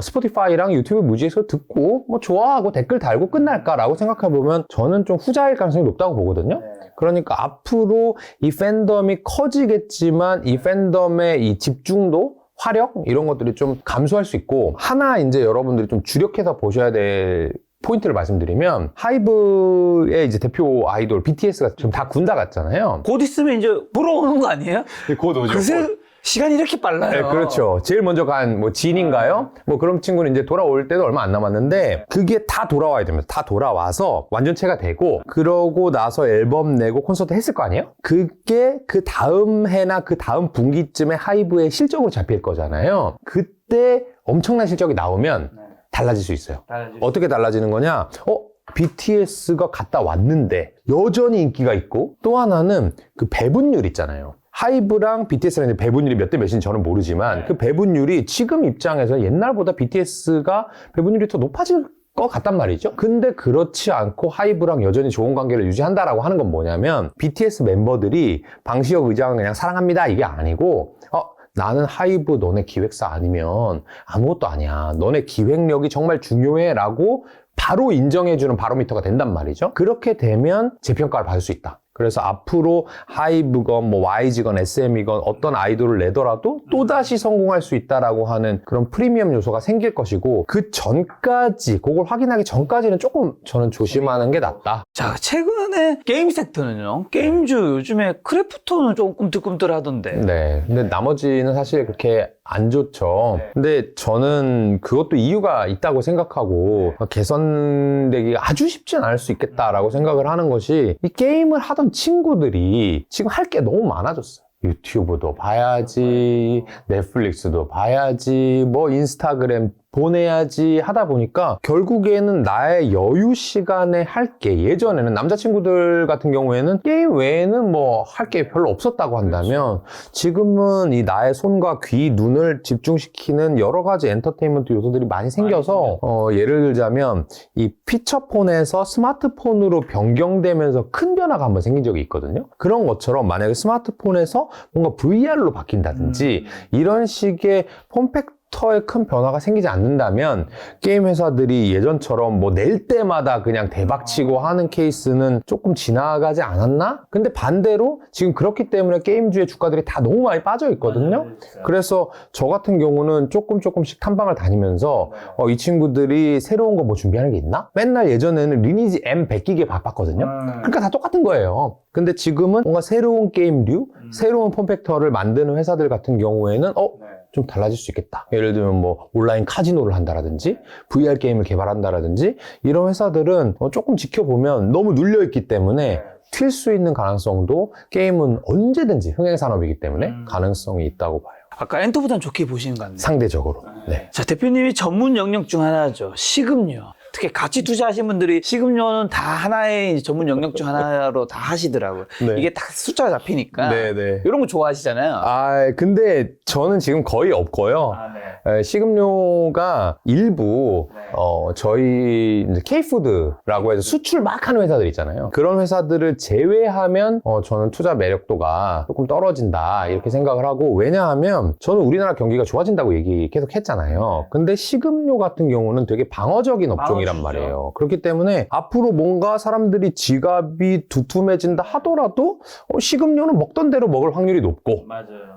스포티파이랑 유튜브 뮤직에서 듣고 뭐 좋아하고 댓글 달고 끝날까라고 생각해보면 저는 좀 후자일 가능성이 높다고 보거든요. 그러니까 앞으로 이 팬덤이 커지겠지만 이 팬덤의 이 집중도 화력 이런 것들이 좀 감소할 수 있고 하나 이제 여러분들이 좀 주력해서 보셔야 될 포인트를 말씀드리면 하이브의 이제 대표 아이돌 BTS가 지금 다 군다 갔잖아요. 곧 있으면 이제 불어오는 거 아니에요? 곧 오죠. 그새 시간이 이렇게 빨라요. 네, 그렇죠. 제일 먼저 간 뭐 진인가요? 뭐 그런 친구는 이제 돌아올 때도 얼마 안 남았는데 그게 다 돌아와야 됩니다. 다 돌아와서 완전체가 되고 그러고 나서 앨범 내고 콘서트 했을 거 아니에요? 그게 그 다음 해나 그 다음 분기쯤에 하이브의 실적으로 잡힐 거잖아요. 그때 엄청난 실적이 나오면 달라질 수 있어요. 어떻게 달라지는 거냐? BTS가 갔다 왔는데 여전히 인기가 있고 또 하나는 그 배분율 있잖아요. 하이브랑 BTS랑 배분율이 몇 대 몇인지 저는 모르지만 그 배분율이 지금 입장에서 옛날보다 BTS가 배분율이 더 높아질 것 같단 말이죠. 근데 그렇지 않고 하이브랑 여전히 좋은 관계를 유지한다라고 하는 건 뭐냐면 BTS 멤버들이 방시혁 의장은 그냥 사랑합니다 이게 아니고 나는 하이브 너네 기획사 아니면 아무것도 아니야. 너네 기획력이 정말 중요해 라고 바로 인정해주는 바로미터가 된단 말이죠. 그렇게 되면 재평가를 받을 수 있다. 그래서 앞으로 하이브건 뭐 YG건 SM이건 어떤 아이돌을 내더라도 또다시 성공할 수 있다라고 하는 그런 프리미엄 요소가 생길 것이고 그 전까지 그걸 확인하기 전까지는 조금 저는 조심하는 게 낫다. 자, 최근에 게임 섹터는요. 게임주 요즘에 크래프톤은 좀 꿈틀꿈틀하던데. 네. 근데 나머지는 사실 그렇게 안 좋죠. 근데 저는 그것도 이유가 있다고 생각하고 개선되기가 아주 쉽진 않을 수 있겠다라고 생각을 하는 것이 이 게임을 하던 친구들이 지금 할 게 너무 많아졌어요. 유튜브도 봐야지, 넷플릭스도 봐야지, 뭐 인스타그램 보내야지 하다 보니까 결국에는 나의 여유 시간에 할 게, 예전에는 남자친구들 같은 경우에는 게임 외에는 뭐 할 게 별로 없었다고 한다면 지금은 이 나의 손과 귀, 눈을 집중시키는 여러 가지 엔터테인먼트 요소들이 많이 생겨서 예를 들자면 이 피처폰에서 스마트폰으로 변경되면서 큰 변화가 한번 생긴 적이 있거든요. 그런 것처럼 만약에 스마트폰에서 뭔가 VR로 바뀐다든지 이런 식의 폼팩터에 큰 변화가 생기지 않는다면 게임 회사들이 예전처럼 뭐 낼 때마다 그냥 대박치고 하는 케이스는 조금 지나가지 않았나? 근데 반대로 지금 그렇기 때문에 게임주의 주가들이 다 너무 많이 빠져 있거든요. 그래서 저 같은 경우는 조금씩 탐방을 다니면서 이 친구들이 새로운 거 뭐 준비하는 게 있나? 맨날 예전에는 리니지 M 100기계 바빴거든요. 그러니까 다 똑같은 거예요. 근데 지금은 뭔가 새로운 게임류, 새로운 폼팩터를 만드는 회사들 같은 경우에는 좀 달라질 수 있겠다. 예를 들면 뭐 온라인 카지노를 한다라든지 VR 게임을 개발한다라든지 이런 회사들은 조금 지켜보면 너무 눌려있기 때문에 튈 수 있는 가능성도, 게임은 언제든지 흥행산업이기 때문에 가능성이 있다고 봐요. 아까 엔터보다는 좋게 보시는 것 같네요. 상대적으로. 네. 자, 대표님이 전문 영역 중 하나죠. 식음료. 특히 같이 투자하신 분들이 식음료는 다 하나의 이제 전문 영역 중 하나로 다 하시더라고요. 네. 이게 딱 숫자가 잡히니까. 네네. 이런 거 좋아하시잖아요. 근데 저는 지금 거의 없고요. 식음료가 일부, 저희 이제 K푸드라고 해서 수출 막 하는 회사들 있잖아요. 그런 회사들을 제외하면, 저는 투자 매력도가 조금 떨어진다, 이렇게 생각을 하고, 왜냐하면 저는 우리나라 경기가 좋아진다고 얘기 계속 했잖아요. 근데 식음료 같은 경우는 되게 방어적인 업종이란 말이에요. 그렇기 때문에 앞으로 뭔가 사람들이 지갑이 두툼해진다 하더라도 식음료는 먹던 대로 먹을 확률이 높고,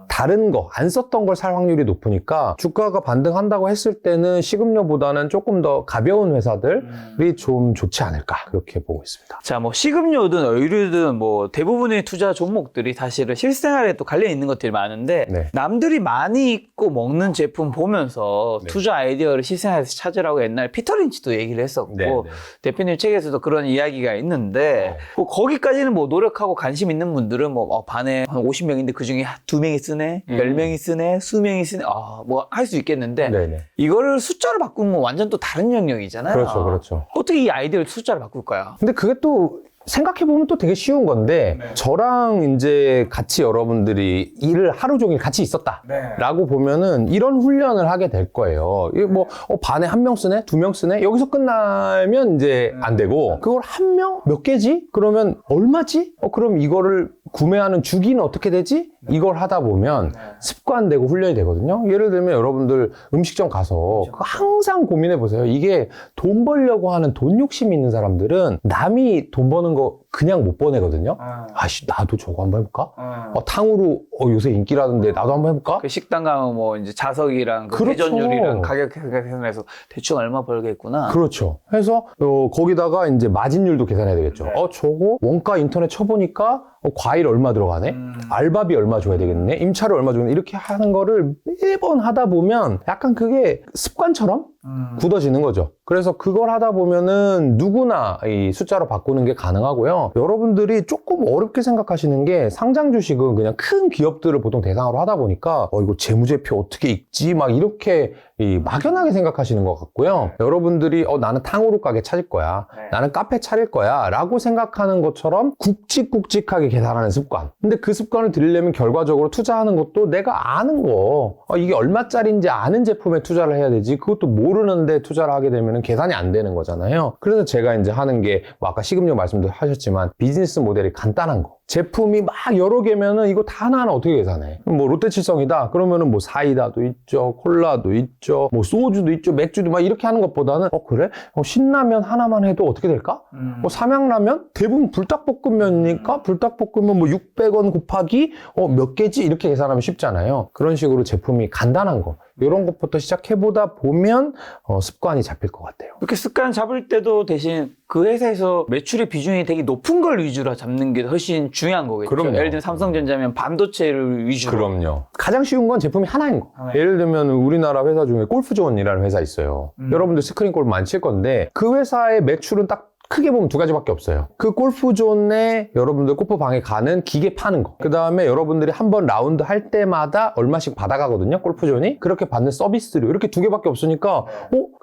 다른 거, 안 썼던 걸 살 확률이 높으니까 주가가 반등한다고 했을 때는 식음료보다는 조금 더 가벼운 회사들이 좀 좋지 않을까, 그렇게 보고 있습니다. 자, 뭐 식음료든 의류든 뭐 대부분의 투자 종목들이 사실은 실생활에 또 관련 있는 것들이 많은데 네. 남들이 많이 입고 먹는 제품 보면서 네. 투자 아이디어를 실생활에서 찾으라고 옛날에 피터 린치도 얘기를 했었고 네, 네. 대표님 책에서도 그런 이야기가 있는데 뭐 거기까지는 뭐 노력하고 관심 있는 분들은 뭐 반에 한 50명인데 그중에 2명이 쓰네, 10명이 쓰네, 수명이 쓰네, 뭐 할 수 있겠는데 네네. 이거를 숫자로 바꾸면 완전 또 다른 영역이잖아요. 그렇죠, 그렇죠. 어떻게 이 아이디어를 숫자로 바꿀까요? 근데 그게 또 생각해보면 또 되게 쉬운 건데, 저랑 이제 같이 여러분들이 일을 하루 종일 같이 있었다 라고 보면은 이런 훈련을 하게 될 거예요. 이게 뭐 반에 1명 쓰네? 2명 쓰네? 여기서 끝나면 이제 안 되고, 그걸 1명? 몇 개지? 그러면 얼마지? 그럼 이거를 구매하는 주기는 어떻게 되지? 이걸 하다 보면 습관되고 훈련이 되거든요. 예를 들면 여러분들 음식점 가서 항상 고민해 보세요. 이게 돈 벌려고 하는 돈 욕심이 있는 사람들은 남이 돈 버는 거 그냥 못 보내거든요. 아씨, 나도 저거 한번 해볼까? 탕후루 요새 인기라던데 나도 한번 해볼까? 그 식당 가면 뭐 이제 자석이랑 그 그렇죠. 회전율이랑 가격 계산해서 대충 얼마 벌겠구나. 그렇죠. 해서 거기다가 이제 마진율도 계산해야 되겠죠. 저거 원가 인터넷 쳐보니까 과일 얼마 들어가네? 알바비 얼마 줘야 되겠네? 임차료 얼마 줘야 되겠네? 이렇게 하는 거를 매번 하다 보면 약간 그게 습관처럼 굳어지는 거죠. 그래서 그걸 하다 보면은 누구나 이 숫자로 바꾸는 게 가능하고요. 여러분들이 조금 어렵게 생각하시는 게, 상장 주식은 그냥 큰 기업들을 보통 대상으로 하다 보니까 이거 재무제표 어떻게 읽지? 막 이렇게 막연하게 생각하시는 것 같고요. 여러분들이 나는 탕후루 가게 차릴 거야, 나는 카페 차릴 거야 라고 생각하는 것처럼 굵직굵직하게 계산하는 습관. 근데 그 습관을 들이려면 결과적으로 투자하는 것도 내가 아는 거, 이게 얼마짜리인지 아는 제품에 투자를 해야 되지, 그것도 모르는데 투자를 하게 되면 계산이 안 되는 거잖아요. 그래서 제가 이제 하는 게 아까 식음료 말씀도 하셨지만 비즈니스 모델이 간단한 거. 제품이 막 여러 개면은 이거 다 하나하나 어떻게 계산해? 뭐 롯데칠성이다 그러면은 뭐 사이다도 있죠, 콜라도 있죠, 뭐 소주도 있죠, 맥주도 막 이렇게 하는 것보다는 그래? 신라면 하나만 해도 어떻게 될까? 삼양라면? 대부분 불닭볶음면이니까 불닭볶음면 뭐 600원 곱하기 몇 개지? 이렇게 계산하면 쉽잖아요. 그런 식으로 제품이 간단한 거, 이런 것부터 시작해보다 보면 습관이 잡힐 것 같아요. 이렇게 습관 잡을 때도 대신 그 회사에서 매출의 비중이 되게 높은 걸 위주로 잡는 게 훨씬 중요한 거겠죠. 그럼요. 예를 들면 삼성전자면 반도체를 위주로. 그럼요. 가장 쉬운 건 제품이 하나인 거. 예를 들면 우리나라 회사 중에 골프존이라는 회사 있어요. 여러분들 스크린 골프 많이 칠 건데 그 회사의 매출은 딱 크게 보면 두 가지밖에 없어요. 그 골프존에 여러분들 골프방에 가는 기계 파는 거. 그 다음에 여러분들이 한번 라운드 할 때마다 얼마씩 받아가거든요. 골프존이. 그렇게 받는 서비스료. 이렇게 두 개밖에 없으니까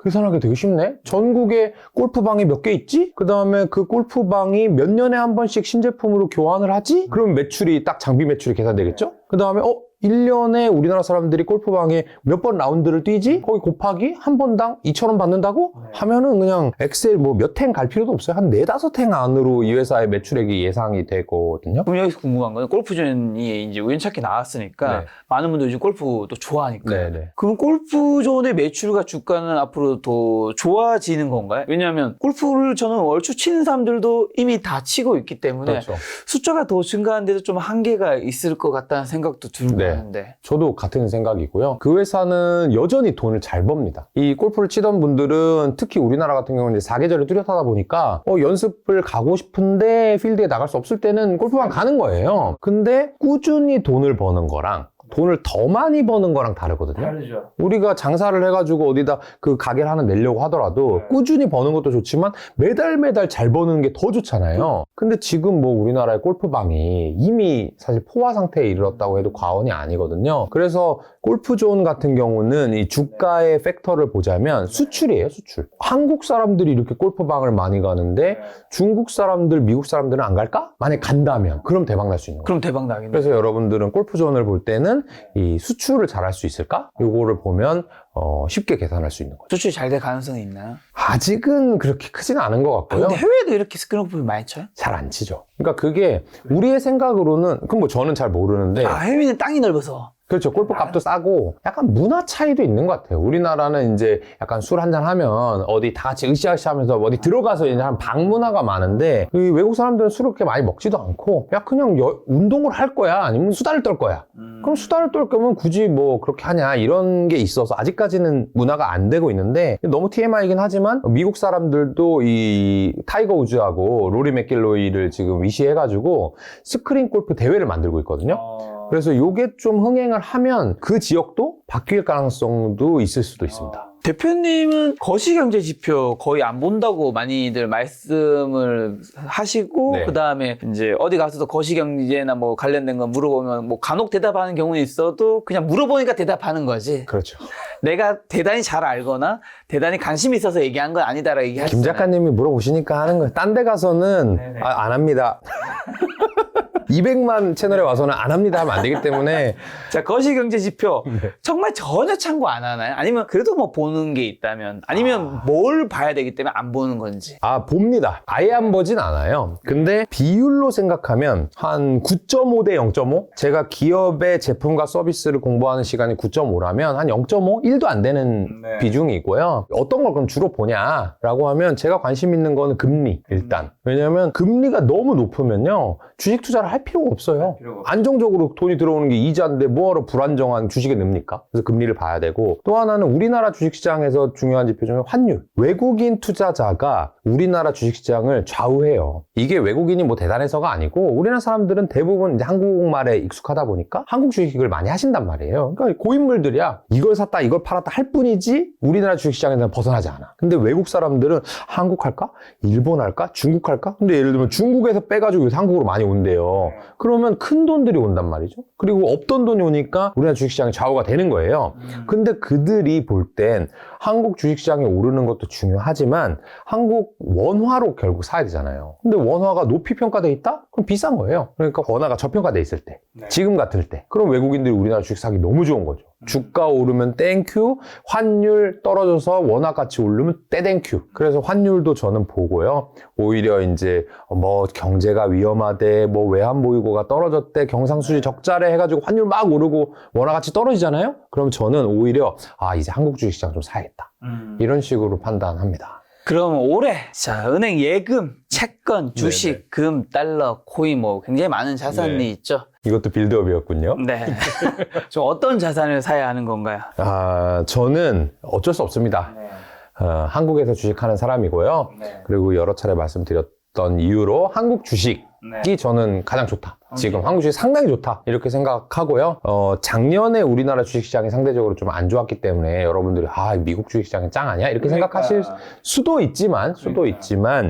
계산하기 되게 쉽네. 전국에 골프방이 몇 개 있지? 그 다음에 그 골프방이 몇 년에 한 번씩 신제품으로 교환을 하지? 그럼 매출이 딱 장비 매출이 계산되겠죠? 그 다음에 1년에 우리나라 사람들이 골프방에 몇 번 라운드를 뛰지? 거기 곱하기 한 번당 2,000원 받는다고? 하면은 그냥 엑셀 뭐 몇 행 갈 필요도 없어요. 한 4-5행 안으로 이 회사의 매출액이 예상이 되거든요. 그럼 여기서 궁금한 건 골프존이 이제 우연찮게 나왔으니까 네. 많은 분들이 요즘 골프 또 좋아하니까. 네네. 그럼 골프존의 매출과 주가는 앞으로 더 좋아지는 건가요? 왜냐하면 골프를 저는 얼추 치는 사람들도 이미 다 치고 있기 때문에 그렇죠. 숫자가 더 증가하는데도 좀 한계가 있을 것 같다는 생각도 들고 네. 하는데. 저도 같은 생각이고요. 그 회사는 여전히 돈을 잘 법니다. 이 골프를 치던 분들은 특히 우리나라 같은 경우는 이제 사계절이 뚜렷하다 보니까 연습을 가고 싶은데 필드에 나갈 수 없을 때는 골프방 가는 거예요. 근데 꾸준히 돈을 버는 거랑 돈을 더 많이 버는 거랑 다르거든요. 다르죠. 우리가 장사를 해가지고 어디다 그 가게를 하나 내려고 하더라도 꾸준히 버는 것도 좋지만 매달 잘 버는 게 더 좋잖아요. 근데 지금 뭐 우리나라의 골프방이 이미 사실 포화 상태에 이르렀다고 해도 과언이 아니거든요. 그래서 골프존 같은 경우는 이 주가의 팩터를 보자면 수출이에요, 수출. 한국 사람들이 이렇게 골프방을 많이 가는데 중국 사람들, 미국 사람들은 안 갈까? 만약에 간다면 그럼 대박 날 수 있는 거예요. 그럼 대박 나겠네. 그래서 여러분들은 골프존을 볼 때는 이 수출을 잘할 수 있을까? 요거를 보면 쉽게 계산할 수 있는 거죠. 수출이 잘 될 가능성이 있나요? 아직은 그렇게 크지는 않은 것 같고요. 근데 해외도 이렇게 스크램블 많이 쳐요? 잘 안 치죠. 그러니까 그게 우리의 생각으로는 그럼 뭐 저는 잘 모르는데 해외는 땅이 넓어서. 그렇죠. 골프 값도 싸고 약간 문화 차이도 있는 것 같아요. 우리나라는 이제 약간 술 한잔 하면 어디 다 같이 으쌰으쌰 하면서 어디 들어가서 이제 한 방문화가 많은데 이 외국 사람들은 술을 그렇게 많이 먹지도 않고 야 그냥 운동을 할 거야 아니면 수다를 떨 거야. 그럼 수다를 떨 거면 굳이 뭐 그렇게 하냐 이런 게 있어서 아직까지는 문화가 안 되고 있는데 너무 TMI이긴 하지만 미국 사람들도 이 타이거 우즈하고 로리 맥길로이를 지금 위시해가지고 스크린 골프 대회를 만들고 있거든요. 그래서 요게 좀 흥행을 하면 그 지역도 바뀔 가능성도 있을 수도 있습니다. 대표님은 거시경제 지표 거의 안 본다고 많이들 말씀을 하시고 네. 그다음에 이제 어디 가서도 거시경제나 뭐 관련된 거 물어보면 뭐 간혹 대답하는 경우는 있어도 그냥 물어보니까 대답하는 거지. 그렇죠. 내가 대단히 잘 알거나 대단히 관심이 있어서 얘기한 건 아니다라고 얘기하시잖아요. 김 작가님이 물어보시니까 하는 거예요. 딴 데 가서는 안 합니다. 200만 채널에 와서는 안 합니다 하면 안 되기 때문에. 자, 거시경제 지표 네. 정말 전혀 참고 안 하나요? 아니면 그래도 뭐 보는 게 있다면 아니면 뭘 봐야 되기 때문에 안 보는 건지. 봅니다. 아예 안 보진 않아요. 근데 비율로 생각하면 한 9.5 대 0.5? 제가 기업의 제품과 서비스를 공부하는 시간이 9.5라면 한 0.5? 1도 안 되는 비중이고요. 어떤 걸 그럼 주로 보냐라고 하면 제가 관심 있는 거는 금리 일단. 왜냐면 금리가 너무 높으면요. 주식 투자를 할 필요가 없어요. 안정적으로 돈이 들어오는 게 이자인데 뭐하러 불안정한 주식에 넣습니까? 그래서 금리를 봐야 되고 또 하나는 우리나라 주식시장에서 중요한 지표 중에 환율. 외국인 투자자가 우리나라 주식시장을 좌우해요. 이게 외국인이 뭐 대단해서가 아니고 우리나라 사람들은 대부분 이제 한국말에 익숙하다 보니까 한국 주식을 많이 하신단 말이에요. 그러니까 고인물들이야. 이걸 샀다 이걸 팔았다 할 뿐이지 우리나라 주식시장에서는 벗어나지 않아. 근데 외국 사람들은 한국 할까? 일본 할까? 중국 할까? 근데 예를 들면 중국에서 빼가지고 요새 한국으로 많이 온대요. 그러면 큰 돈들이 온단 말이죠. 그리고 없던 돈이 오니까 우리나라 주식시장이 좌우가 되는 거예요. 근데 그들이 볼 땐 한국 주식시장이 오르는 것도 중요하지만 한국 원화로 결국 사야 되잖아요. 근데 원화가 높이 평가돼 있다? 그럼 비싼 거예요. 그러니까 원화가 저평가돼 있을 때, 지금 같을 때, 그럼 외국인들이 우리나라 주식 사기 너무 좋은 거죠. 주가 오르면 땡큐, 환율 떨어져서 원화 가치 오르면 떼땡큐. 그래서 환율도 저는 보고요. 오히려 이제 뭐 경제가 위험하대, 뭐 외환 보유고가 떨어졌대, 경상수지 적자래 해가지고 환율 막 오르고 원화 가치 떨어지잖아요. 그럼 저는 오히려 이제 한국 주식시장 좀 사야겠다. 이런 식으로 판단합니다. 그럼 올해 자 은행 예금, 채권, 주식, 금, 달러, 코인 뭐 굉장히 많은 자산이 있죠. 이것도 빌드업이었군요. 네. 좀 어떤 자산을 사야 하는 건가요? 저는 어쩔 수 없습니다. 한국에서 주식하는 사람이고요. 그리고 여러 차례 말씀드렸던 이유로 한국 주식 저는 가장 좋다. 지금 한국 주식 상당히 좋다. 이렇게 생각하고요. 작년에 우리나라 주식시장이 상대적으로 좀 안 좋았기 때문에 여러분들이 미국 주식시장이 짱 아니야? 이렇게 생각하실 수도 있지만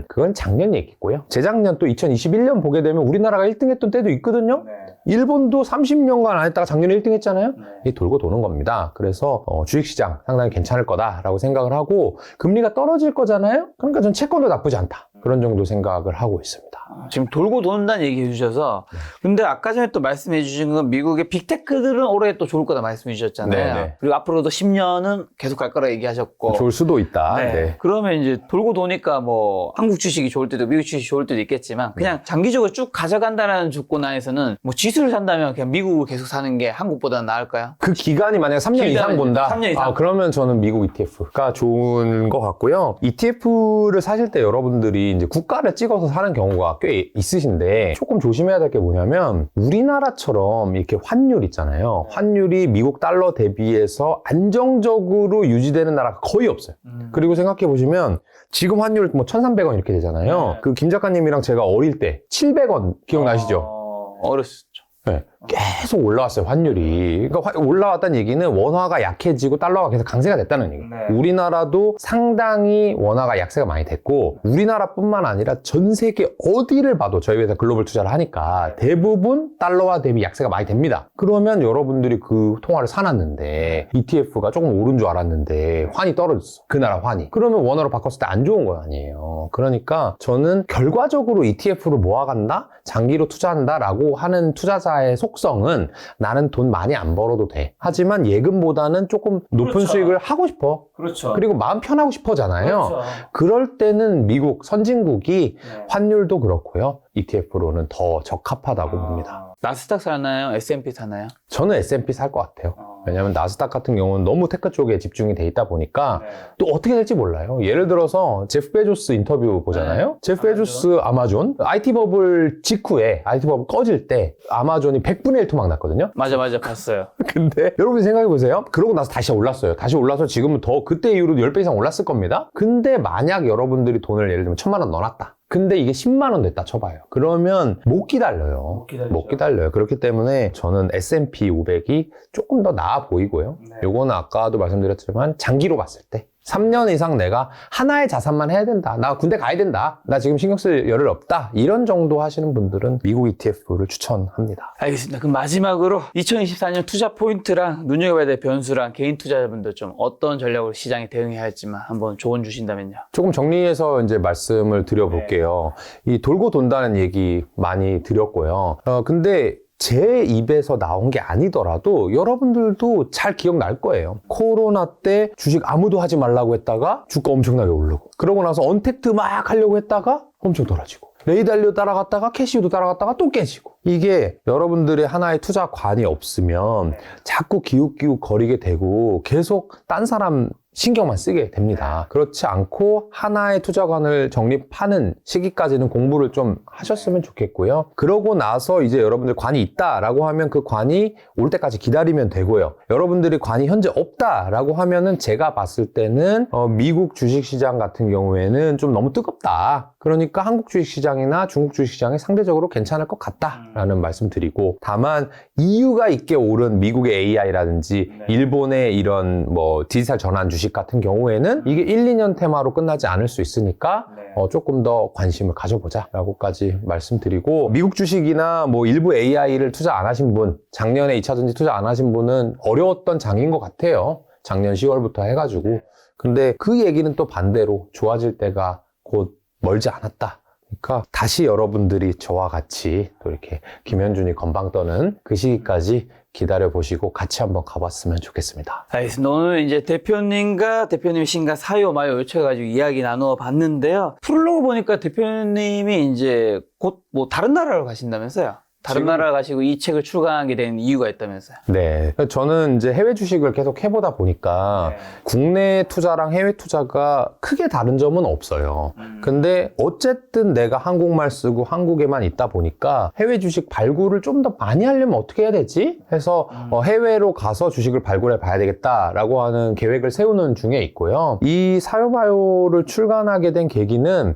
그건 작년 얘기고요. 재작년 또 2021년 보게 되면 우리나라가 1등 했던 때도 있거든요. 일본도 30년간 안 했다가 작년에 1등 했잖아요. 이게 돌고 도는 겁니다. 그래서 주식시장 상당히 괜찮을 거다라고 생각을 하고 금리가 떨어질 거잖아요. 그러니까 전 채권도 나쁘지 않다. 그런 정도 생각을 하고 있습니다. 지금 돌고 돈다는 얘기 해주셔서 근데 아까 전에 또 말씀해 주신 건 미국의 빅테크들은 올해 또 좋을 거다 말씀해 주셨잖아요. 네네. 그리고 앞으로도 10년은 계속 갈 거라 얘기하셨고 좋을 수도 있다. 네. 네. 그러면 이제 돌고 도니까 뭐 한국 주식이 좋을 때도 미국 주식이 좋을 때도 있겠지만 그냥 장기적으로 쭉 가져간다는 조건 안에서는 뭐 지수를 산다면 그냥 미국을 계속 사는 게 한국보다는 나을까요? 그 기간이 만약에 3년 이상 본다? 3년 이상. 그러면 저는 미국 ETF가 좋은 것 같고요. ETF를 사실 때 여러분들이 이제 국가를 찍어서 사는 경우가 꽤 있으신데 조금 조심해야 될 게 뭐냐면 우리나라처럼 이렇게 환율 있잖아요. 환율이 미국 달러 대비해서 안정적으로 유지되는 나라가 거의 없어요. 그리고 생각해 보시면 지금 환율 뭐 1,300원 이렇게 되잖아요. 그 김 작가님이랑 제가 어릴 때 700원 기억나시죠? 어렸었죠. 네. 계속 올라왔어요, 환율이. 그러니까 올라왔다는 얘기는 원화가 약해지고 달러가 계속 강세가 됐다는 얘기예요. 우리나라도 상당히 원화가 약세가 많이 됐고 우리나라뿐만 아니라 전 세계 어디를 봐도 저희 회사 글로벌 투자를 하니까 대부분 달러화 대비 약세가 많이 됩니다. 그러면 여러분들이 그 통화를 사놨는데 ETF가 조금 오른 줄 알았는데 환이 떨어졌어. 그 나라 환이. 그러면 원화로 바꿨을 때 안 좋은 거 아니에요. 그러니까 저는 결과적으로 ETF를 모아간다? 장기로 투자한다라고 하는 투자자의 속성은 나는 돈 많이 안 벌어도 돼. 하지만 예금보다는 조금 높은 수익을 하고 싶어. 그렇죠. 그리고 마음 편하고 싶어잖아요. 그럴 때는 미국 선진국이 환율도 그렇고요. ETF로는 더 적합하다고 봅니다. 나스닥 사나요? S&P 사나요? 저는 S&P 살 것 같아요. 왜냐하면 나스닥 같은 경우는 너무 테크 쪽에 집중이 돼 있다 보니까 또 어떻게 될지 몰라요. 예를 들어서 제프 베조스 인터뷰 보잖아요. 제프 베조스 아마존 IT 버블 직후에 IT 버블 꺼질 때 아마존이 100분의 1 토막 났거든요. 맞아 봤어요. 근데 여러분 생각해 보세요. 그러고 나서 다시 올랐어요. 다시 올라서 지금은 더 그때 이후로 10배 이상 올랐을 겁니다. 근데 만약 여러분들이 돈을 예를 들면 1,000만 원 넣어놨다. 근데 이게 10만 원 됐다 쳐봐요. 그러면 못 기다려요. 못 기다려요. 그렇기 때문에 저는 S&P 500이 조금 더 나아 보이고요. 요거는 아까도 말씀드렸지만 장기로 봤을 때 3년 이상 내가 하나의 자산만 해야 된다. 나 군대 가야 된다. 나 지금 신경 쓸 여를 없다. 이런 정도 하시는 분들은 미국 ETF를 추천합니다. 알겠습니다. 그럼 마지막으로 2024년 투자 포인트랑 눈여겨봐야 될 변수랑 개인 투자자분들 좀 어떤 전략으로 시장에 대응해야 할지만 한번 조언 주신다면요. 조금 정리해서 이제 말씀을 드려볼게요. 이 돌고 돈다는 얘기 많이 드렸고요. 근데 제 입에서 나온 게 아니더라도 여러분들도 잘 기억날 거예요. 코로나 때 주식 아무도 하지 말라고 했다가 주가 엄청나게 오르고 그러고 나서 언택트 막 하려고 했다가 엄청 떨어지고 레이달리오 따라갔다가 캐시우도 따라갔다가 또 깨지고 이게 여러분들의 하나의 투자관이 없으면 자꾸 기웃기웃 거리게 되고 계속 딴 사람 신경만 쓰게 됩니다. 그렇지 않고 하나의 투자관을 정립하는 시기까지는 공부를 좀 하셨으면 좋겠고요. 그러고 나서 이제 여러분들 관이 있다라고 하면 그 관이 올 때까지 기다리면 되고요. 여러분들이 관이 현재 없다라고 하면은 제가 봤을 때는 미국 주식시장 같은 경우에는 좀 너무 뜨겁다. 그러니까 한국 주식시장이나 중국 주식시장이 상대적으로 괜찮을 것 같다라는 말씀 드리고 다만 이유가 있게 오른 미국의 AI라든지 일본의 이런 뭐 디지털 전환 주식 같은 경우에는 이게 1, 2년 테마로 끝나지 않을 수 있으니까 조금 더 관심을 가져보자 라고까지 말씀드리고 미국 주식이나 뭐 일부 AI를 투자 안 하신 분 작년에 2차전지 투자 안 하신 분은 어려웠던 장인 것 같아요. 작년 10월부터 해가지고 근데 그 얘기는 또 반대로 좋아질 때가 곧 멀지 않았다. 그러니까 다시 여러분들이 저와 같이 또 이렇게 김현준이 건방 떠는 그 시기까지 기다려보시고 같이 한번 가봤으면 좋겠습니다. 알겠습니다. 오늘 이제 대표님과 대표님 신가 사요 마요 요청해가지고 이야기 나누어 봤는데요. 프롤로그 보니까 대표님이 이제 곧 뭐 다른 나라로 가신다면서요? 다른 지금- 나라 가시고 이 책을 출간하게 된 이유가 있다면서요? 네. 저는 이제 해외 주식을 계속 해보다 보니까 국내 투자랑 해외 투자가 크게 다른 점은 없어요. 근데 어쨌든 내가 한국말 쓰고 한국에만 있다 보니까 해외 주식 발굴을 좀 더 많이 하려면 어떻게 해야 되지? 해서 해외로 가서 주식을 발굴해 봐야 되겠다라고 하는 계획을 세우는 중에 있고요. 이 사요바요를 출간하게 된 계기는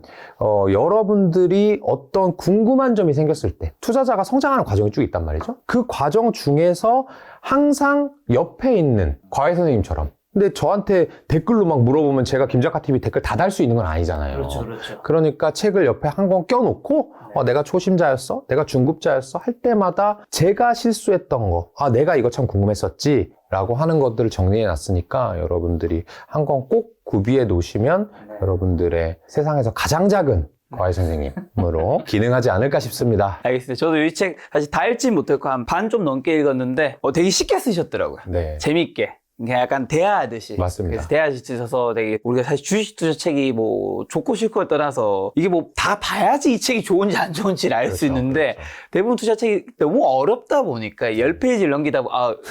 여러분들이 어떤 궁금한 점이 생겼을 때 투자자가 성장하는 과정이 쭉 있단 말이죠. 그 과정 중에서 항상 옆에 있는 과외 선생님처럼 근데 저한테 댓글로 막 물어보면 제가 김작가TV 댓글 다 달 수 있는 건 아니잖아요. 그렇죠. 그러니까 책을 옆에 한 권 껴놓고 내가 초심자였어? 내가 중급자였어? 할 때마다 제가 실수했던 거 내가 이거 참 궁금했었지 라고 하는 것들을 정리해 놨으니까 여러분들이 한 권 꼭 구비해 놓으시면 여러분들의 세상에서 가장 작은 과외 선생님으로 기능하지 않을까 싶습니다. 알겠습니다. 저도 이 책 사실 다 읽지 못했고 한 반 좀 넘게 읽었는데 되게 쉽게 쓰셨더라고요. 네. 재밌게. 그냥 약간 대화하듯이. 맞습니다. 그래서 대화하듯이 써서 되게 우리가 사실 주식 투자 책이 뭐 좋고 싫고를 떠나서 이게 뭐 다 봐야지 이 책이 좋은지 안 좋은지를 알 수 있는데 대부분 투자 책이 너무 어렵다 보니까 10페이지를 넘기다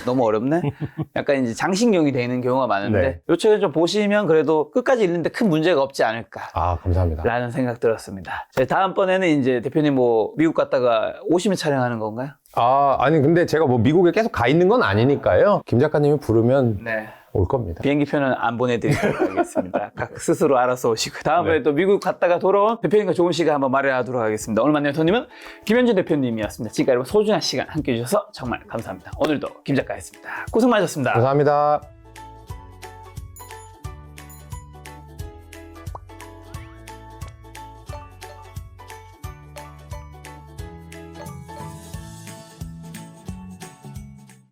너무 어렵네? 약간 이제 장신경이 되는 경우가 많은데 이 책을 좀 보시면 그래도 끝까지 읽는데 큰 문제가 없지 않을까. 감사합니다. 라는 생각 들었습니다. 다음번에는 이제 대표님 뭐 미국 갔다가 오시면 촬영하는 건가요? 아니 근데 제가 뭐 미국에 계속 가 있는 건 아니니까요. 김 작가님이 부르면 네. 올 겁니다. 비행기표는 안 보내드리도록 하겠습니다. 각 스스로 알아서 오시고 다음번에 또 미국 갔다가 돌아온 대표님과 좋은 시간 한번 마련하도록 하겠습니다. 오늘 만난 손님은 김현준 대표님이었습니다. 지금까지 소중한 시간 함께해 주셔서 정말 감사합니다. 오늘도 김 작가였습니다. 고생 많으셨습니다. 감사합니다.